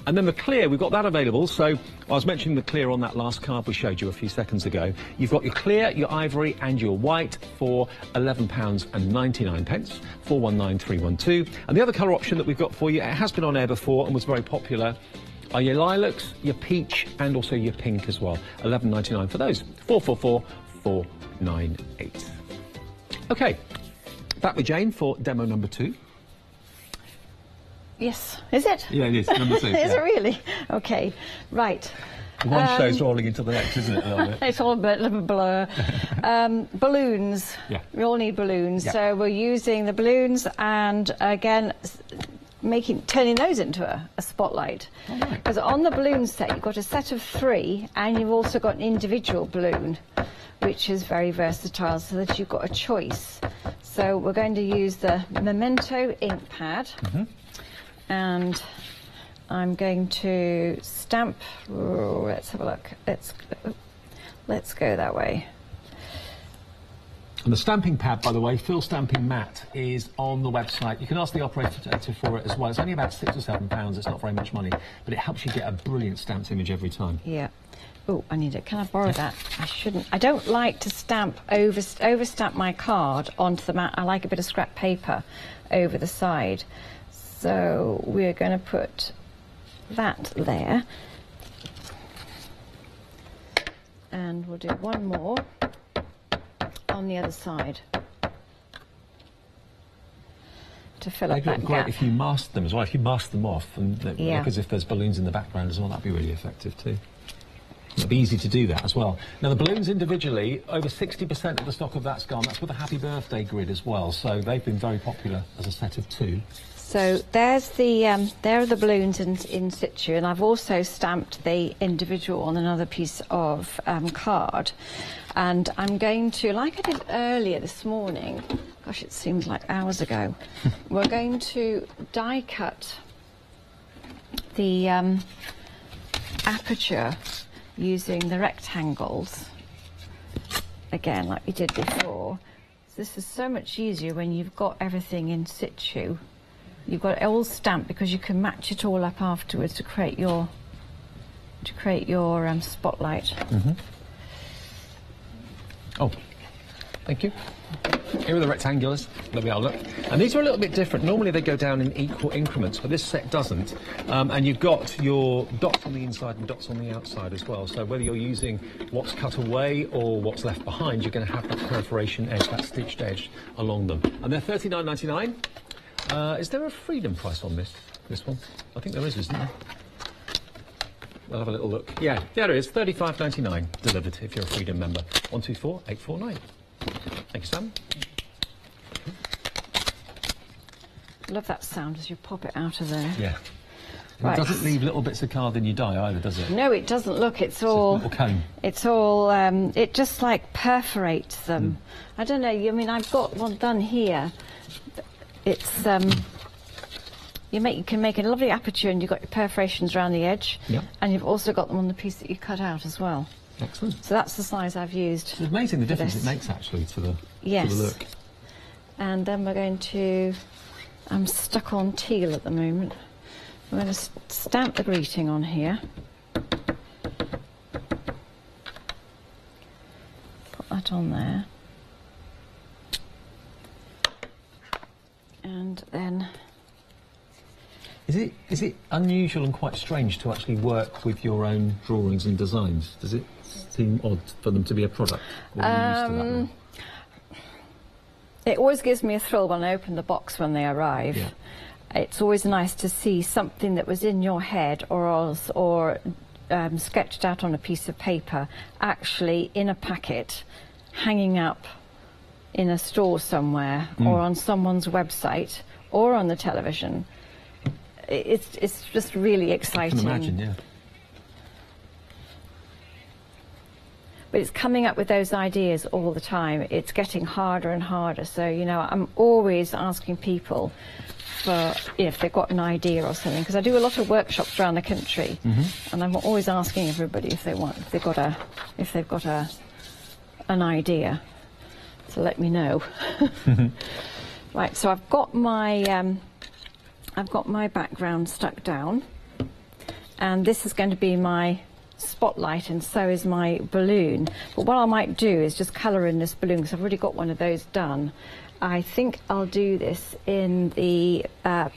And then the clear, we've got that available. So I was mentioning the clear on that last card we showed you a few seconds ago. You've got your clear, your ivory and your white for £11.99, 419312. And the other colour option that we've got for you, it has been on air before and was very popular, are your lilacs, your peach and also your pink as well. £11.99 for those. 444498. OK, back with Jane for demo number 2. Yes, is it? Yeah, it is, number 2. Is it really? OK, right. One show's rolling into the next, isn't it? A little bit? It's all a bit of a blur. Balloons. Yeah. We all need balloons. Yeah. So we're using the balloons and, again, turning those into a spotlight. Because on the balloon set, you've got a set of 3 and you've also got an individual balloon, which is very versatile, so that you've got a choice. So we're going to use the Memento ink pad. And I'm going to stamp. Oh, let's have a look. Let's go that way. And the stamping pad, by the way, Phil Stamping Matte, is on the website. You can ask the operator for it as well. It's only about £6 or £7. It's not very much money, but it helps you get a brilliant stamped image every time. Yeah. Oh, I need it. Can I borrow that? I shouldn't. I don't like to overstamp my card onto the mat. I like a bit of scrap paper over the side. So we're going to put that there. And we'll do one more on the other side to fill up that They'd look great gap. if you masked them as well, if you masked them off, and Yeah. because if there's balloons in the background as well, that'd be really effective too. It'd be easy to do that as well. Now the balloons individually, over 60% of the stock of that's gone. That's with a Happy Birthday grid as well, so they've been very popular as a set of 2. So there's the there are the balloons in situ, and I've also stamped the individual on another piece of card. And I'm going to, like I did earlier this morning, gosh, it seems like hours ago, we're going to die cut the aperture using the rectangles, again, like we did before. This is so much easier when you've got everything in situ. You've got it all stamped because you can match it all up afterwards to create your spotlight. Oh, thank you. Here are the rectangulars. There we are, look. And these are a little bit different. Normally they go down in equal increments, but this set doesn't. And you've got your dots on the inside and dots on the outside as well. So whether you're using what's cut away or what's left behind, you're going to have that perforation edge, that stitched edge along them. And they're $39.99. Is there a freedom price on this one? I think there is, isn't there? We'll have a little look. Yeah, there it is, $35.99 delivered if you're a freedom member. 124849. Thank you, Sam. Love that sound as you pop it out of there. Yeah. Right. It doesn't leave little bits of card in you die either, does it? No, it doesn't. Look, it's all. A little cone. It's all. It just like perforates them. I don't know. I mean, I've got one done here. It's you can make a lovely aperture, and you've got your perforations around the edge. Yep. And you've also got them on the piece that you cut out as well. Excellent. So that's the size I've used. It's amazing the difference it makes actually to the look. And then we're going to. I'm stuck on teal at the moment. I'm going to stamp the greeting on here. Put that on there. And then... Is it unusual and quite strange to actually work with your own drawings and designs? Does it seem odd for them to be a product? Or are you used to that now? It always gives me a thrill when I open the box when they arrive. Yeah. it's always nice to see something that was in your head or sketched out on a piece of paper actually in a packet, hanging up in a store somewhere or on someone's website or on the television. It's just really exciting. I can imagine, yeah. But it's coming up with those ideas all the time. It's getting harder and harder. So, you know, I'm always asking people for, if they've got an idea or something, because I do a lot of workshops around the country, and I'm always asking everybody if they've got an idea. So let me know. Right. So I've got my background stuck down, and this is going to be my spotlight, and so is my balloon. But what I might do is just colour in this balloon, because I've already got one of those done. I think I'll do this in the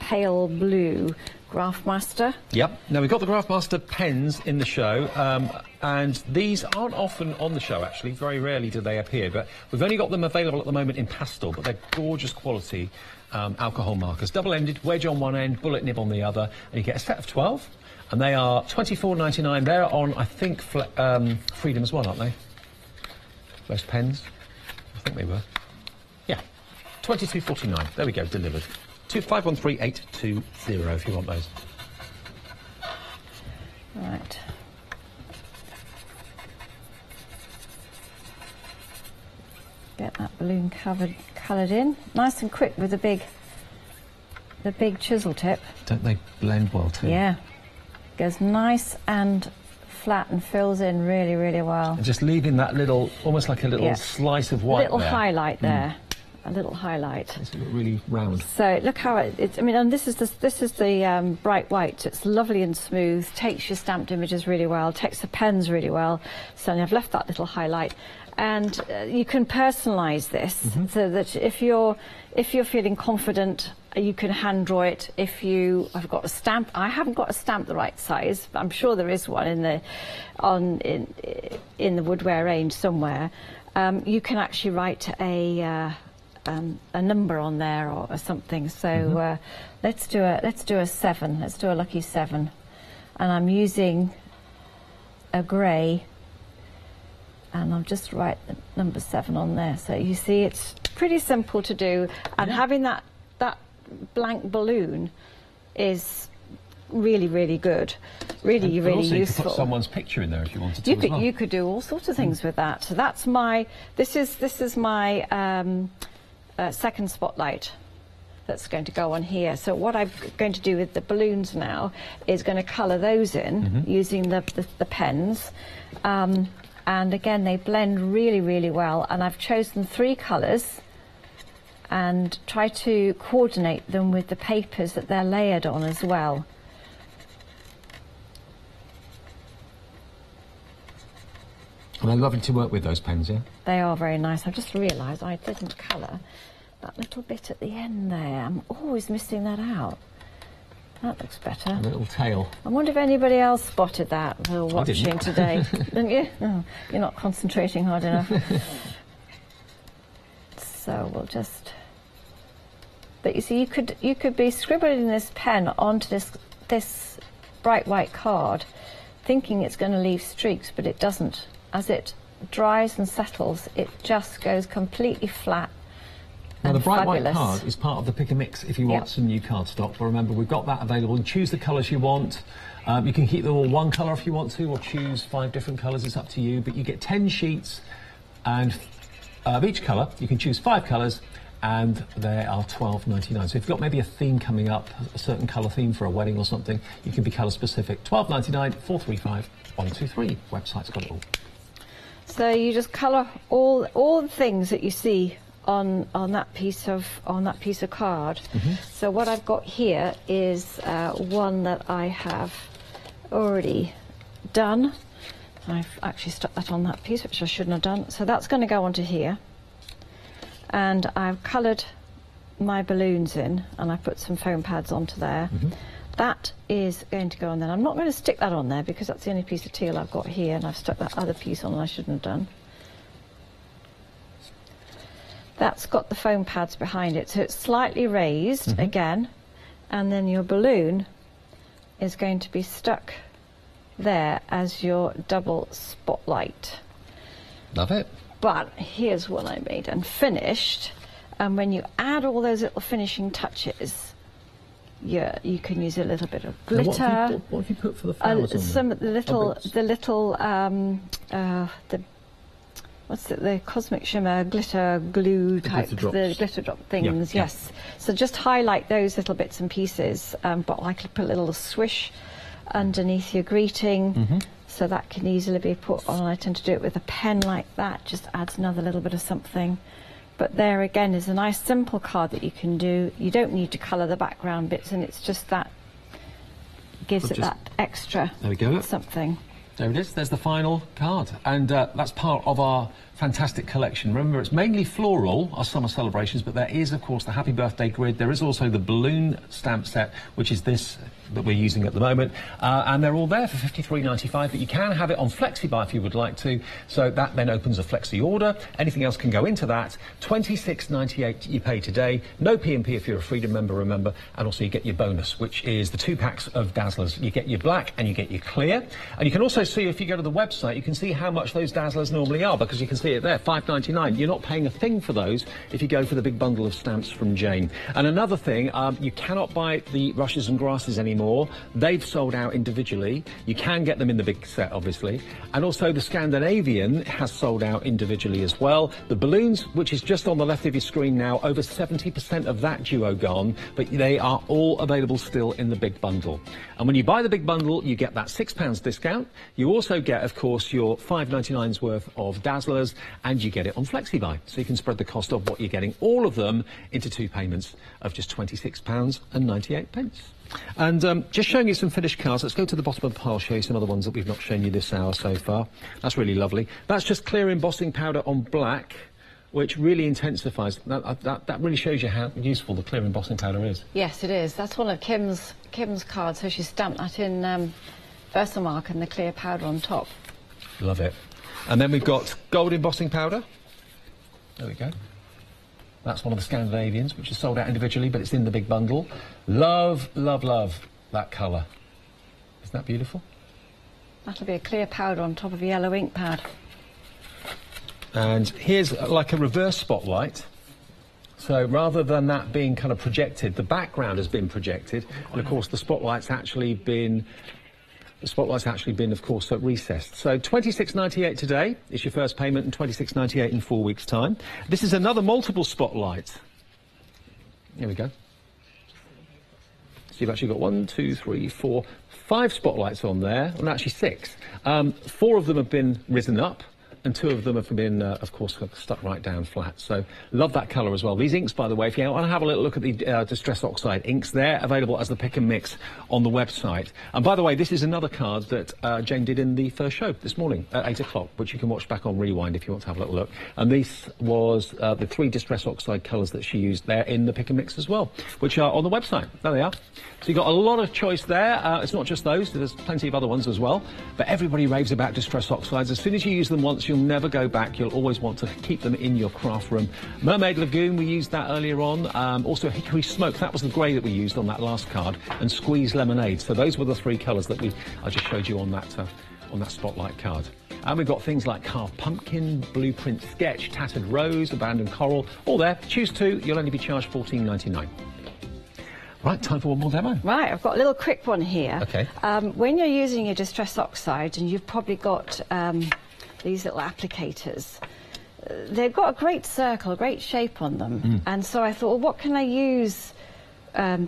pale blue Craftmaster. Yep. Now, we've got the Craftmaster pens in the show, and these aren't often on the show, actually. Very rarely do they appear, but we've only got them available at the moment in pastel, but they're gorgeous quality alcohol markers. Double-ended, wedge on one end, bullet nib on the other, and you get a set of 12. And they are £24.99. They're on, I think, Freedom as well, aren't they? Those pens? I think they were. Yeah. £22.49. There we go, delivered. 513-820 if you want those. Right. Get that balloon coloured in. Nice and quick with the big chisel tip. Don't they blend well too? Yeah. Goes nice and flat and fills in really, really well. And just leaving that little, almost like a little slice of white little there. Highlight there. A little highlight. It's really round. So look how it's. I mean, and this is the bright white. It's lovely and smooth. Takes your stamped images really well. Takes the pens really well. So I've left that little highlight, and you can personalise this so that if you're feeling confident, you can hand draw it. If you have got a stamp, I haven't got a stamp the right size, but I'm sure there is one in the woodware range somewhere. You can actually write a number on there or something. So let's do a 7. Let's do a lucky 7, and I'm using a grey, and I'll just write the number 7 on there. So you see, it's pretty simple to do, and having that blank balloon is really, really good, really, really also useful. You could put someone's picture in there if you wanted to. You could do all sorts of things with that. So that's my. This is my second spotlight that's going to go on here. So what I'm going to do with the balloons now is going to colour those in using the pens. And again, they blend really, really well. And I've chosen 3 colours and try to coordinate them with the papers that they're layered on as well. And they're lovely to work with, those pens, yeah? They are very nice. I just realised I didn't colour that little bit at the end there. I'm always missing that out. That looks better. A little tail. I wonder if anybody else spotted that while watching today. Didn't you? Oh, you're not concentrating hard enough. So we'll just. But you see, you could be scribbling this pen onto this bright white card, thinking it's going to leave streaks, but it doesn't. As it dries and settles, it just goes completely flat. Now, the bright fabulous. white card is part of the pick and mix if you want some new card stock. But remember, we've got that available. And choose the colours you want. You can keep them all one colour if you want to, or choose 5 different colours. It's up to you. But you get 10 sheets, and of each colour, you can choose 5 colours, and they are £12.99. So if you've got maybe a theme coming up, a certain colour theme for a wedding or something, you can be colour specific. £12.99, 435 123. Website's got it all. So you just colour all the things that you see on that piece of card. So what I've got here is one that I have already done. I've actually stuck that on that piece, which I shouldn't have done. So that's going to go onto here, and I've coloured my balloons in, and I put some foam pads onto there. That is going to go on there. I'm not going to stick that on there because that's the only piece of teal I've got here, and I've stuck that other piece on and I shouldn't have done. That's got the foam pads behind it, so it's slightly raised again, and then your balloon is going to be stuck there as your double spotlight. Love it. But here's what I made and finished, and when you add all those little finishing touches, yeah, you can use a little bit of glitter. What have you put for the flowers on some them? What's it, the Cosmic Shimmer glitter glue type, the glitter drop things, yeah, yes. So just highlight those little bits and pieces, but like put a little swish underneath your greeting, so that can easily be put on. I tend to do it with a pen like that, just adds another little bit of something. But there again is a nice simple card that you can do. You don't need to colour the background bits, and it's just that gives it that extra something. There it is, there's the final card, and that's part of our fantastic collection. Remember, it's mainly floral, our summer celebrations, but there is, of course, the Happy Birthday grid. There is also the balloon stamp set, which is this that we're using at the moment, and they're all there for £53.95, but you can have it on FlexiBuy if you would like to, so that then opens a Flexi order. Anything else can go into that. £26.98 you pay today, no P&P if you're a Freedom member, remember, and also you get your bonus, which is the 2 packs of Dazzlers. You get your black and you get your clear, and you can also see, if you go to the website, you can see how much those Dazzlers normally are, because you can see it there, £5.99. You're not paying a thing for those if you go for the big bundle of stamps from Jane. And another thing, you cannot buy the Rushes and Grasses anymore. They've sold out individually. You can get them in the big set, obviously. And also the Scandinavian has sold out individually as well. The balloons, which is just on the left of your screen now, over 70% of that duo gone, but they are all available still in the big bundle. And when you buy the big bundle, you get that £6 discount. You also get, of course, your £5.99's worth of Dazzlers, and you get it on FlexiBuy. So you can spread the cost of what you're getting, all of them, into 2 payments of just £26.98. And just showing you some finished cards. Let's go to the bottom of the pile, show you some other ones that we've not shown you this hour so far. That's really lovely. That's just clear embossing powder on black, which really intensifies. That really shows you how useful the clear embossing powder is. Yes, it is. That's one of Kim's cards, so she stamped that in Versamark and the clear powder on top. Love it. And then we've got gold embossing powder. There we go. That's one of the Scandinavians, which is sold out individually, but it's in the big bundle. Love, love, love that colour. Isn't that beautiful? That'll be a clear powder on top of a yellow ink pad. And here's like a reverse spotlight. So rather than that being kind of projected, the background has been projected, and of course the spotlight's actually been, of course, recessed. So £26.98 today is your first payment, and £26.98 in 4 weeks' time. This is another multiple spotlight. Here we go. So you've actually got 1, 2, 3, 4, 5 spotlights on there, and actually 6. 4 of them have been risen up, and 2 of them have been, of course, stuck right down flat. So love that colour as well. These inks, by the way, if you want to have a little look at the Distress Oxide inks, they're available as the pick and mix on the website. And by the way, this is another card that Jane did in the first show this morning at 8 o'clock, which you can watch back on Rewind if you want to have a little look. And this was the 3 Distress Oxide colours that she used there in the pick and mix as well, which are on the website. There they are. So you've got a lot of choice there. It's not just those, there's plenty of other ones as well. But everybody raves about Distress Oxides. As soon as you use them once, you'll never go back. You'll always want to keep them in your craft room. Mermaid Lagoon, we used that earlier on. Also Hickory Smoke, that was the grey that we used on that last card. And Squeeze Lemonade. So those were the 3 colours that I just showed you on that spotlight card. And we've got things like Carved Pumpkin, Blueprint Sketch, Tattered Rose, Abandoned Coral, all there. Choose 2, you'll only be charged £14.99. Right, time for one more demo. Right, I've got a little quick one here. Okay. When you're using your Distress Oxide, and you've probably got these little applicators, they've got a great circle, a great shape on them. And so I thought, well, what can I use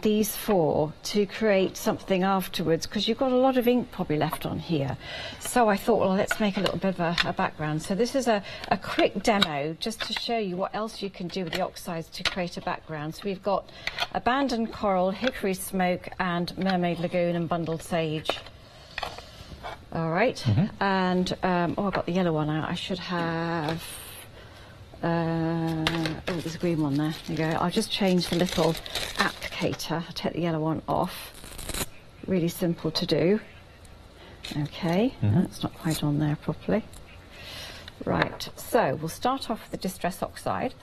these for to create something afterwards? Because you've got a lot of ink probably left on here. So I thought, well, let's make a little bit of a background. So this is a quick demo just to show you what else you can do with the oxides to create a background. So we've got Abandoned Coral, Hickory Smoke, and Mermaid Lagoon and Bundled Sage. All right. And oh, I've got the yellow one out. I should have oh, there's a green one there. There you go. I'll just change the little applicator. I'll take the yellow one off. Really simple to do. Okay, that's not quite on there properly. Right, so we'll start off with the Distress Oxide.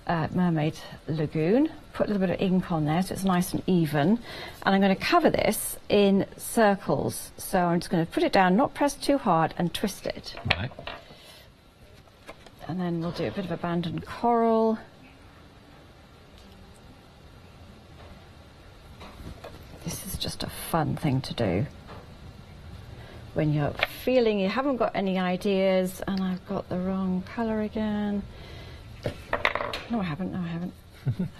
Mermaid Lagoon. Put a little bit of ink on there so it's nice and even. And I'm going to cover this in circles. So I'm just going to put it down, not press too hard, and twist it. Right. And then we'll do a bit of abandoned coral. This is just a fun thing to do when you're feeling you haven't got any ideas. And I've got the wrong colour again. No, I haven't.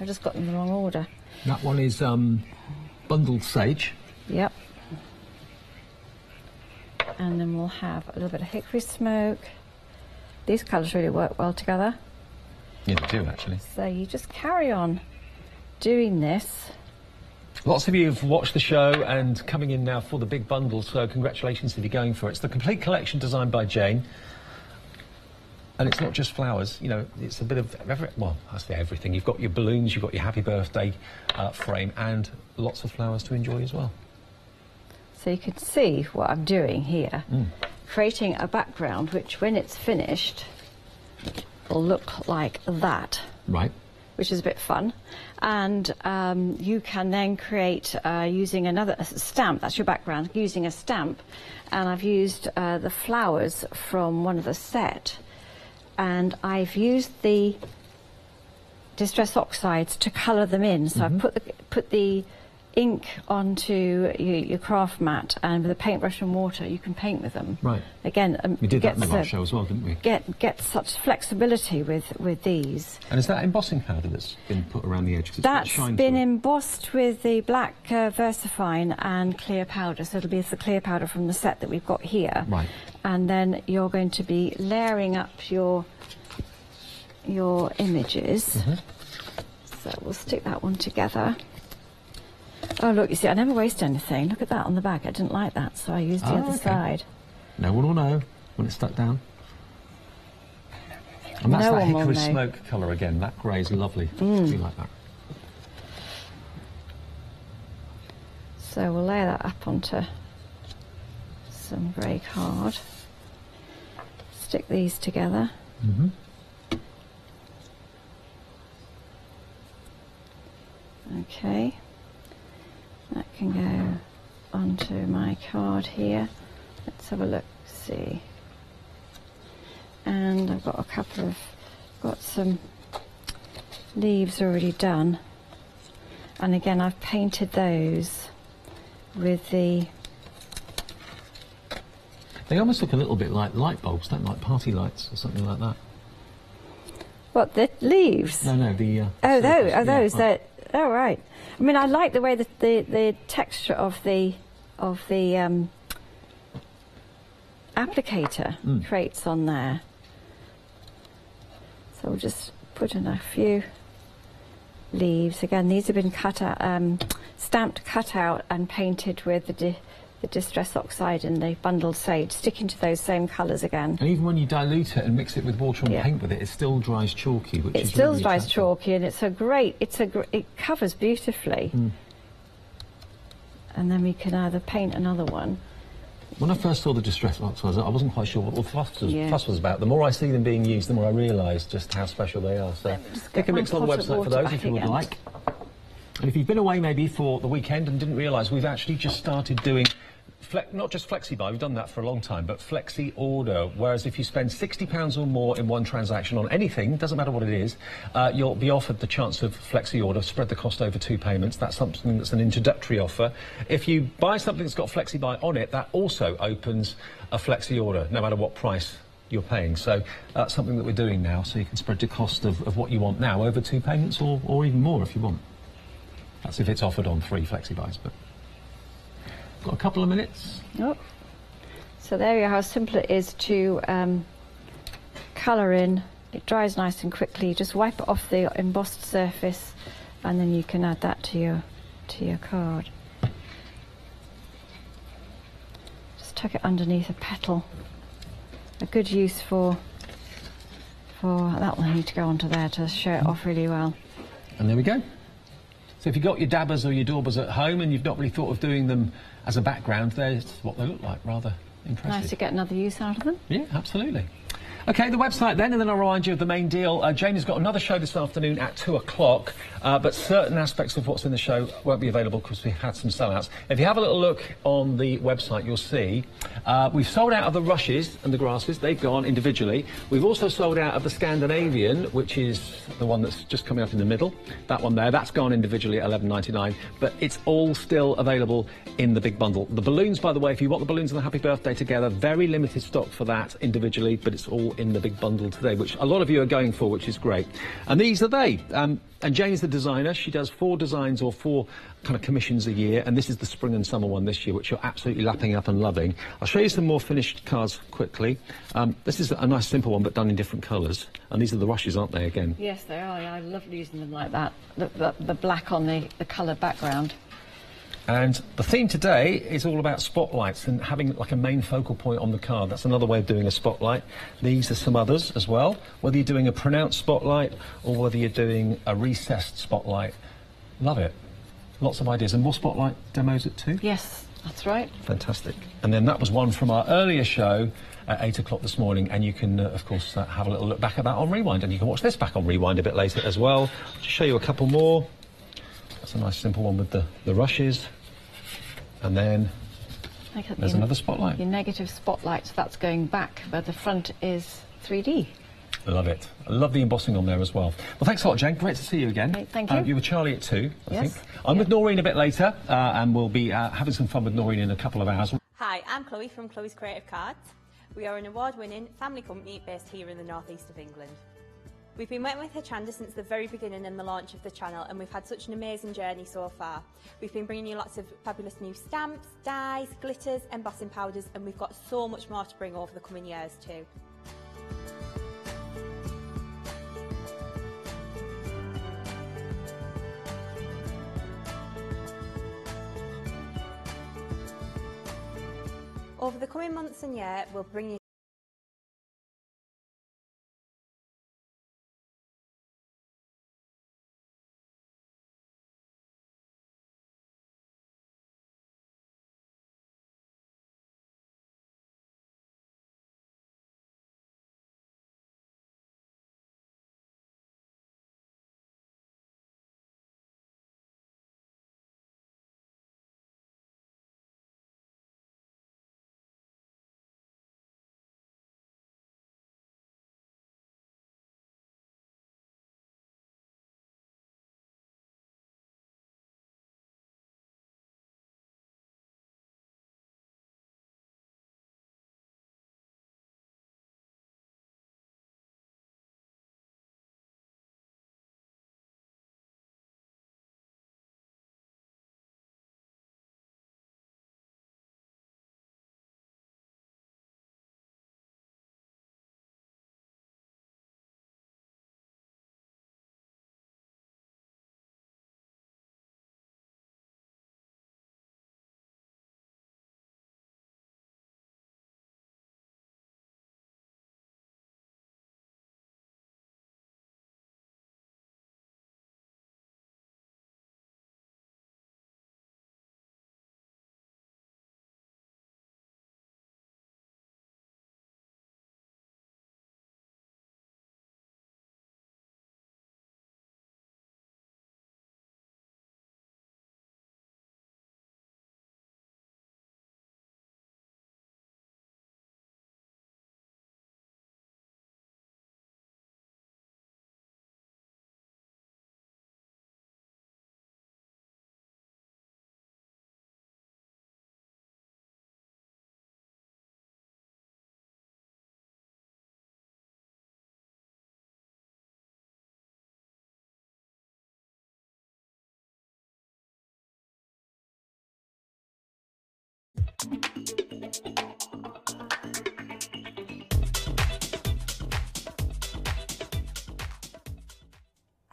I've just got them in the wrong order. That one is bundled sage. Yep. And then we'll have a little bit of hickory smoke. These colours really work well together. Yeah, they do actually. So you just carry on doing this. Lots of you have watched the show and coming in now for the big bundle, so congratulations if you're going for it. It's the complete collection designed by Jane. And it's not just flowers, you know, it's a bit of, well, I say everything. You've got your balloons, you've got your happy birthday frame, and lots of flowers to enjoy as well. So you can see what I'm doing here. Creating a background which, when it's finished, will look like that. Right. Which is a bit fun. And you can then create, using another stamp, that's your background, using a stamp. And I've used the flowers from one of the set. And I've used the Distress Oxides to colour them in. So I've put the ink onto your craft mat, and with a paintbrush and water you can paint with them. Right. Again, we did that in the last show as well, didn't we? Get such flexibility with these. And is that embossing powder that's been put around the edge? That's been embossed with the black VersaFine and clear powder. So it'll be the clear powder from the set that we've got here. Right. And then you're going to be layering up your images. So we'll stick that one together. Oh, look, you see, I never waste anything. Look at that on the back. I didn't like that, so I used the other side. No one will know when it's stuck down. And that's that hickory smoke colour again. That grey is lovely. I really like that. So we'll lay that up onto some grey card. Stick these together. Okay. That can go onto my card here. Let's have a look, see. And I've got got some leaves already done. And again, I've painted those with the... They almost look a little bit like light bulbs, don't they? Like party lights or something like that. What, the leaves? No, the... those. Oh, right. I mean, I like the way that the texture of the applicator creates on there. So we'll just put in a few leaves. Again, these have been cut out, stamped, cut out, and painted with the Distress Oxide and the bundled sage, sticking to those same colours again. And even when you dilute it and mix it with water and paint with it, it still dries chalky, which is still really dries attractive. chalky, and it covers beautifully. And then we can either paint another one. When I first saw the Distress Oxides, I wasn't quite sure what the fuss was about. The more I see them being used, the more I realise just how special they are. So take a mix on the website for those if you would like. And if you've been away maybe for the weekend and didn't realise, we've actually just started doing not just flexi-buy, we've done that for a long time, but flexi order, whereas if you spend £60 or more in one transaction on anything, doesn't matter what it is, you'll be offered the chance of flexi order, spread the cost over 2 payments. That's something that's an introductory offer. If you buy something that's got flexi-buy on it, that also opens a flexi order, no matter what price you're paying. So that's something that we're doing now, so you can spread the cost of what you want now over 2 payments or even more if you want. That's if it's offered on 3 flexi-buys, but... Got a couple of minutes. Oh. So there you are, how simple it is to colour in. It dries nice and quickly. Just wipe it off the embossed surface, and then you can add that to your card. Just tuck it underneath a petal. A good use for that will need to go onto there to show it off really well. And there we go. So if you've got your dabbers or your daubers at home and you've not really thought of doing them as a background, there's what they look like, rather impressive. Nice to get another use out of them. Yeah, absolutely. OK, the website then, and then I'll remind you of the main deal. Jamie's got another show this afternoon at 2 o'clock, but certain aspects of what's in the show won't be available because we've had some sellouts. If you have a little look on the website, you'll see we've sold out of the rushes and the grasses. They've gone individually. We've also sold out of the Scandinavian, which is the one that's just coming up in the middle. That one there, that's gone individually at £11.99, but it's all still available in the big bundle. The balloons, by the way, if you want the balloons and the happy birthday together, very limited stock for that individually, but it's all in the big bundle today, which a lot of you are going for, which is great. And these are they. And Jane's the designer. She does 4 designs or 4 kind of commissions a year, and this is the spring and summer one this year, which you're absolutely lapping up and loving. I'll show you some more finished cards quickly. This is a nice simple one, but done in different colours. And these are the rushes, aren't they, again? Yes, they are. I love using them like that. The black on the colour background. And the theme today is all about spotlights and having like a main focal point on the card. That's another way of doing a spotlight. These are some others as well. Whether you're doing a pronounced spotlight or whether you're doing a recessed spotlight. Love it. Lots of ideas. And more spotlight demos at 2? Yes, that's right. Fantastic. And then that was one from our earlier show at 8 o'clock this morning, and you can, of course, have a little look back at that on Rewind, and you can watch this back on Rewind a bit later as well. I'll just show you a couple more. That's a nice simple one with the rushes. And then there's another spotlight. Your negative spotlight, that's going back, but the front is 3D. I love it. I love the embossing on there as well. Well, thanks a lot, Jane. Great to see you again. Great, thank you. You were Charlie at 2, I Yes. think. I'm with Noreen a bit later, and we'll be having some fun with Noreen in a couple of hours. Hi, I'm Chloe from Chloe's Creative Cards. We are an award-winning family company based here in the northeast of England. We've been working with Hochanda since the very beginning and the launch of the channel, and we've had such an amazing journey so far. We've been bringing you lots of fabulous new stamps, dyes, glitters, embossing powders, and we've got so much more to bring over the coming years too. Over the coming months and year, we'll bring you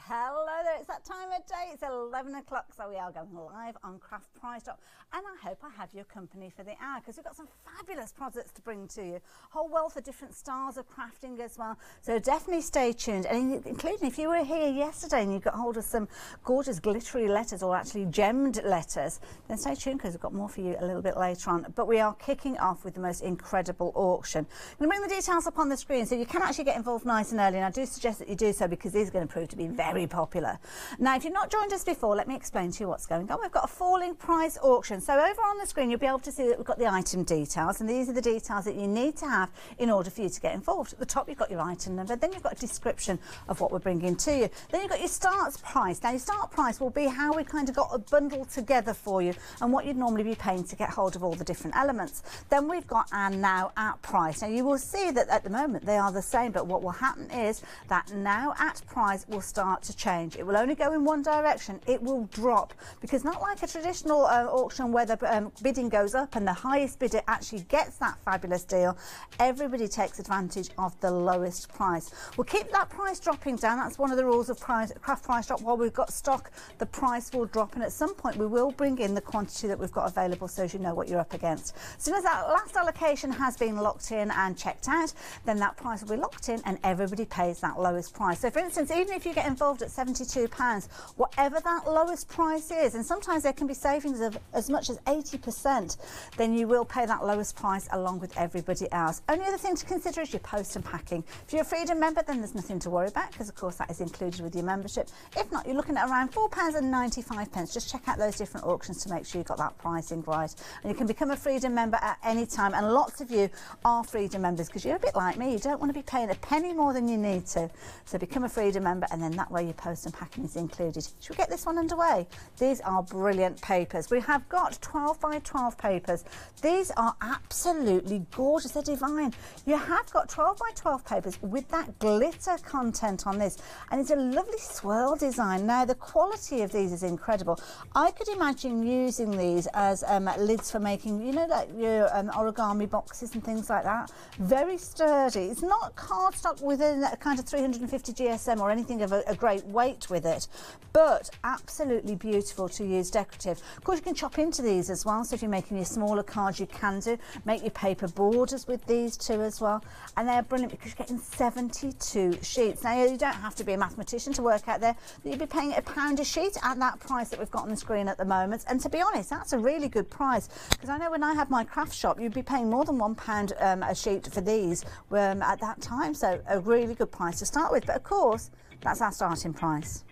Hello there, it's that time of day. It's 11 o'clock, so we are going live on Craft Price Drop. And I hope I have your company for the hour, because we've got some fabulous products to bring to you. A whole wealth of different styles of crafting as well. So definitely stay tuned. And including if you were here yesterday and you got hold of some gorgeous glittery letters, or actually gemmed letters, then stay tuned, because we've got more for you a little bit later on. But we are kicking off with the most incredible auction. I'm going to bring the details up on the screen so you can actually get involved nice and early, and I do suggest that you do so, because these are going to prove to be very popular. Now, if you've not joined us before, let me explain to you what's going on. We've got a falling price auction. So over on the screen, you'll be able to see that we've got the item details, and these are the details that you need to have in order for you to get involved. At the top, you've got your item number, then you've got a description of what we're bringing to you. Then you've got your start price. Now, your start price will be how we kind of got a bundle together for you, and what you'd normally be paying to get hold of all the different elements. Then we've got our now at price. Now, you will see that at the moment they are the same, but what will happen is that now at price will start to change. It will only go in one direction. It will drop, because not like a traditional auction where the bidding goes up and the highest bidder actually gets that fabulous deal. Everybody takes advantage of the lowest price. We'll keep that price dropping down. That's one of the rules of Craft Price Drop. While we've got stock, the price will drop, and at some point we will bring in the quantity that we've got available, so as you know what you're up against. As soon as that last allocation has been locked in and checked out, then that price will be locked in and everybody pays that lowest price. So for instance, even if you get involved at £72, whatever that lowest price is, and sometimes there can be savings of as much as 80%, then you will pay that lowest price along with everybody else. Only other thing to consider is your post and packing. If you're a Freedom member, then there's nothing to worry about, because of course that is included with your membership. If not, you're looking at around £4.95. Just check out those different auctions to make sure you've got that pricing right. And you can become a Freedom member at any time, and lots of you are Freedom members, because you're a bit like me. You don't want to be paying a penny more than you need to. So become a Freedom member, and then that way your post and packing is included. Should we get this one underway? These are brilliant papers. We have got 12 by 12 papers. These are absolutely gorgeous. They're divine. You have got 12 by 12 papers with that glitter content on this, and it's a lovely swirl design. Now, the quality of these is incredible. I could imagine using these as lids for making, you know, like your origami boxes and things like that. Very sturdy. It's not cardstock within a kind of 350 GSM or anything of a great weight with it, but absolutely beautiful to use decorative. Of course, you can chop into these as well, so if you're making your smaller cards, you can do. Make your paper borders with these too as well, and they're brilliant because you're getting 72 sheets. Now, you don't have to be a mathematician to work out there that you'd be paying £1 a sheet at that price that we've got on the screen at the moment, and to be honest, that's a really good price, because I know when I had my craft shop, you'd be paying more than £1 a sheet for these at that time, so a really good price to start with. But of course, that's our starting price.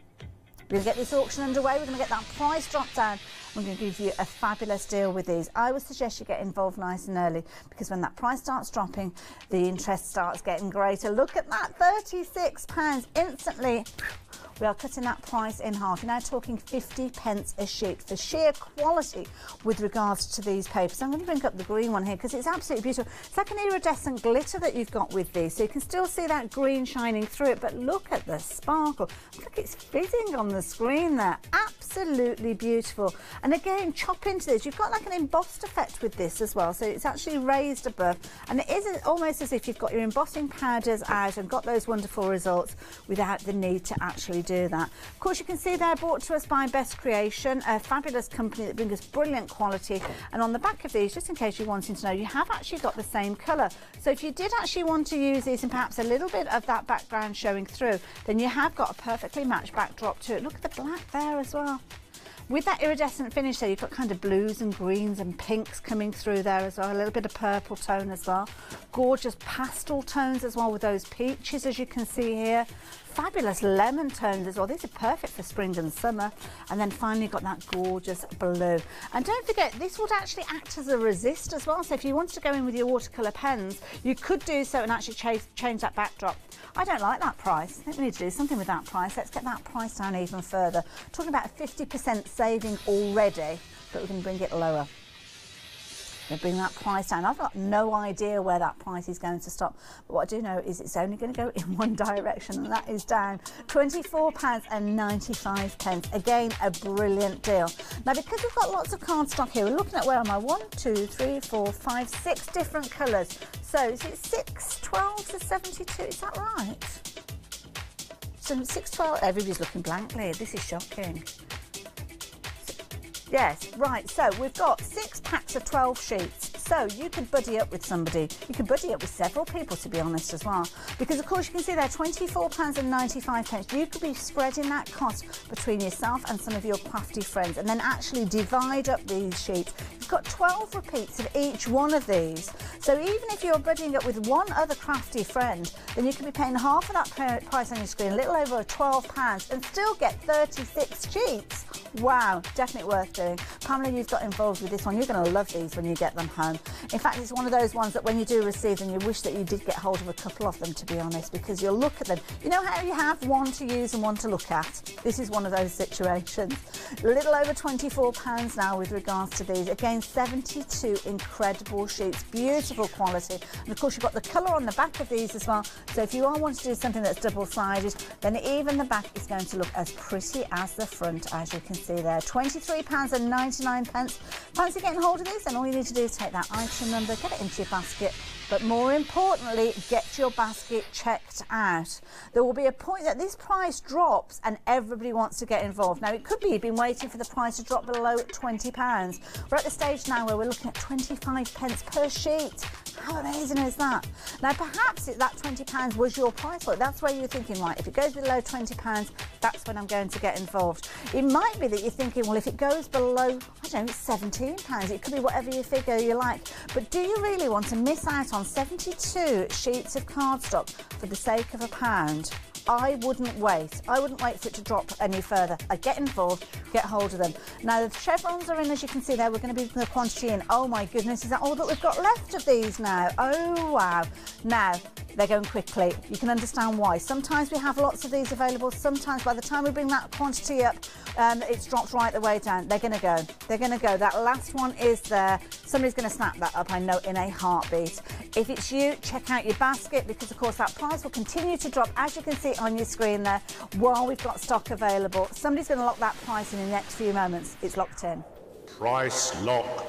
We're going to get this auction underway. We're going to get that price dropped down. We're going to give you a fabulous deal with these. I would suggest you get involved nice and early, because when that price starts dropping, the interest starts getting greater. Look at that, £36 instantly. We are cutting that price in half. You're now talking 50p a sheet for sheer quality with regards to these papers. I'm going to bring up the green one here because it's absolutely beautiful. It's like an iridescent glitter that you've got with these, so you can still see that green shining through it, but look at the sparkle. Look, it's fizzing on the screen there. Absolutely beautiful. And again, chop into this. You've got like an embossed effect with this as well, so it's actually raised above, and it is almost as if you've got your embossing powders out and got those wonderful results without the need to actually do that. Of course, you can see they're brought to us by Best Creation, a fabulous company that brings us brilliant quality. And on the back of these, just in case you're wanting to know, you have actually got the same colour. So if you did actually want to use these and perhaps a little bit of that background showing through, then you have got a perfectly matched backdrop to it. Look at the black there as well. With that iridescent finish there, you've got kind of blues and greens and pinks coming through there as well, a little bit of purple tone as well. Gorgeous pastel tones as well with those peaches, as you can see here. Fabulous lemon tones as well. These are perfect for spring and summer. And then finally got that gorgeous blue. And don't forget, this would actually act as a resist as well. So if you wanted to go in with your watercolour pens, you could do so and actually change that backdrop. I don't like that price. I think we need to do something with that price. Let's get that price down even further. Talking about a 50% saving already, but we can bring it lower. They bring that price down. I've got no idea where that price is going to stop, but what I do know is it's only going to go in one direction, and that is down. £24.95. Again, a brilliant deal. Now, because we've got lots of cardstock here, we're looking at, where am I? 1, 2, 3, 4, 5, 6 different colours. So is it 6, 12 to 72? Is that right? 612. Everybody's looking blankly. This is shocking. Yes, right, so we've got 6 packs of 12 sheets. So you could buddy up with somebody. You could buddy up with several people, to be honest, as well. Because, of course, you can see there, £24.95. You could be spreading that cost between yourself and some of your crafty friends and then actually divide up these sheets. You've got 12 repeats of each one of these. So even if you're buddying up with one other crafty friend, then you could be paying half of that price on your screen, a little over £12, and still get 36 sheets. Wow, definitely worth doing. Pamela, you've got involved with this one. You're going to love these when you get them home. In fact, it's one of those ones that when you do receive them, you wish that you did get hold of a couple of them, to be honest, because you'll look at them. You know how you have one to use and one to look at? This is one of those situations. A little over £24 now with regards to these. Again, 72 incredible sheets, beautiful quality. And of course, you've got the colour on the back of these as well. So if you are wanting to do something that's double-sided, then even the back is going to look as pretty as the front, as you can see there. £23.99. Fancy getting hold of these? Then all you need to do is take that item number, get it into your basket, but more importantly, get your basket checked out. There will be a point that this price drops and everybody wants to get involved. Now, it could be you've been waiting for the price to drop below £20. We're at the stage now where we're looking at 25 pence per sheet. How amazing is that? Now, perhaps that £20 was your price point. That's where you're thinking, right, if it goes below £20, that's when I'm going to get involved. It might be that you're thinking, well, if it goes below, I don't know, £17, it could be whatever you figure you like. But do you really want to miss out on 72 sheets of cardstock for the sake of £1? I wouldn't wait. I wouldn't wait for it to drop any further. I'd get involved, get hold of them. Now, the chevrons are in, as you can see there. We're going to be putting the quantity in. Oh, my goodness, is that all that we've got left of these now? Oh, wow. Now, they're going quickly. You can understand why. Sometimes we have lots of these available. Sometimes by the time we bring that quantity up, it's dropped right the way down. They're going to go. They're going to go. That last one is there. Somebody's going to snap that up, I know, in a heartbeat. If it's you, check out your basket because, of course, that price will continue to drop, as you can see on your screen there, while we've got stock available. Somebody's going to lock that price in the next few moments. It's locked in. Price lock.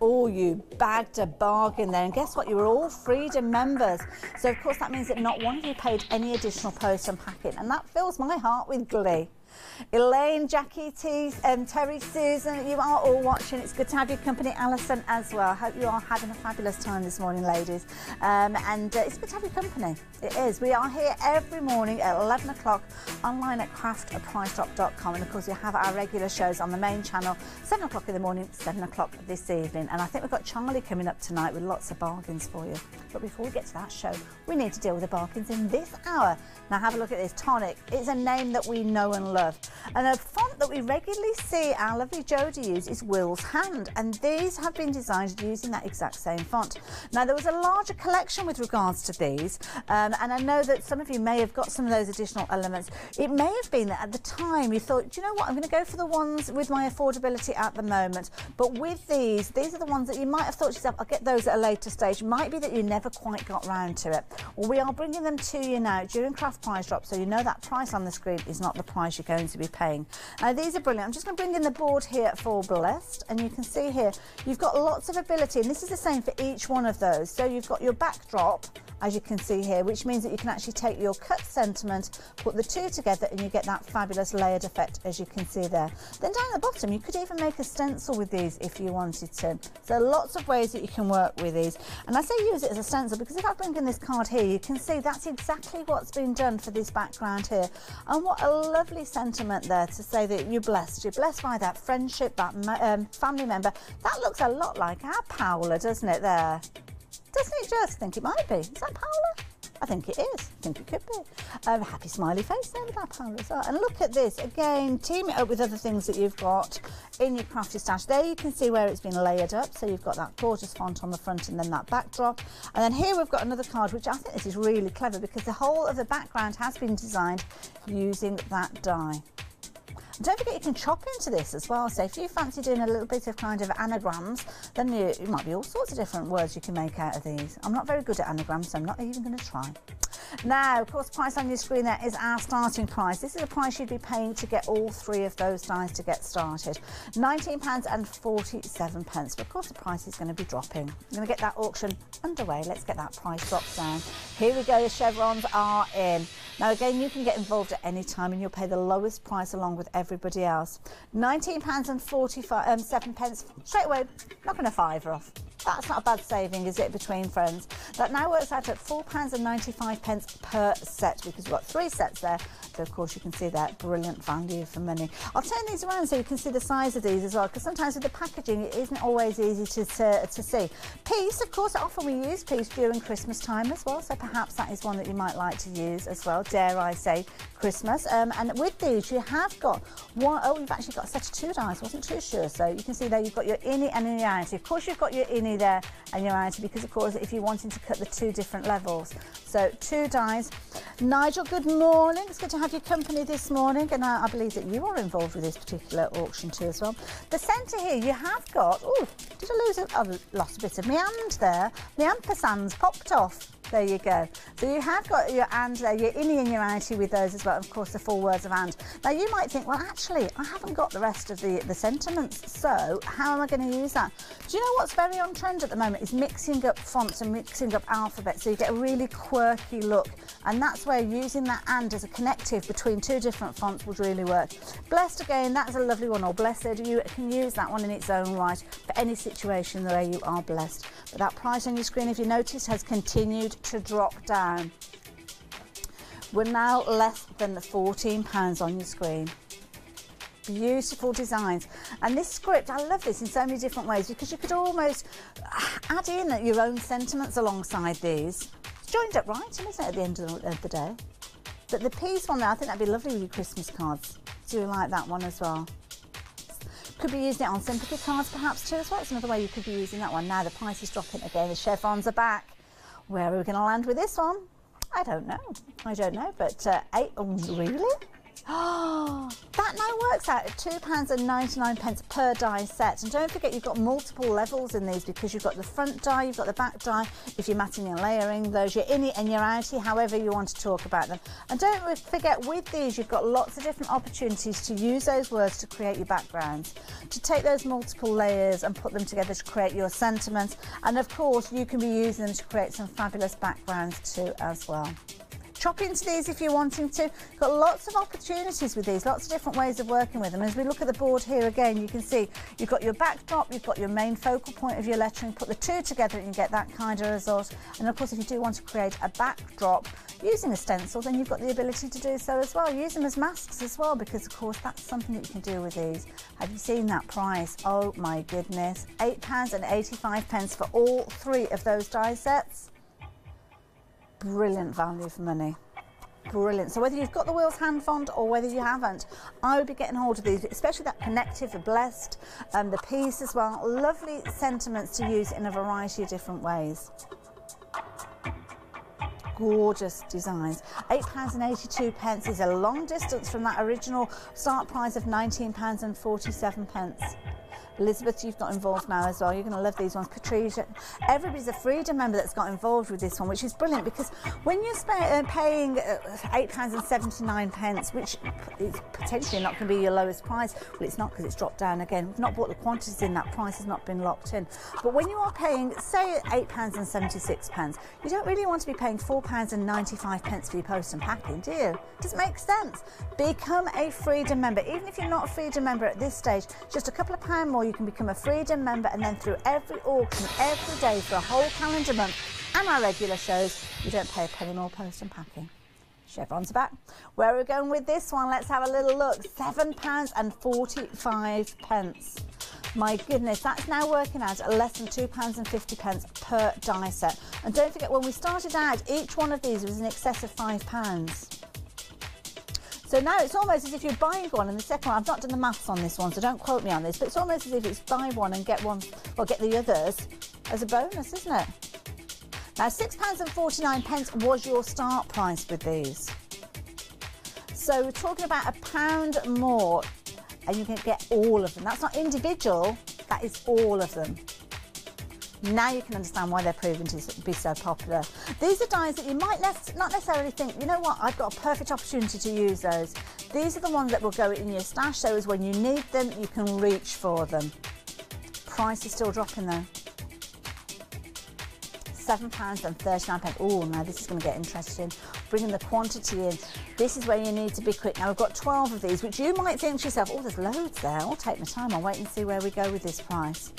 Oh, you bagged a bargain there. And guess what? You were all Freedom members. So, of course, that means that not one of you paid any additional post and packing. And that fills my heart with glee. Elaine, Jackie, T, Terry, Susan, you are all watching. It's good to have your company. Alison as well. Hope you are having a fabulous time this morning, ladies. It's good to have your company. It is. We are here every morning at 11 o'clock online at craftpriceDrop.com. And of course, we have our regular shows on the main channel, 7 o'clock in the morning, 7 o'clock this evening. And I think we've got Charlie coming up tonight with lots of bargains for you. But before we get to that show, we need to deal with the bargains in this hour. Now, have a look at this. Tonic. It's a name that we know and love. And a font that we regularly see our lovely Jodie use is Will's Hand, and these have been designed using that exact same font. Now, there was a larger collection with regards to these, and I know that some of you may have got some of those additional elements. It may have been that at the time you thought, do you know what, I'm going to go for the ones with my affordability at the moment, but with these are the ones that you might have thought to yourself, I'll get those at a later stage. Might be that you never quite got round to it. Well, we are bringing them to you now during Craft Price Drop, so you know that price on the screen is not the price you're going to be paying. Now, these are brilliant. I'm just going to bring in the board here for Blessed, and you can see here you've got lots of ability, and this is the same for each one of those. So you've got your backdrop, as you can see here, which means that you can actually take your cut sentiment, put the two together, and you get that fabulous layered effect, as you can see there. Then down at the bottom, you could even make a stencil with these if you wanted to. So lots of ways that you can work with these. And I say use it as a stencil because if I bring in this card here, you can see that's exactly what's been done for this background here. And what a lovely sentiment there to say that you're blessed. You're blessed by that friendship, that family member. That looks a lot like our Paola, doesn't it there? Doesn't it just? I think it might be. Is that Paola? I think it is. I think it could be. Happy smiley face there with that Paola as well. And look at this. Again, team it up with other things that you've got in your crafty stash. There you can see where it's been layered up. So you've got that gorgeous font on the front and then that backdrop. And then here we've got another card, which I think this is really clever because the whole of the background has been designed using that die. Don't forget you can chop into this as well. So if you fancy doing a little bit of kind of anagrams, then it might be all sorts of different words you can make out of these. I'm not very good at anagrams, so I'm not even going to try. Now, of course, the price on your screen there is our starting price. This is the price you'd be paying to get all three of those dies to get started. £19.47. But of course, the price is going to be dropping. I'm going to get that auction underway. Let's get that price drop down. Here we go. The chevrons are in. Now again, you can get involved at any time and you'll pay the lowest price along with everybody else. £19.47 straight away, knocking a fiver off. That's not a bad saving, is it, between friends? That now works out at £4.95 per set, because we've got 3 sets there. So of course you can see that brilliant value for money. I'll turn these around so you can see the size of these as well, because sometimes with the packaging it isn't always easy to see. Peace, of course, often we use peace during Christmas time as well, so perhaps that is one that you might like to use as well, dare I say, Christmas. And with these you have got one, oh, you've actually got a set of 2 dies, wasn't too sure. So you can see there you've got your innie and your outie. Of course you've got your innie there and your outie, because of course if you're wanting to cut the 2 different levels. So 2 dies. Nigel, good morning. It's good to have your company this morning, and I believe that you are involved with this particular auction too as well. The centre here you have got, oh, did I lose it? I lost a bit of my hand there. The ampersand's popped off. There you go. So you have got your and there, your innie and your outie with those as well, of course the 4 words of and. Now you might think, well actually I haven't got the rest of the sentiments, so how am I going to use that? Do you know what's very on trend at the moment is mixing up fonts and mixing up alphabets, so you get a really quirky look, and that's where using that and as a connective between 2 different fonts would really work. Blessed, again, that's a lovely one, or blessed, you can use that one in its own right for any situation the way you are blessed. But that price on your screen, if you notice, has continued to drop down. We're now less than £14 on your screen. Beautiful designs, and this script, I love this in so many different ways, because you could almost add in your own sentiments alongside these. It's joined up right, isn't it, at the end of the day? But the piece one there, I think that'd be lovely with your Christmas cards. Do you like that one as well? Could be using it on sympathy cards perhaps too as well. It's another way you could be using that one. Now the price is dropping again, the chevrons are back. Where are we going to land with this one? I don't know, but 8, oh really? Oh, that now works out at £2.99 per die set. And don't forget, you've got multiple levels in these, because you've got the front die, you've got the back die, if you're matting and layering those, your innie and your outie, however you want to talk about them. And don't forget, with these you've got lots of different opportunities to use those words to create your backgrounds, to take those multiple layers and put them together to create your sentiments. And of course you can be using them to create some fabulous backgrounds too as well. Chop into these if you're wanting to. Got lots of opportunities with these, lots of different ways of working with them. As we look at the board here again, you can see you've got your backdrop, you've got your main focal point of your lettering. Put the 2 together and you get that kind of result. And of course, if you do want to create a backdrop using a stencil, then you've got the ability to do so as well. Use them as masks as well, because of course that's something that you can do with these. Have you seen that price? Oh my goodness, £8.85 for all 3 of those die sets. Brilliant value for money. Brilliant. So whether you've got the wheels hand fond or whether you haven't, I would be getting hold of these, especially that connective, the blessed, the piece as well. Lovely sentiments to use in a variety of different ways. Gorgeous designs. £8.82 is a long distance from that original start price of £19.47. Elizabeth, you've got involved now as well. You're going to love these ones. Patricia, everybody's a Freedom member that's got involved with this one, which is brilliant, because when you're paying £8.79, which is potentially not going to be your lowest price, well, it's not, because it's dropped down again. We've not bought the quantities in, that price has not been locked in. But when you are paying, say, £8.76, you don't really want to be paying £4.95 for your post and packing, do you? Does it make sense? Become a Freedom member. Even if you're not a Freedom member at this stage, just a couple of pounds more, you can become a Freedom member, and then through every auction, every day for a whole calendar month, and our regular shows, you don't pay a penny more post and packing. Chevrons are back. Where are we going with this one? Let's have a little look. £7.45. My goodness, that's now working out at less than £2.50 per die set. And don't forget, when we started out, each one of these was in excess of £5. So now it's almost as if you're buying one and the second one, I've not done the maths on this one, so don't quote me on this, but it's almost as if it's buy one and get one, or get the others as a bonus, isn't it? Now £6.49 was your start price with these. So we're talking about £1 more and you can get all of them. That's not individual, that is all of them. Now you can understand why they're proving to be so popular. These are dies that you might not necessarily think, you know what, I've got a perfect opportunity to use those. These are the ones that will go in your stash, so as when you need them, you can reach for them. Price is still dropping though. £7.39. Oh, now this is going to get interesting. bringing the quantity in, this is where you need to be quick. Now we've got 12 of these, which you might think to yourself, oh, there's loads there. I'll take my time. I'll wait and see where we go with this price.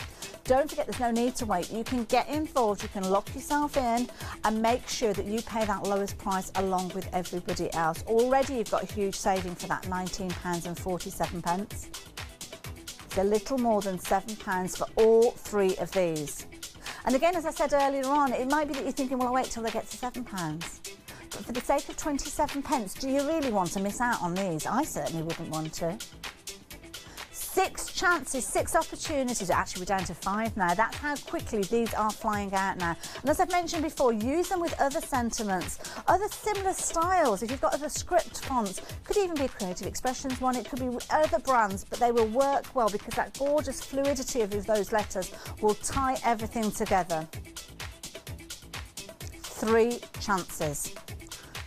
Don't forget, there's no need to wait. You can get involved, you can lock yourself in and make sure that you pay that lowest price along with everybody else. Already you've got a huge saving for that £19.47. It's a little more than £7 for all 3 of these. And again, as I said earlier on, it might be that you're thinking, well, I'll wait till they get to £7. But for the sake of 27p, do you really want to miss out on these? I certainly wouldn't want to. 6 chances, 6 opportunities. Actually, we're down to 5 now. That's how quickly these are flying out now. And as I've mentioned before, use them with other sentiments, other similar styles. If you've got other script fonts, could even be a Creative Expressions one. It could be with other brands, but they will work well because that gorgeous fluidity of those letters will tie everything together. 3 chances,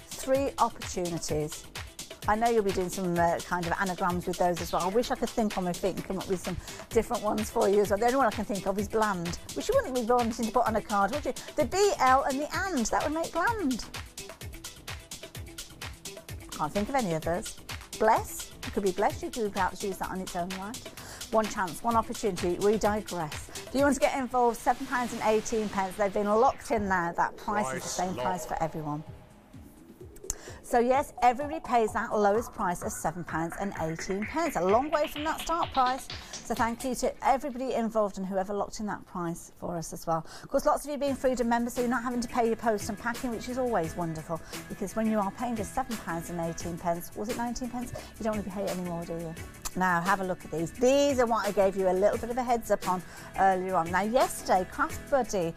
3 opportunities. I know you'll be doing some kind of anagrams with those as well. I wish I could think on my feet and come up with some different ones for you as well. The only one I can think of is bland, which you wouldn't be wanting to put on a card, would you? The BL and the and, that would make bland. Can't think of any others. Bless, it could be bless, you could perhaps use that on its own right. 1 chance, 1 opportunity, we digress. If you want to get involved, £7.18, they've been locked in now. That price is the same price for everyone. So yes, everybody pays that lowest price of £7.18. A long way from that start price. So thank you to everybody involved and whoever locked in that price for us as well. Of course, lots of you being Freedom members, so you're not having to pay your post and packing, which is always wonderful. Because when you are paying just £7.18, was it 19p? You don't want to pay any more, do you? Now, have a look at these. These are what I gave you a little bit of a heads up on earlier on. Now, yesterday, Craft Buddy,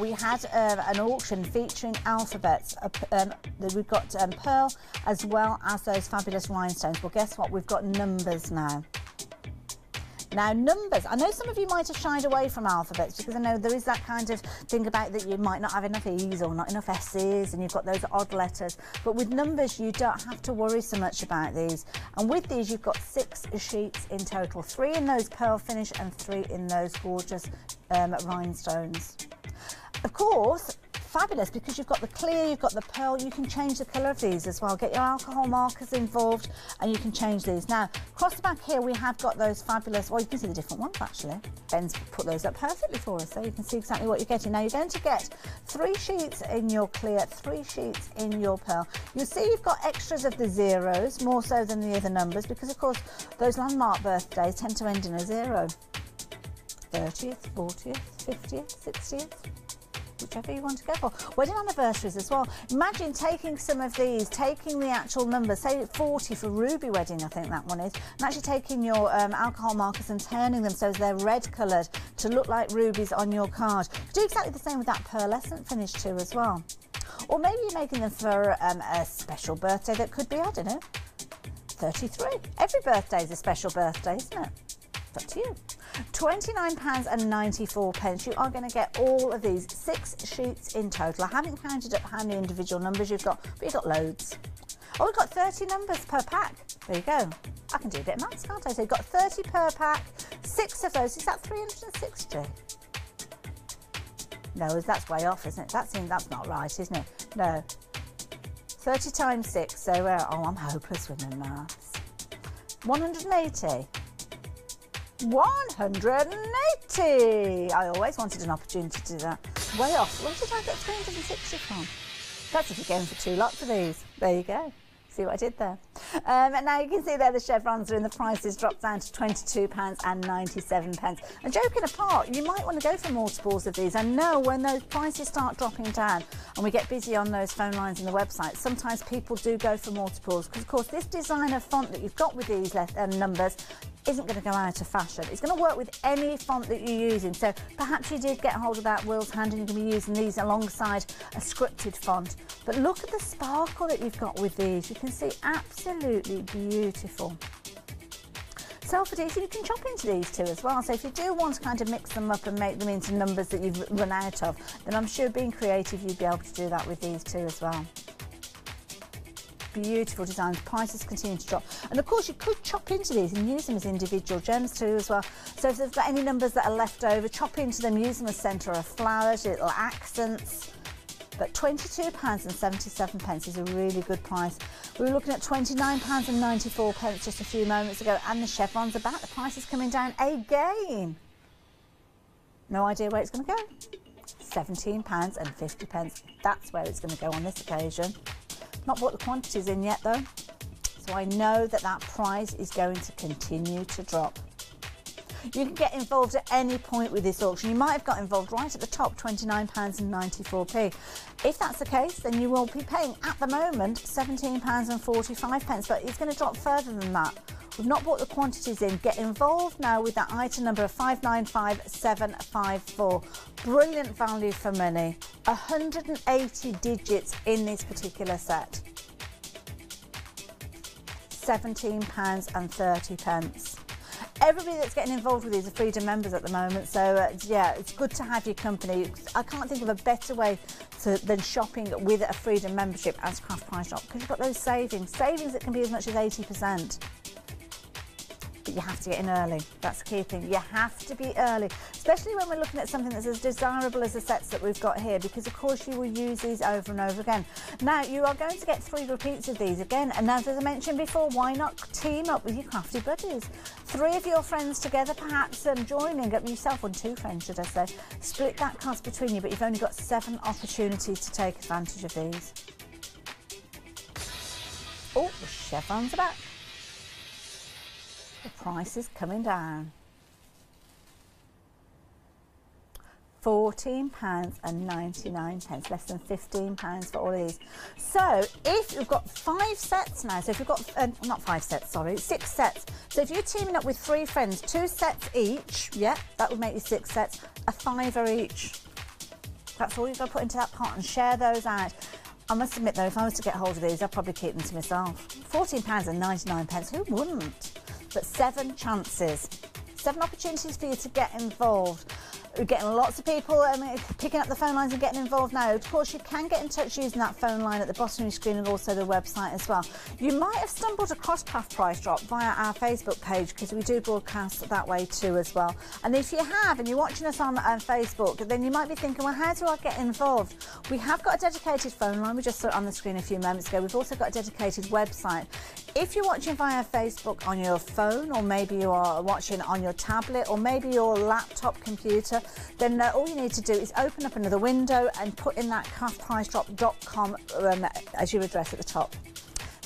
we had an auction featuring alphabets. We've got pearl as well as those fabulous rhinestones. Well, guess what? We've got numbers now. Now, numbers, I know some of you might have shied away from alphabets because I know there is that kind of thing about that you might not have enough E's or not enough S's and you've got those odd letters. But with numbers, you don't have to worry so much about these. And with these, you've got 6 sheets in total, 3 in those pearl finish and 3 in those gorgeous rhinestones. Of course, fabulous because you've got the clear, you've got the pearl, you can change the colour of these as well. Get your alcohol markers involved and you can change these. Now, across the back here we have got those fabulous, well, you can see the different ones actually. Ben's put those up perfectly for us so you can see exactly what you're getting. Now, you're going to get 3 sheets in your clear, 3 sheets in your pearl. You'll see you've got extras of the zeros, more so than the other numbers, because of course those landmark birthdays tend to end in a 0. 30th, 40th, 50th, 60th. Whichever you want to go for. Wedding anniversaries as well. Imagine taking some of these, taking the actual numbers, say 40 for Ruby Wedding, I think that one is, and actually taking your alcohol markers and turning them so they're red coloured to look like rubies on your card. You do exactly the same with that pearlescent finish too as well. Or maybe you're making them for a special birthday that could be, I don't know, 33. Every birthday is a special birthday, isn't it? It's up to you. £29.94. You are going to get all of these 6 sheets in total. I haven't counted up how many individual numbers you've got, but you've got loads. Oh, we've got 30 numbers per pack. There you go. I can do a bit of maths, can't I? So you've got 30 per pack, 6 of those. Is that 360? No, that's way off, isn't it? That's not right, isn't it? No. 30 times 6, so oh, I'm hopeless with my maths. 180. 180! I always wanted an opportunity to do that. Way off. Where did I get 360 from? That's if you're going for 2 lots of these. There you go. See what I did there? And now you can see there the chevrons are in, the prices dropped down to £22.97. And joking apart, you might want to go for multiples of these. I know when those prices start dropping down and we get busy on those phone lines and the website, sometimes people do go for multiples because, of course, this designer font that you've got with these numbers isn't going to go out of fashion. It's going to work with any font that you're using. So perhaps you did get hold of that Will's Hand and you're going to be using these alongside a scripted font. But look at the sparkle that you've got with these. You can see absolutely beautiful. Self-adhesive, you can chop into these too as well. So if you do want to kind of mix them up and make them into numbers that you've run out of, then I'm sure being creative, you'd be able to do that with these too as well. Beautiful designs, prices continue to drop. And of course you could chop into these and use them as individual gems too as well. So if there's got any numbers that are left over, chop into them, use them as centre of flowers, little accents. But £22.77 is a really good price. We were looking at £29.94 just a few moments ago, and the chevrons are back. The price is coming down again. No idea where it's going to go. £17.50. That's where it's going to go on this occasion. Not bought the quantities in yet though, so I know that that price is going to continue to drop. You can get involved at any point with this auction. You might have got involved right at the top, £29.94. If that's the case, then you will be paying, at the moment, £17.45, but it's going to drop further than that. We've not bought the quantities in. Get involved now with that item number of 595754. Brilliant value for money. 180 digits in this particular set. £17.30. Everybody that's getting involved with these are Freedom members at the moment, so yeah, it's good to have your company. I can't think of a better way than shopping with a Freedom membership as Craft Price Drop, because you've got those savings that can be as much as 80%. But you have to get in early. That's the key thing. You have to be early, especially when we're looking at something that's as desirable as the sets that we've got here, because of course you will use these over and over again. Now you are going to get 3 repeats of these again, and as I mentioned before, why not team up with your crafty buddies? 3 of your friends together, perhaps joining up, yourself and 2 friends should I say, split that cost between you, but you've only got 7 opportunities to take advantage of these. Oh, the chevrons are back. The price is coming down. £14.99, less than £15 for all of these. So if you've got 5 sets now, so if you've got, not 5 sets, sorry, 6 sets. So if you're teaming up with 3 friends, 2 sets each, yeah, that would make you 6 sets, a £5 each. That's all you've got to put into that pot and share those out. I must admit though, if I was to get hold of these, I'd probably keep them to myself. £14.99, who wouldn't? But 7 chances, 7 opportunities for you to get involved. We're getting lots of people picking up the phone lines and getting involved now. Of course, you can get in touch using that phone line at the bottom of your screen and also the website as well. You might have stumbled across Craft Price Drop via our Facebook page, because we do broadcast that way too as well. And if you have, and you're watching us on Facebook, then you might be thinking, well, how do I get involved? We have got a dedicated phone line. We just saw it on the screen a few moments ago. We've also got a dedicated website. If you're watching via Facebook on your phone, or maybe you are watching on your tablet, or maybe your laptop computer, then all you need to do is open up another window and put in that craftpricedrop.com as your address at the top.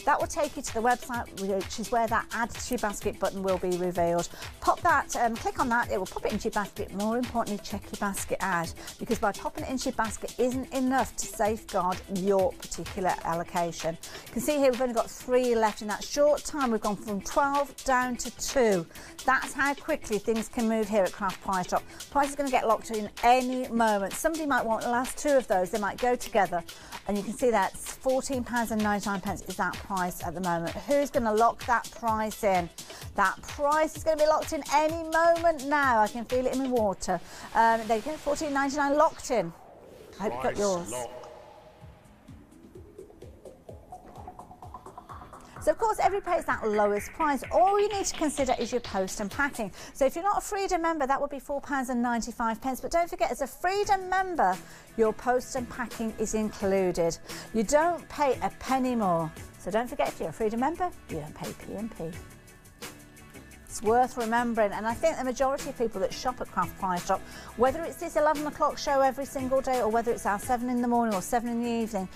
That will take you to the website, which is where that add to your basket button will be revealed. Pop that, click on that, it will pop it into your basket. More importantly, check your basket ad, because by popping it into your basket isn't enough to safeguard your particular allocation. You can see here we've only got 3 left. In that short time, we've gone from 12 down to 2. That's how quickly things can move here at Craft Price Drop. Price is going to get locked in any moment. Somebody might want the last 2 of those. They might go together. And you can see that's £14.99 is that price at the moment. Who's going to lock that price in? That price is going to be locked in any moment now. I can feel it in my water. There you go, £14.99 locked in. I hope you got yours. So of course every pays that lowest price. All you need to consider is your post and packing. So if you're not a Freedom member, that would be £4.95. But don't forget, as a Freedom member, your post and packing is included. You don't pay a penny more. So don't forget, if you're a Freedom member, you don't pay P&P. It's worth remembering, and I think the majority of people that shop at Craft Price Drop, whether it's this 11 o'clock show every single day, or whether it's our 7 in the morning or 7 in the evening,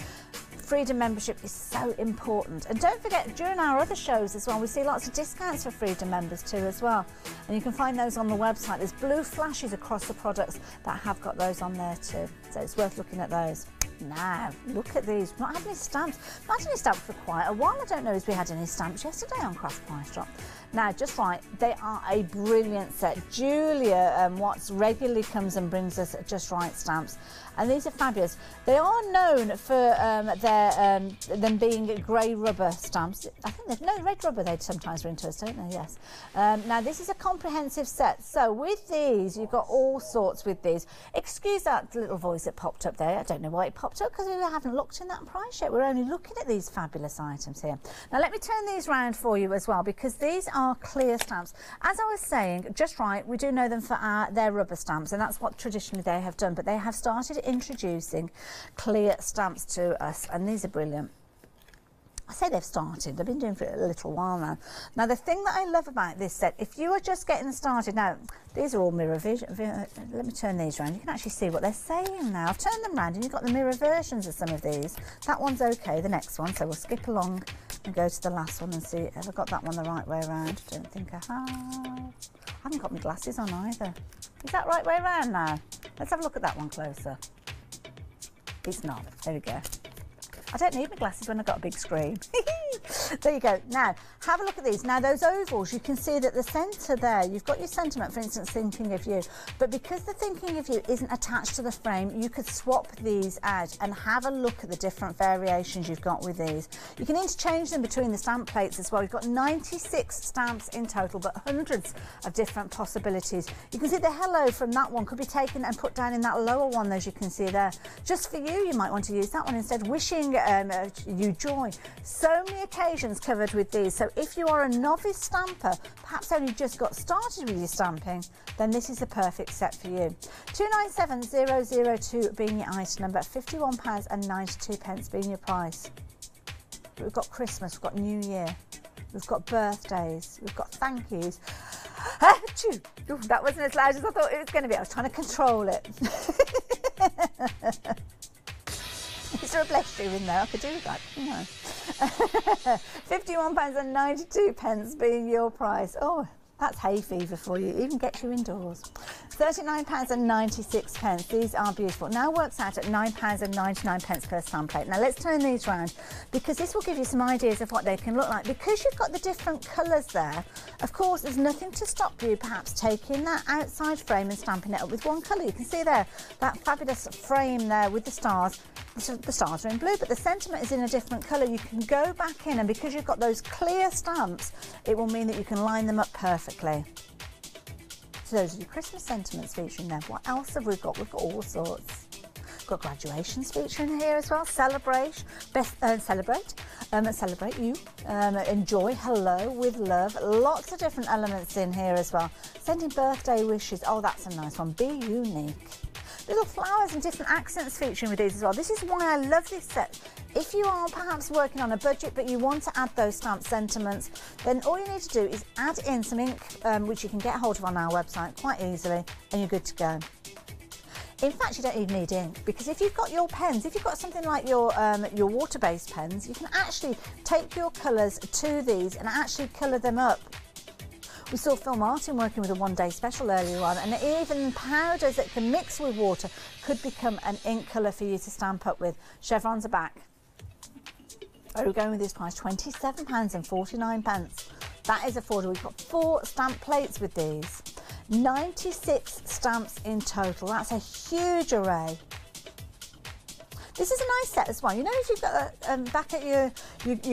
Freedom membership is so important. And don't forget, during our other shows as well, we see lots of discounts for Freedom members too as well. And you can find those on the website. There's blue flashes across the products that have got those on there too. So it's worth looking at those. Now, look at these. We've not had any stamps. Not had any stamps for quite a while. I don't know if we had any stamps yesterday on Craft Price Drop. Now, just right, they are a brilliant set. Julia Watts regularly comes and brings us Just Right stamps, and these are fabulous. They are known for them being grey rubber stamps. I think there's no red rubber they sometimes bring to us, don't they? Yes. Now, this is a comprehensive set. So with these, you've got all sorts with these. Excuse that little voice that popped up there. I don't know why it popped up, because we haven't looked in that price yet. We're only looking at these fabulous items here. Now, let me turn these round for you as well, because these are clear stamps. As I was saying, Just Right, we do know them for their rubber stamps, and that's what traditionally they have done, but they have started introducing clear stamps to us, and these are brilliant. I say they've started, they've been doing it for a little while now. Now the thing that I love about this set, if you are just getting started, now these are all mirror vision, let me turn these around, you can actually see what they're saying now. I've turned them around and you've got the mirror versions of some of these. That one's okay, the next one, so we'll skip along and go to the last one and see, have I got that one the right way around? I don't think I have. I haven't got my glasses on either. Is that right way around now? Let's have a look at that one closer. It's not, there we go. I don't need my glasses when I've got a big screen. There you go. Now, have a look at these. Now, those ovals, you can see that the centre there, you've got your sentiment, for instance, thinking of you. But because the thinking of you isn't attached to the frame, you could swap these out and have a look at the different variations you've got with these. You can interchange them between the stamp plates as well. You've got 96 stamps in total, but hundreds of different possibilities. You can see the hello from that one could be taken and put down in that lower one, as you can see there. Just for you, you might want to use that one instead, wishing you joy. So many occasions covered with these. So if you are a novice stamper, perhaps only just got started with your stamping, then this is the perfect set for you. 297002 being your item number, £51.92 being your price. But we've got Christmas, we've got New Year, we've got birthdays, we've got thank yous. Ooh, that wasn't as loud as I thought it was going to be. I was trying to control it. Is there a bless you in there? I could do that, couldn't I? £51.92 being your price. Oh, that's hay fever for you. Even gets you indoors. £39.96. These are beautiful. Now works out at £9.99 per stamp plate. Now let's turn these round, because this will give you some ideas of what they can look like. Because you've got the different colours there, of course, there's nothing to stop you perhaps taking that outside frame and stamping it up with one colour. You can see there, that fabulous frame there with the stars. The stars are in blue, but the sentiment is in a different colour. You can go back in, and because you've got those clear stamps, it will mean that you can line them up perfectly. So those are your Christmas sentiments featuring there. What else have we got? We've got all sorts. We've got graduations featuring here as well. Celebrate, celebrate you, enjoy, hello, with love. Lots of different elements in here as well. Sending birthday wishes. Oh, that's a nice one. Be unique. Little flowers and different accents featuring with these as well. This is why I love this set. If you are perhaps working on a budget but you want to add those stamp sentiments, then all you need to do is add in some ink, which you can get hold of on our website quite easily, and you're good to go. In fact, you don't even need ink, because if you've got your pens, if you've got something like your water-based pens, you can actually take your colours to these and actually colour them up. We saw Phil Martin working with a one-day special earlier on, and even powders that can mix with water could become an ink colour for you to stamp up with. Chevrons are back. Where are we going with this price? £27.49. That is affordable. We've got 4 stamp plates with these. 96 stamps in total. That's a huge array. This is a nice set as well. You know, if you've got back at your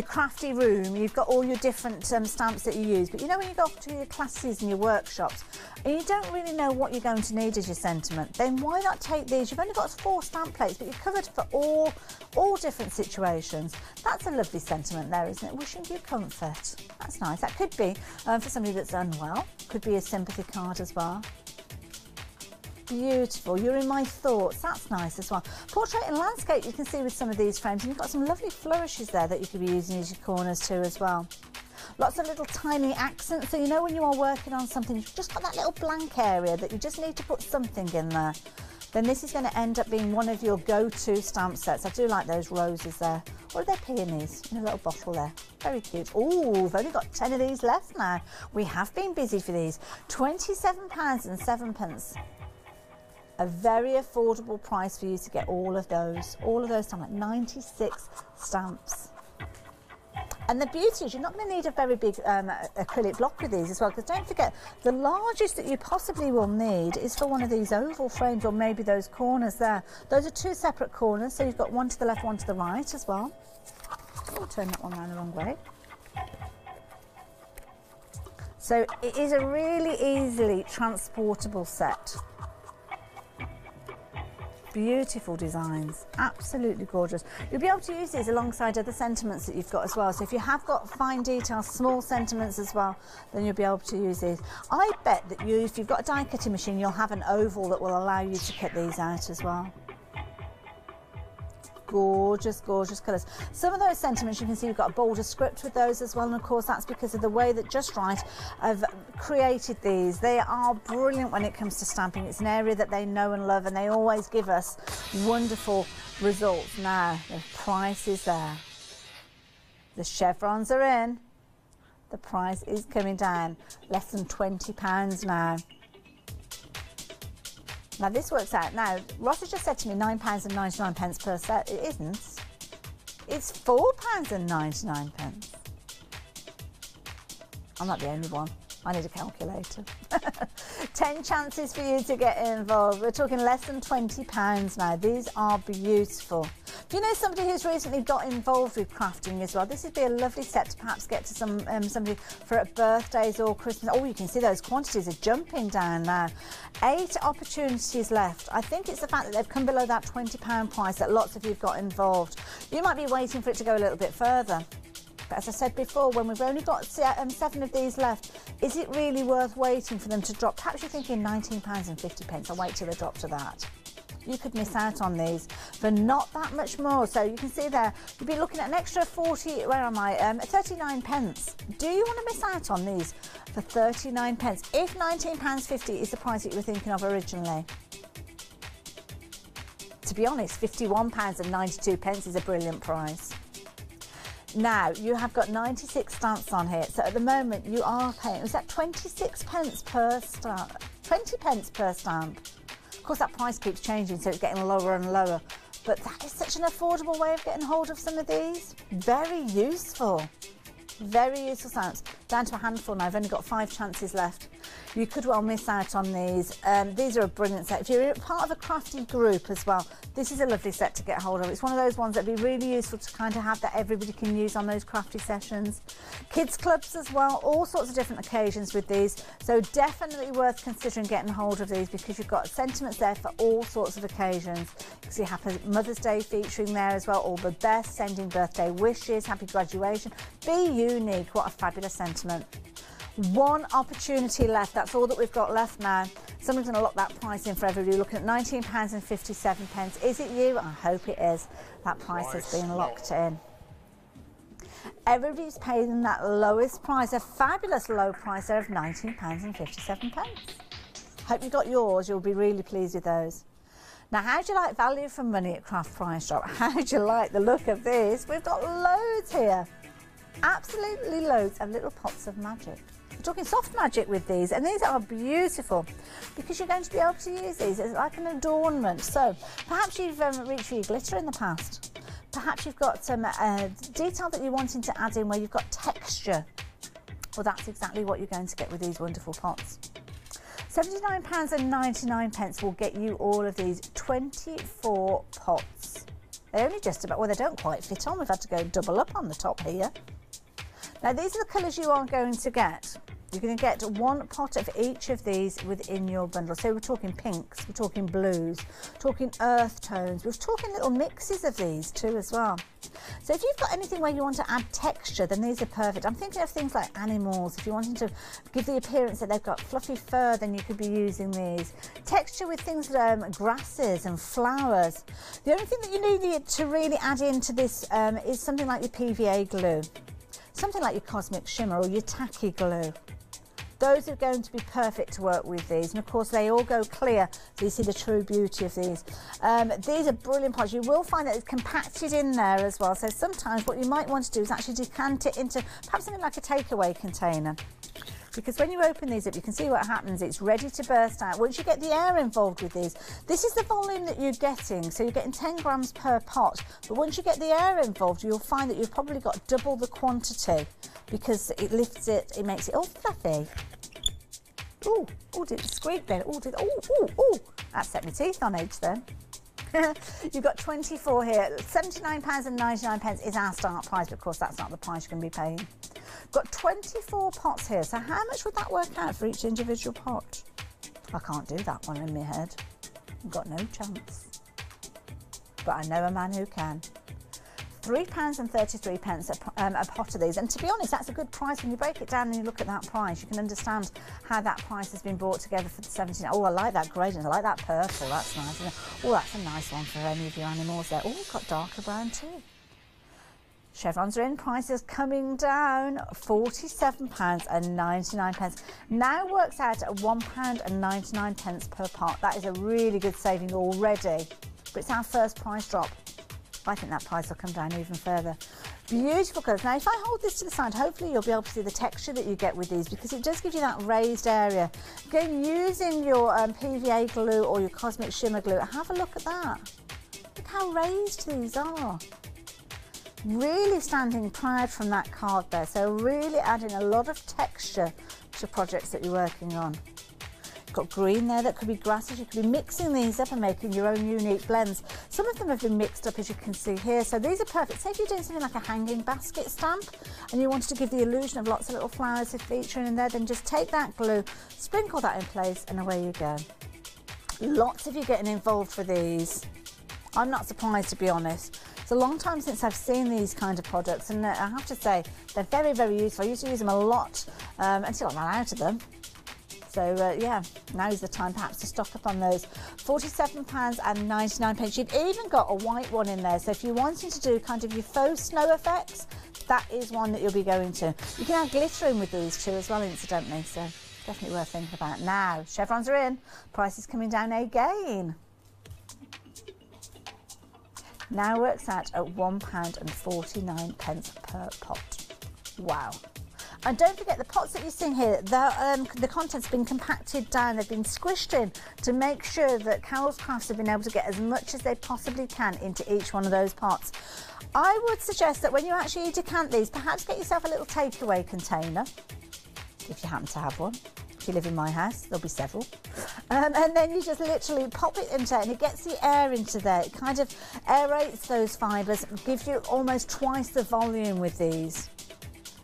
crafty room, you've got all your different stamps that you use, but you know when you go off to your classes and your workshops and you don't really know what you're going to need as your sentiment, then why not take these? You've only got 4 stamp plates, but you're covered for all different situations. That's a lovely sentiment there, isn't it? Wishing you comfort. That's nice. That could be for somebody that's unwell. Could be a sympathy card as well. Beautiful. You're in my thoughts. That's nice as well. Portrait and landscape you can see with some of these frames, and you've got some lovely flourishes there that you could be using as your corners too as well. Lots of little tiny accents, so you know when you are working on something, you've just got that little blank area that you just need to put something in there. Then this is going to end up being one of your go-to stamp sets. I do like those roses there. Or are they peonies in a little bottle there? Very cute. Oh, we've only got 10 of these left now. We have been busy for these. £27.07. A very affordable price for you to get all of those stamps, like 96 stamps. And the beauty is you're not going to need a very big acrylic block with these as well, because don't forget, the largest that you possibly will need is for one of these oval frames, or maybe those corners there. Those are 2 separate corners, so you've got one to the left, one to the right as well. I'll turn that one around the wrong way. So it is a really easily transportable set. Beautiful designs, absolutely gorgeous. You'll be able to use these alongside other sentiments that you've got as well. So if you have got fine details, small sentiments as well, then you'll be able to use these. I bet that if you've got a die cutting machine, you'll have an oval that will allow you to cut these out as well. gorgeous, gorgeous colours. Some of those sentiments, you can see we've got a bolder script with those as well, and of course that's because of the way that Just Right have created these. They are brilliant when it comes to stamping. It's an area that they know and love, and they always give us wonderful results. Now, the price is there. The chevrons are in. The price is coming down. Less than £20 now. Now this works out. Now, Ross has just said to me £9.99 per set. It isn't. It's £4.99. I'm not the only one. I need a calculator. 10 chances for you to get involved. We're talking less than £20 now. These are beautiful. Do you know somebody who's recently got involved with crafting as well? This would be a lovely set to perhaps get to somebody for birthdays or Christmas. Oh, you can see those quantities are jumping down now. 8 opportunities left. I think it's the fact that they've come below that £20 price that lots of you have got involved. You might be waiting for it to go a little bit further. But as I said before, when we've only got 7 of these left, is it really worth waiting for them to drop? Perhaps you're thinking £19.50. I'll wait till they drop to that. You could miss out on these for not that much more. So you can see there, you'd be looking at an extra 39 pence. Do you want to miss out on these for 39 pence? If £19.50 is the price that you were thinking of originally. To be honest, £51.92 is a brilliant price. Now, you have got 96 stamps on here. So at the moment, you are paying, is that 26 pence per stamp? 20 pence per stamp. Of course, that price keeps changing, so it's getting lower and lower. But that is such an affordable way of getting hold of some of these. Very useful. Very useful stamps. Down to a handful now. I've only got 5 chances left. You could well miss out on these. These are a brilliant set. If you're part of a crafty group as well, this is a lovely set to get hold of. It's one of those ones that'd be really useful to kind of have that everybody can use on those crafty sessions. Kids clubs as well, all sorts of different occasions with these. So definitely worth considering getting hold of these because you've got sentiments there for all sorts of occasions. You see Happy Mother's Day featuring there as well, all the best, sending birthday wishes, happy graduation. Be unique, what a fabulous sentiment. 1 opportunity left. That's all that we've got left now. Someone's going to lock that price in for everybody. Looking at £19.57. Is it you? I hope it is. That price has been locked in. Everybody's paying that lowest price, a fabulous low price there of £19.57. Hope you got yours. You'll be really pleased with those. Now, how do you like value for money at Craft Price Drop? How do you like the look of this? We've got loads here. Absolutely loads of little pots of magic. We're talking soft magic with these, and these are beautiful because you're going to be able to use these as like an adornment. So perhaps you've reached for your glitter in the past. Perhaps you've got some detail that you're wanting to add in where you've got texture. Well, that's exactly what you're going to get with these wonderful pots. £79.99 will get you all of these 24 pots. They only just about, well, they don't quite fit on. We've had to go double up on the top here. Now, these are the colours you are going to get. You're going to get 1 pot of each of these within your bundle. So we're talking pinks, we're talking blues, talking earth tones. We're talking little mixes of these too as well. So if you've got anything where you want to add texture, then these are perfect. I'm thinking of things like animals. If you're wanting to give the appearance that they've got fluffy fur, then you could be using these. Texture with things like grasses and flowers. The only thing that you need to really add into this is something like your PVA glue. Something like your Cosmic Shimmer or your Tacky Glue. Those are going to be perfect to work with these, and of course they all go clear, so you see the true beauty of these. These are brilliant pots. You will find that it's compacted in there as well, so sometimes what you might want to do is actually decant it into perhaps something like a takeaway container. Because when you open these up, you can see what happens. It's ready to burst out. Once you get the air involved with these, this is the volume that you're getting. So you're getting 10 grams per pot. But once you get the air involved, you'll find that you've probably got double the quantity because it lifts it, it makes it all fluffy. Ooh, oh, did it squeak then? Oh, that set my teeth on edge then. You've got 24 here. £79.99 is our start price, but of course that's not the price you're going to be paying. Got 24 pots here, so how much would that work out for each individual pot? I can't do that one in my head. I've got no chance. But I know a man who can. £3.33 a pot of these, and to be honest, that's a good price. When you break it down and you look at that price, you can understand how that price has been brought together for the 17. Oh, I like that gradient, I like that purple, that's nice, isn't it? Oh, that's a nice one for any of your animals there. Oh, we've got darker brown too. Chevrons are in, prices coming down, £47.99. Now works out at £1.99 per pot. That is a really good saving already, but it's our first price drop. I think that price will come down even further. Beautiful colours. Now, if I hold this to the side, hopefully you'll be able to see the texture that you get with these, because it does give you that raised area. Again, using your PVA glue or your Cosmic Shimmer glue, have a look at that. Look how raised these are. Really standing proud from that card there. So really adding a lot of texture to projects that you're working on. Got green there, that could be grasses. You could be mixing these up and making your own unique blends. Some of them have been mixed up, as you can see here, so these are perfect. Say if you're doing something like a hanging basket stamp and you wanted to give the illusion of lots of little flowers featuring in there, then just take that glue, sprinkle that in place, and away you go. Lots of you getting involved for these. I'm not surprised, to be honest. It's a long time since I've seen these kind of products, and I have to say they're very, very useful. I used to use them a lot until I ran out of them. So yeah, now's the time perhaps to stock up on those. £47.99. You've even got a white one in there, so if you're wanting to do kind of your faux snow effects, that is one that you'll be going to. You can add glitter in with these too as well, incidentally, so definitely worth thinking about. Now, chevrons are in, price is coming down again. Now works out at £1.49 per pot. Wow. And don't forget, the pots that you're seeing here, the content's been compacted down, they've been squished in to make sure that Carol's Crafts have been able to get as much as they possibly can into each one of those pots. I would suggest that when you actually decant these, perhaps get yourself a little takeaway container, if you happen to have one. If you live in my house, there'll be several. And then you just literally pop it into it and it gets the air into there. It kind of aerates those fibres, gives you almost twice the volume with these.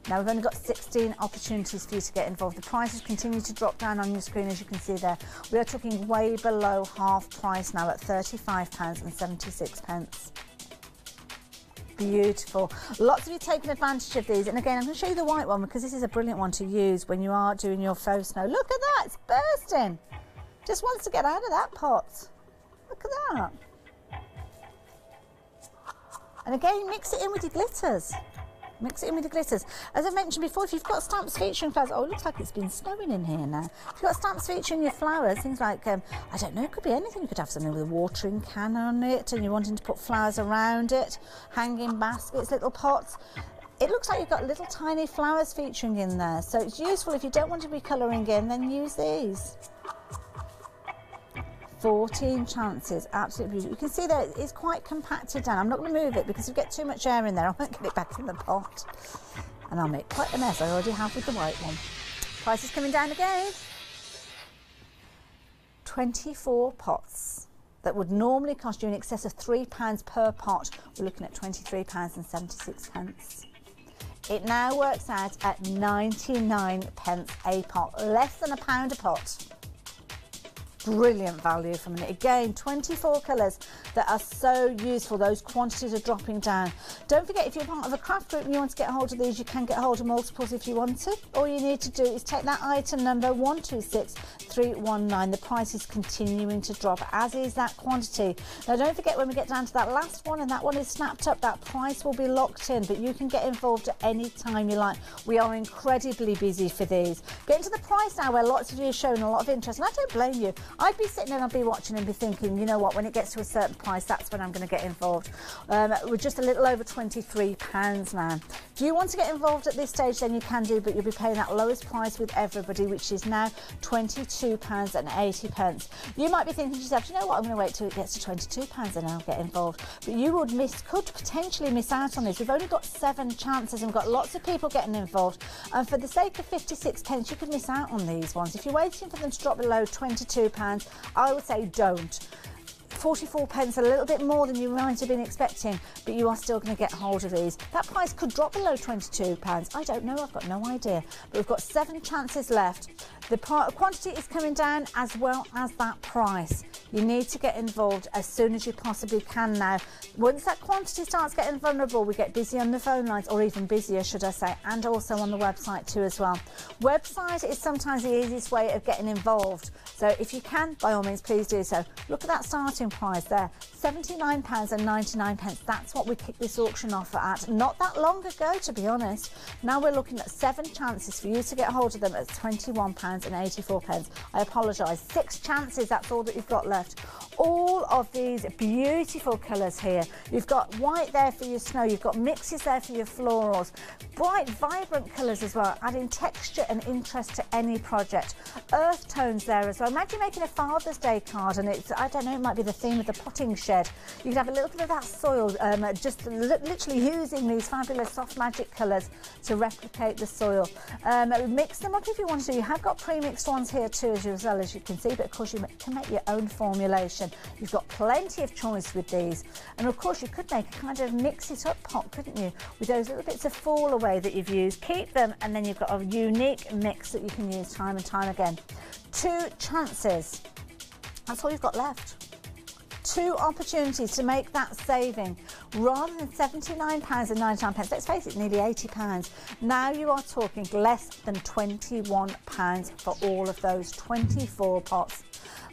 Now we've only got 16 opportunities for you to get involved. The prices continue to drop down on your screen, as you can see there. We are talking way below half price now at £35.76. Beautiful. Lots of you taking advantage of these. And again, I'm going to show you the white one because this is a brilliant one to use when you are doing your faux snow. Look at that, it's bursting. Just wants to get out of that pot. Look at that. And again, mix it in with your glitters. Mix it in with the glitters. As I mentioned before, if you've got stamps featuring flowers, oh, it looks like it's been snowing in here now. If you've got stamps featuring your flowers, things like, I don't know, it could be anything. You could have something with a watering can on it and you're wanting to put flowers around it, hanging baskets, little pots. It looks like you've got little tiny flowers featuring in there. So it's useful if you don't want to be colouring in, then use these. 14 chances, absolutely beautiful. You can see that it's quite compacted down. I'm not going to move it because if you get too much air in there, I won't get it back in the pot. And I'll make quite a mess. I already have with the white one. Price is coming down again. 24 pots that would normally cost you in excess of £3 per pot. We're looking at £23.76. It now works out at 99p a pot, less than £1 a pot. Brilliant value from it. Again, 24 colours that are so useful. Those quantities are dropping down. Don't forget, if you're part of a craft group and you want to get hold of these, you can get hold of multiples if you want to. All you need to do is take that item number 126319. The price is continuing to drop, as is that quantity. Now, don't forget, when we get down to that last one and that one is snapped up, that price will be locked in, but you can get involved at any time you like. We are incredibly busy for these. Get into the price now where lots of you are showing a lot of interest, and I don't blame you. I'd be sitting there and I'd be watching and be thinking, you know what, when it gets to a certain price, that's when I'm going to get involved. We're just a little over £23 now. If you want to get involved at this stage, then you can do, but you'll be paying that lowest price with everybody, which is now £22.80. You might be thinking to yourself, you know what, I'm going to wait till it gets to £22 and I'll get involved. But you could potentially miss out on this. We've only got 7 chances and got lots of people getting involved. And for the sake of 56p, you could miss out on these ones. If you're waiting for them to drop below £22, I would say don't. 44p, a little bit more than you might have been expecting, but you are still going to get hold of these. That price could drop below £22. I don't know, I've got no idea. But we've got 7 chances left. The quantity is coming down as well as that price. You need to get involved as soon as you possibly can now. Once that quantity starts getting vulnerable, we get busy on the phone lines, or even busier, should I say, and also on the website too as well. Website is sometimes the easiest way of getting involved. So if you can, by all means, please do so. Look at that starting price there, £79.99. That's what we kicked this auction off at not that long ago, to be honest. Now we're looking at 7 chances for you to get hold of them at £21.84. I apologise, 6 chances, that's all that you've got left. All of these beautiful colours here. You've got white there for your snow, you've got mixes there for your florals, bright, vibrant colours as well, adding texture and interest to any project. Earth tones there as well. Imagine making a Father's Day card and it's, I don't know, it might be the theme of the potting shed. You could have a little bit of that soil, just literally using these fabulous soft magic colours to replicate the soil. Mix them up if you want to. You have got pre-mixed ones here too, as well as you can see, but of course you can make your own formulation. You've got plenty of choice with these, and of course you could make a kind of mix it up pot, couldn't you, with those little bits of fall away that you've used. Keep them, and then you've got a unique mix that you can use time and time again. 2 chances, that's all you've got left. 2 opportunities to make that saving. Rather than £79.99, let's face it, nearly £80. Now you are talking less than £21 for all of those 24 pots.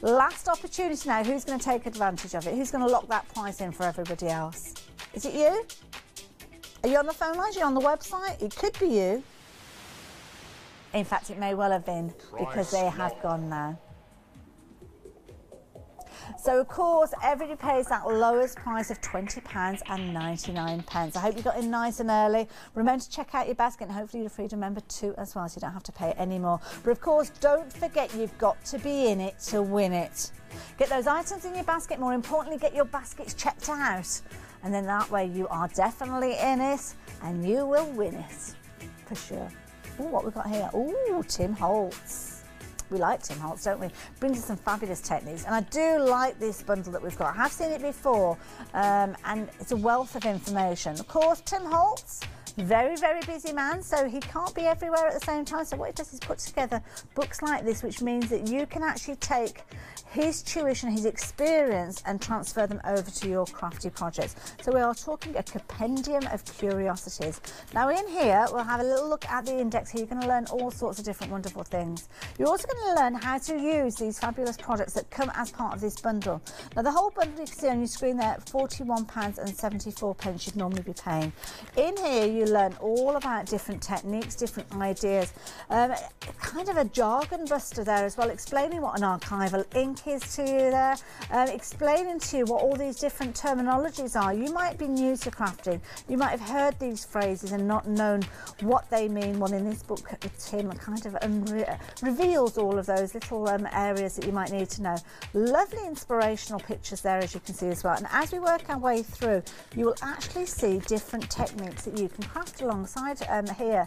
Last opportunity now. Who's going to take advantage of it? Who's going to lock that price in for everybody else? Is it you? Are you on the phone lines? Are you on the website? It could be you. In fact, it may well have been, because they have gone now. So, of course, everybody pays that lowest price of £20.99. I hope you got in nice and early. Remember to check out your basket, and hopefully you're free to remember too as well, so you don't have to pay any more. But, of course, don't forget you've got to be in it to win it. Get those items in your basket. More importantly, get your baskets checked out. And then that way you are definitely in it, and you will win it, for sure. Ooh, what we've got here? Ooh, Tim Holtz. We like Tim Holtz, don't we? Brings us some fabulous techniques. And I do like this bundle that we've got. I have seen it before, and it's a wealth of information. Of course, Tim Holtz, very, very busy man, so he can't be everywhere at the same time. So what he does is put together books like this, which means that you can actually take his tuition, his experience, and transfer them over to your crafty projects. So we are talking a compendium of curiosities. Now in here, we'll have a little look at the index here. You're going to learn all sorts of different wonderful things. You're also going to learn how to use these fabulous products that come as part of this bundle. Now the whole bundle you can see on your screen there, £41.74 you'd normally be paying. In here, you learn all about different techniques, different ideas, kind of a jargon buster there as well, explaining what an archival ink is to you there, explaining to you what all these different terminologies are. You might be new to crafting, you might have heard these phrases and not known what they mean. Well, in this book, Tim kind of reveals all of those little areas that you might need to know. Lovely inspirational pictures there, as you can see as well. And as we work our way through, you will actually see different techniques that you can craft alongside here.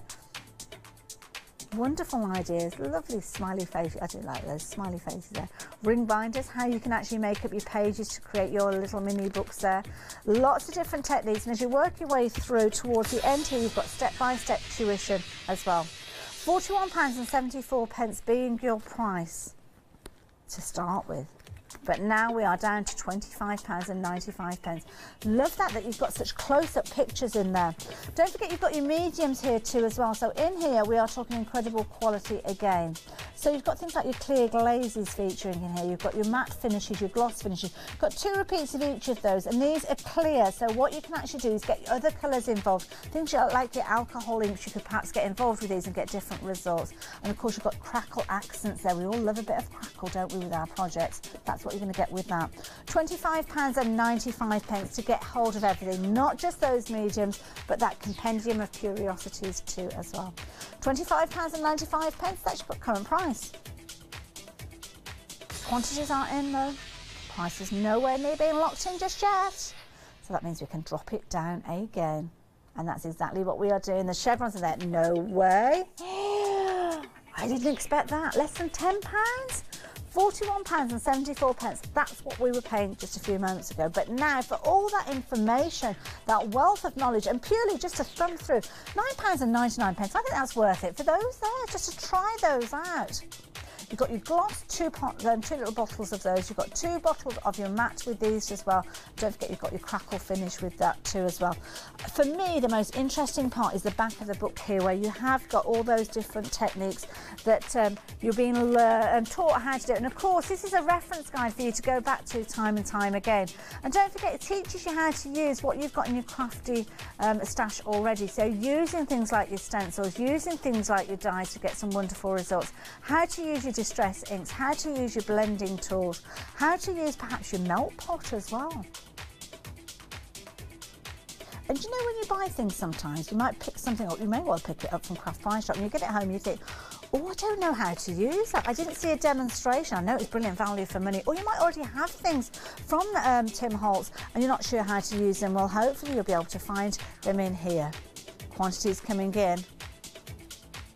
Wonderful ideas, lovely smiley face. I do like those smiley faces there. Ring binders, how you can actually make up your pages to create your little mini books there. Lots of different techniques, and as you work your way through towards the end here, you've got step-by-step tuition as well. £41.74 being your price to start with. But now we are down to £25.95. Love that you've got such close-up pictures in there. Don't forget you've got your mediums here too as well. So in here we are talking incredible quality again. So you've got things like your clear glazes featuring in here. You've got your matte finishes, your gloss finishes. You've got 2 repeats of each of those, and these are clear. So what you can actually do is get other colours involved. Things like your alcohol inks, you could perhaps get involved with these and get different results. And of course you've got crackle accents there. We all love a bit of crackle, don't we, with our projects? That's what you're going to get with that. £25.95 to get hold of everything, not just those mediums, but that compendium of curiosities too as well. £25.95, that's your current price. Quantities aren't in though. Price is nowhere near being locked in just yet. So that means we can drop it down again. And that's exactly what we are doing. The chevrons are there. No way. I didn't expect that. Less than £10? £41.74, that's what we were paying just a few moments ago. But now, for all that information, that wealth of knowledge, and purely just to thumb through, £9.99, I think that's worth it for those there, just to try those out. You've got your gloss, two little bottles of those. You've got 2 bottles of your matte with these as well. Don't forget you've got your crackle finish with that too as well. For me, the most interesting part is the back of the book here, where you have got all those different techniques that you're being taught how to do. And of course, this is a reference guide for you to go back to time and time again. And don't forget, it teaches you how to use what you've got in your crafty stash already. So using things like your stencils, using things like your dyes to get some wonderful results, how to use your distress inks, how to use your blending tools, how to use perhaps your melt pot as well. And you know, when you buy things sometimes, you might pick something up, you may well pick it up from Craft Price Shop, and you get it home and you think, oh, I don't know how to use that. I didn't see a demonstration. I know it's brilliant value for money. Or you might already have things from Tim Holtz and you're not sure how to use them. Well, hopefully you'll be able to find them in here. Quantities coming in.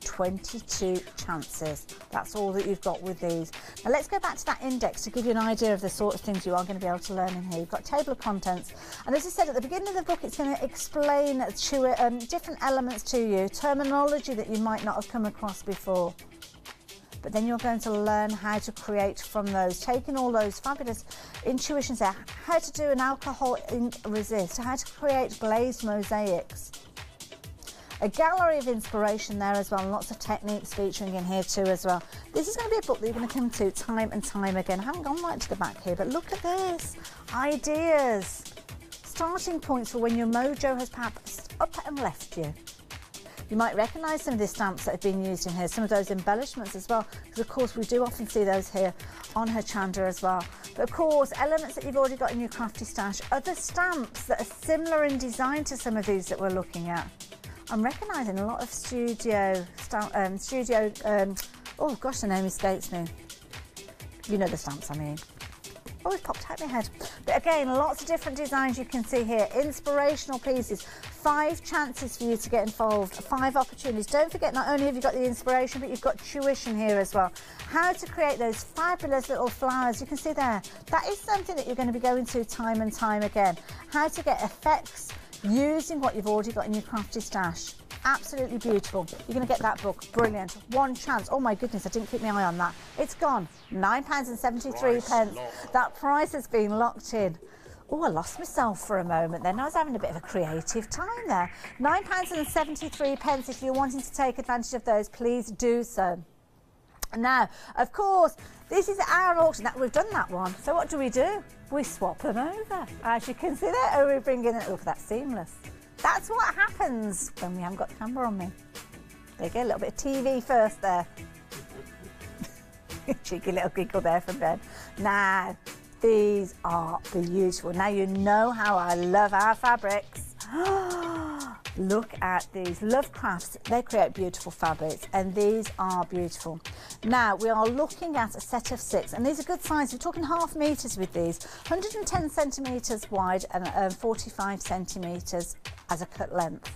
22 chances. That's all that you've got with these. Now let's go back to that index to give you an idea of the sort of things you are going to be able to learn in here. You've got table of contents, and as I said at the beginning of the book, it's going to explain different elements to you, terminology that you might not have come across before. But then you're going to learn how to create from those, taking all those fabulous intuitions there, how to do an alcohol ink resist, how to create glazed mosaics. A gallery of inspiration there as well, and lots of techniques featuring in here too as well. This is going to be a book that you're going to come to time and time again. I haven't gone right to the back here, but look at this. Ideas. Starting points for when your mojo has perhaps up and left you. You might recognise some of the stamps that have been used in here, some of those embellishments as well, because of course we do often see those here on Hochanda as well. But of course, elements that you've already got in your crafty stash, other stamps that are similar in design to some of these that we're looking at. I'm recognising a lot of oh gosh, the name escapes me. You know the stamps I mean. Oh, it popped out of my head. But again, lots of different designs you can see here. Inspirational pieces. 5 chances for you to get involved. 5 opportunities. Don't forget, not only have you got the inspiration, but you've got tuition here as well. How to create those fabulous little flowers. You can see there. That is something that you're going to be going to time and time again. How to get effects using what you've already got in your crafty stash. Absolutely beautiful. You're going to get that book. Brilliant. 1 chance. Oh my goodness, I didn't keep my eye on that. It's gone. £9.73. That price has been locked in. Oh, I lost myself for a moment then. I was having a bit of a creative time there. £9.73. If you're wanting to take advantage of those, please do so. Now, of course, this is our auction. We've done that one. So what do? We swap them over. As you can see there, oh, we bring in, look, that's seamless. That's what happens when we haven't got the camera on me. There you go, a little bit of TV first there. Cheeky little giggle there from Ben. Now, these are beautiful. Now you know how I love our fabrics. Look at these. Love Crafts, they create beautiful fabrics, and these are beautiful. Now, we are looking at a set of 6, and these are good size. We're talking ½ meters with these, 110 centimeters wide and 45 centimeters as a cut length.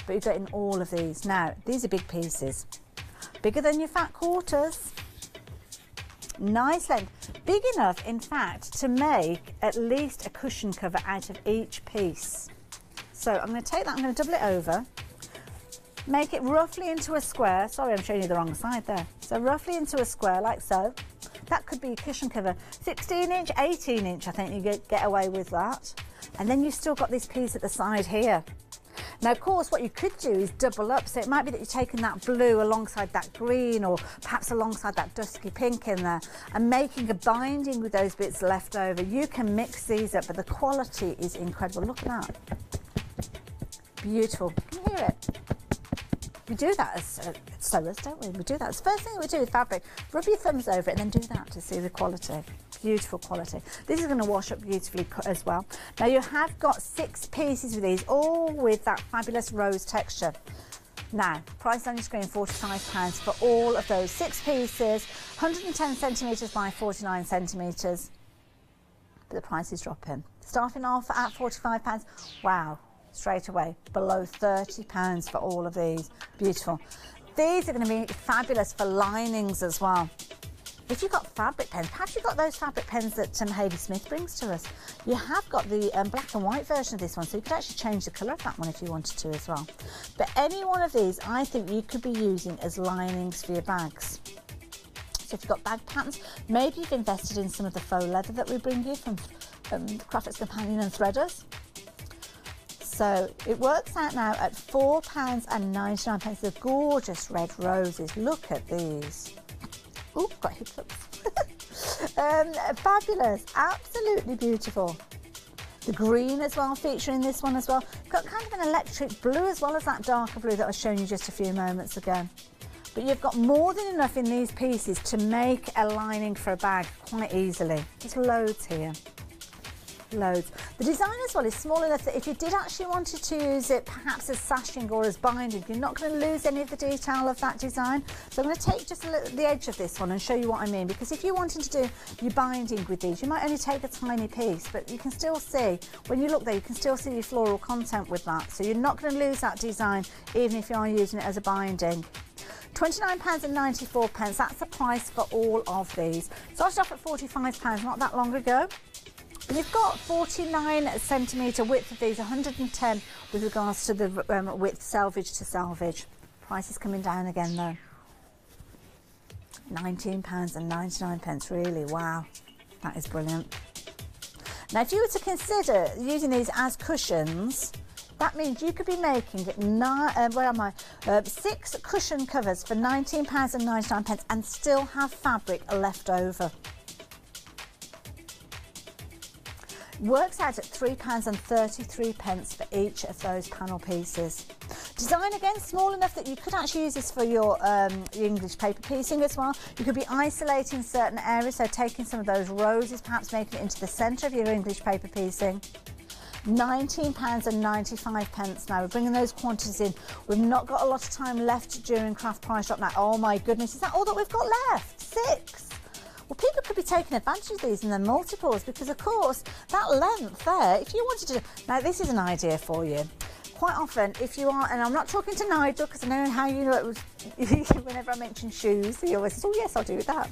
But you've got in all of these. Now, these are big pieces, bigger than your fat quarters. Nice length, big enough, in fact, to make at least a cushion cover out of each piece. So I'm going to take that, I'm going to double it over, make it roughly into a square. Sorry, I'm showing you the wrong side there. So roughly into a square, like so. That could be a cushion cover. 16 inch, 18 inch, I think you get away with that. And then you've still got this piece at the side here. Now, of course, what you could do is double up. So it might be that you're taking that blue alongside that green, or perhaps alongside that dusky pink in there, and making a binding with those bits left over. You can mix these up, but the quality is incredible. Look at that. Beautiful. Can you hear it? We do that as sewers, don't we? We do that. It's the first thing we do with fabric. Rub your thumbs over it and then do that to see the quality. Beautiful quality. This is going to wash up beautifully as well. Now, you have got 6 pieces of these, all with that fabulous rose texture. Now, price on your screen, £45 for all of those 6 pieces, 110 centimetres by 49 centimetres. But the price is dropping. Starting off at £45. Wow. Straight away, below £30 for all of these. Beautiful. These are going to be fabulous for linings as well. If you've got fabric pens, perhaps you've got those fabric pens that Hayley Smith brings to us. You have got the black and white version of this one, so you could actually change the colour of that one if you wanted to as well. But any one of these, I think you could be using as linings for your bags. So if you've got bag patterns, maybe you've invested in some of the faux leather that we bring you from Craft's Companion and Threaders. So it works out now at £4.99. The gorgeous red roses. Look at these. Oh, got hiccups. Fabulous, absolutely beautiful. The green as well, featuring this one as well. Got kind of an electric blue as well as that darker blue that I was showing you just a few moments ago. But you've got more than enough in these pieces to make a lining for a bag quite easily. There's loads here. Loads. The design as well is small enough that if you did actually wanted to use it perhaps as sashing or as binding, you're not going to lose any of the detail of that design. So I'm going to take just the edge of this one and show you what I mean, because if you wanted to do your binding with these, you might only take a tiny piece, but you can still see, when you look there, you can still see your floral content with that. So you're not going to lose that design even if you are using it as a binding. £29.94, that's the price for all of these. Started off at £45 not that long ago. And you've got 49 centimetre width of these, 110 with regards to the width selvage to selvage. Price is coming down again though. £19.99, really, wow, that is brilliant. Now if you were to consider using these as cushions, that means you could be making 6 cushion covers for £19.99 and still have fabric left over. Works out at £3.33 for each of those panel pieces. Design again small enough that you could actually use this for your English paper piecing as well. You could be isolating certain areas, so taking some of those roses, perhaps making it into the centre of your English paper piecing. £19.95 now. We're bringing those quantities in. We've not got a lot of time left during Craft Price Drop now. Oh my goodness, is that all that we've got left? 6? Well, people could be taking advantage of these in their multiples because, of course, that length there, if you wanted to... Now, this is an idea for you. Quite often, if you are, and I'm not talking to Nigel because I know how you know it was, whenever I mention shoes, he always says, oh yes, I'll do that.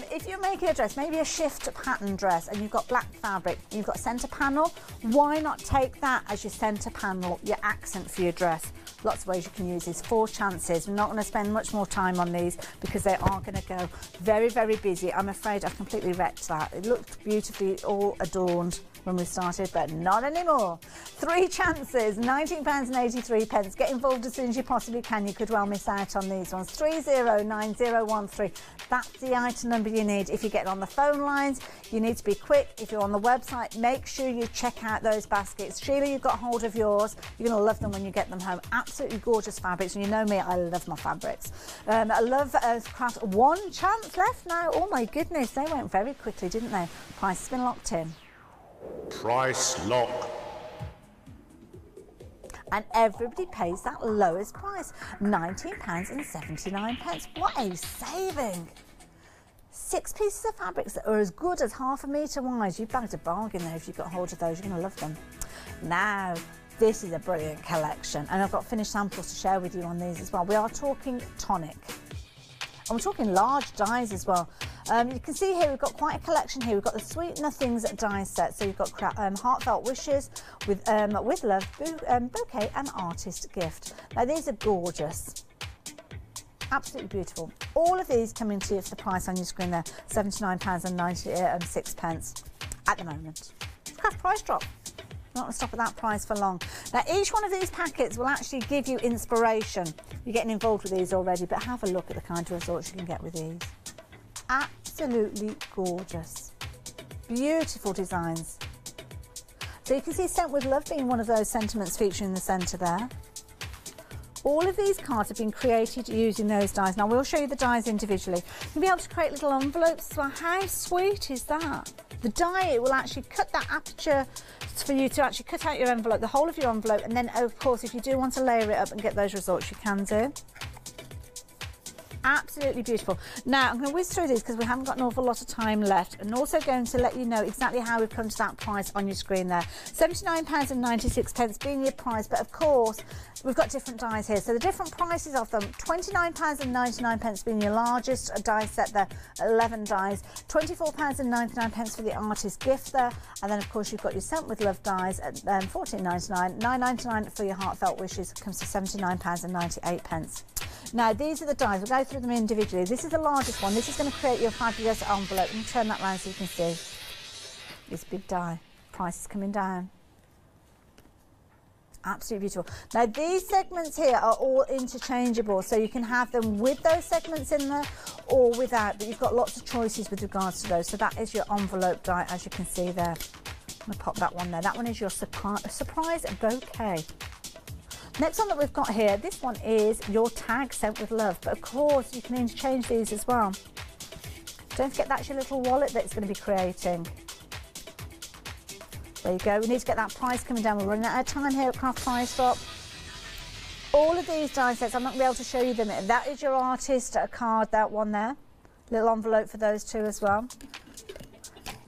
If you're making a dress, maybe a shift pattern dress, and you've got black fabric, and you've got centre panel, why not take that as your centre panel, your accent for your dress? Lots of ways you can use these. 4 chances. We're not going to spend much more time on these because they are going to go very, very busy. I'm afraid I've completely wrecked that. It looked beautifully all adorned when we started, but not anymore. 3 chances, £19.83. Get involved as soon as you possibly can. You could well miss out on these ones. 309013. That's the item number you need. If you get on the phone lines, you need to be quick. If you're on the website, make sure you check out those baskets. Sheila, you've got hold of yours. You're going to love them when you get them home. Absolutely gorgeous fabrics, and you know me, I love my fabrics. I love Craft. 1 chance left now. Oh my goodness, they went very quickly, didn't they? Price has been locked in. Price lock. And everybody pays that lowest price, £19.79. What a saving! 6 pieces of fabrics that are as good as half a metre wide. You've bagged a bargain there if you've got hold of those. You're going to love them. Now, this is a brilliant collection, and I've got finished samples to share with you on these as well. We are talking tonic, and we're talking large dies as well. You can see here we've got quite a collection here. We've got the Sweet Nothings die set, so you've got Heartfelt Wishes with Love, Bouquet and Artist Gift. Now these are gorgeous. Absolutely beautiful. All of these coming to you for the price on your screen there, £79.96 at the moment. It's Craft Price Drop. Not going to stop at that price for long. Now, each one of these packets will actually give you inspiration. You're getting involved with these already, but have a look at the kind of results you can get with these. Absolutely gorgeous. Beautiful designs. So you can see Sent with Love being one of those sentiments featuring in the centre there. All of these cards have been created using those dies. Now, we'll show you the dies individually. You'll be able to create little envelopes as well. How sweet is that? The die, it will actually cut that aperture for you to actually cut out your envelope, the whole of your envelope, and then, of course, if you do want to layer it up and get those results, you can do. Absolutely beautiful. Now, I'm going to whiz through these because we haven't got an awful lot of time left, and also going to let you know exactly how we've come to that price on your screen there. £79.96 being your price, but of course, we've got different dies here. So the different prices of them, £29.99 being your largest die set there, 11 dies, £24.99 for the Artist Gift there, and then of course you've got your Sent with Love dies at £14.99, £9.99 for your Heartfelt Wishes, comes to £79.98. Now, these are the dies. We'll go through them individually. This is the largest one. This is going to create your fabulous envelope. Let me turn that around so you can see. This big die. Price is coming down. Absolutely beautiful. Now, these segments here are all interchangeable, so you can have them with those segments in there or without, but you've got lots of choices with regards to those. So that is your envelope die, as you can see there. I'm going to pop that one there. That one is your surprise bouquet. Next one that we've got here, this one is your tag sent with love, but of course you can interchange these as well. Don't forget that's your little wallet that it's going to be creating. There you go. We need to get that price coming down. We're running out of time here at Craft Price Drop. All of these die sets, I'm not going to be able to show you them. That is your artist card, that one there. Little envelope for those two as well.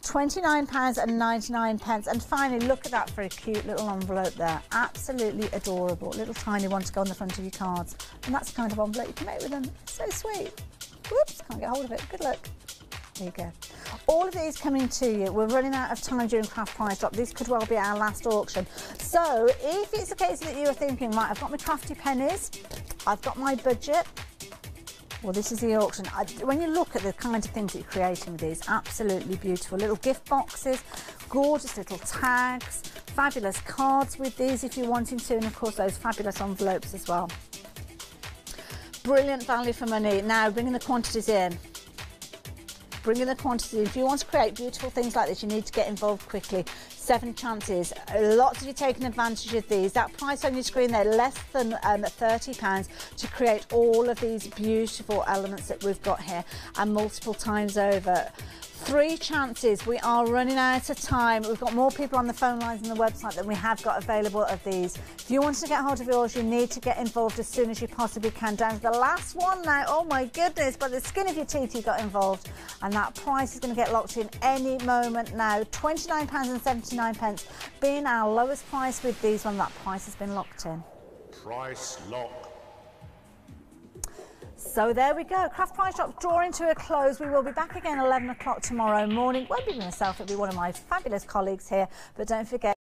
£29.99. And finally, look at that for a cute little envelope there. Absolutely adorable. Little tiny one to go on the front of your cards. And that's the kind of envelope you can make with them. So sweet. Whoops, can't get hold of it. Good luck. There you go. All of these coming to you. We're running out of time during Craft Price Drop. This could well be our last auction. So if it's a case that you are thinking, right, I've got my crafty pennies, I've got my budget, well, this is the auction. When you look at the kind of things that you're creating with these, absolutely beautiful. Little gift boxes, gorgeous little tags, fabulous cards with these if you're wanting to, and of course those fabulous envelopes as well. Brilliant value for money. Now, bringing the quantities in. Bringing the quantity. If you want to create beautiful things like this, you need to get involved quickly. 7 chances. Lots of you taking advantage of these. That price on your screen there, less than £30 to create all of these beautiful elements that we've got here, and multiple times over. 3 chances. We are running out of time. We've got more people on the phone lines and the website than we have got available of these. If you want to get hold of yours, you need to get involved as soon as you possibly can. Down to the last one now. Oh my goodness, by the skin of your teeth you got involved. And that price is going to get locked in any moment now. £29.79 being our lowest price with these one. That price has been locked in. Price lock. So there we go. Craft Price Drop drawing to a close. We will be back again 11 o'clock tomorrow morning. Won't be myself, it'll be one of my fabulous colleagues here. But don't forget,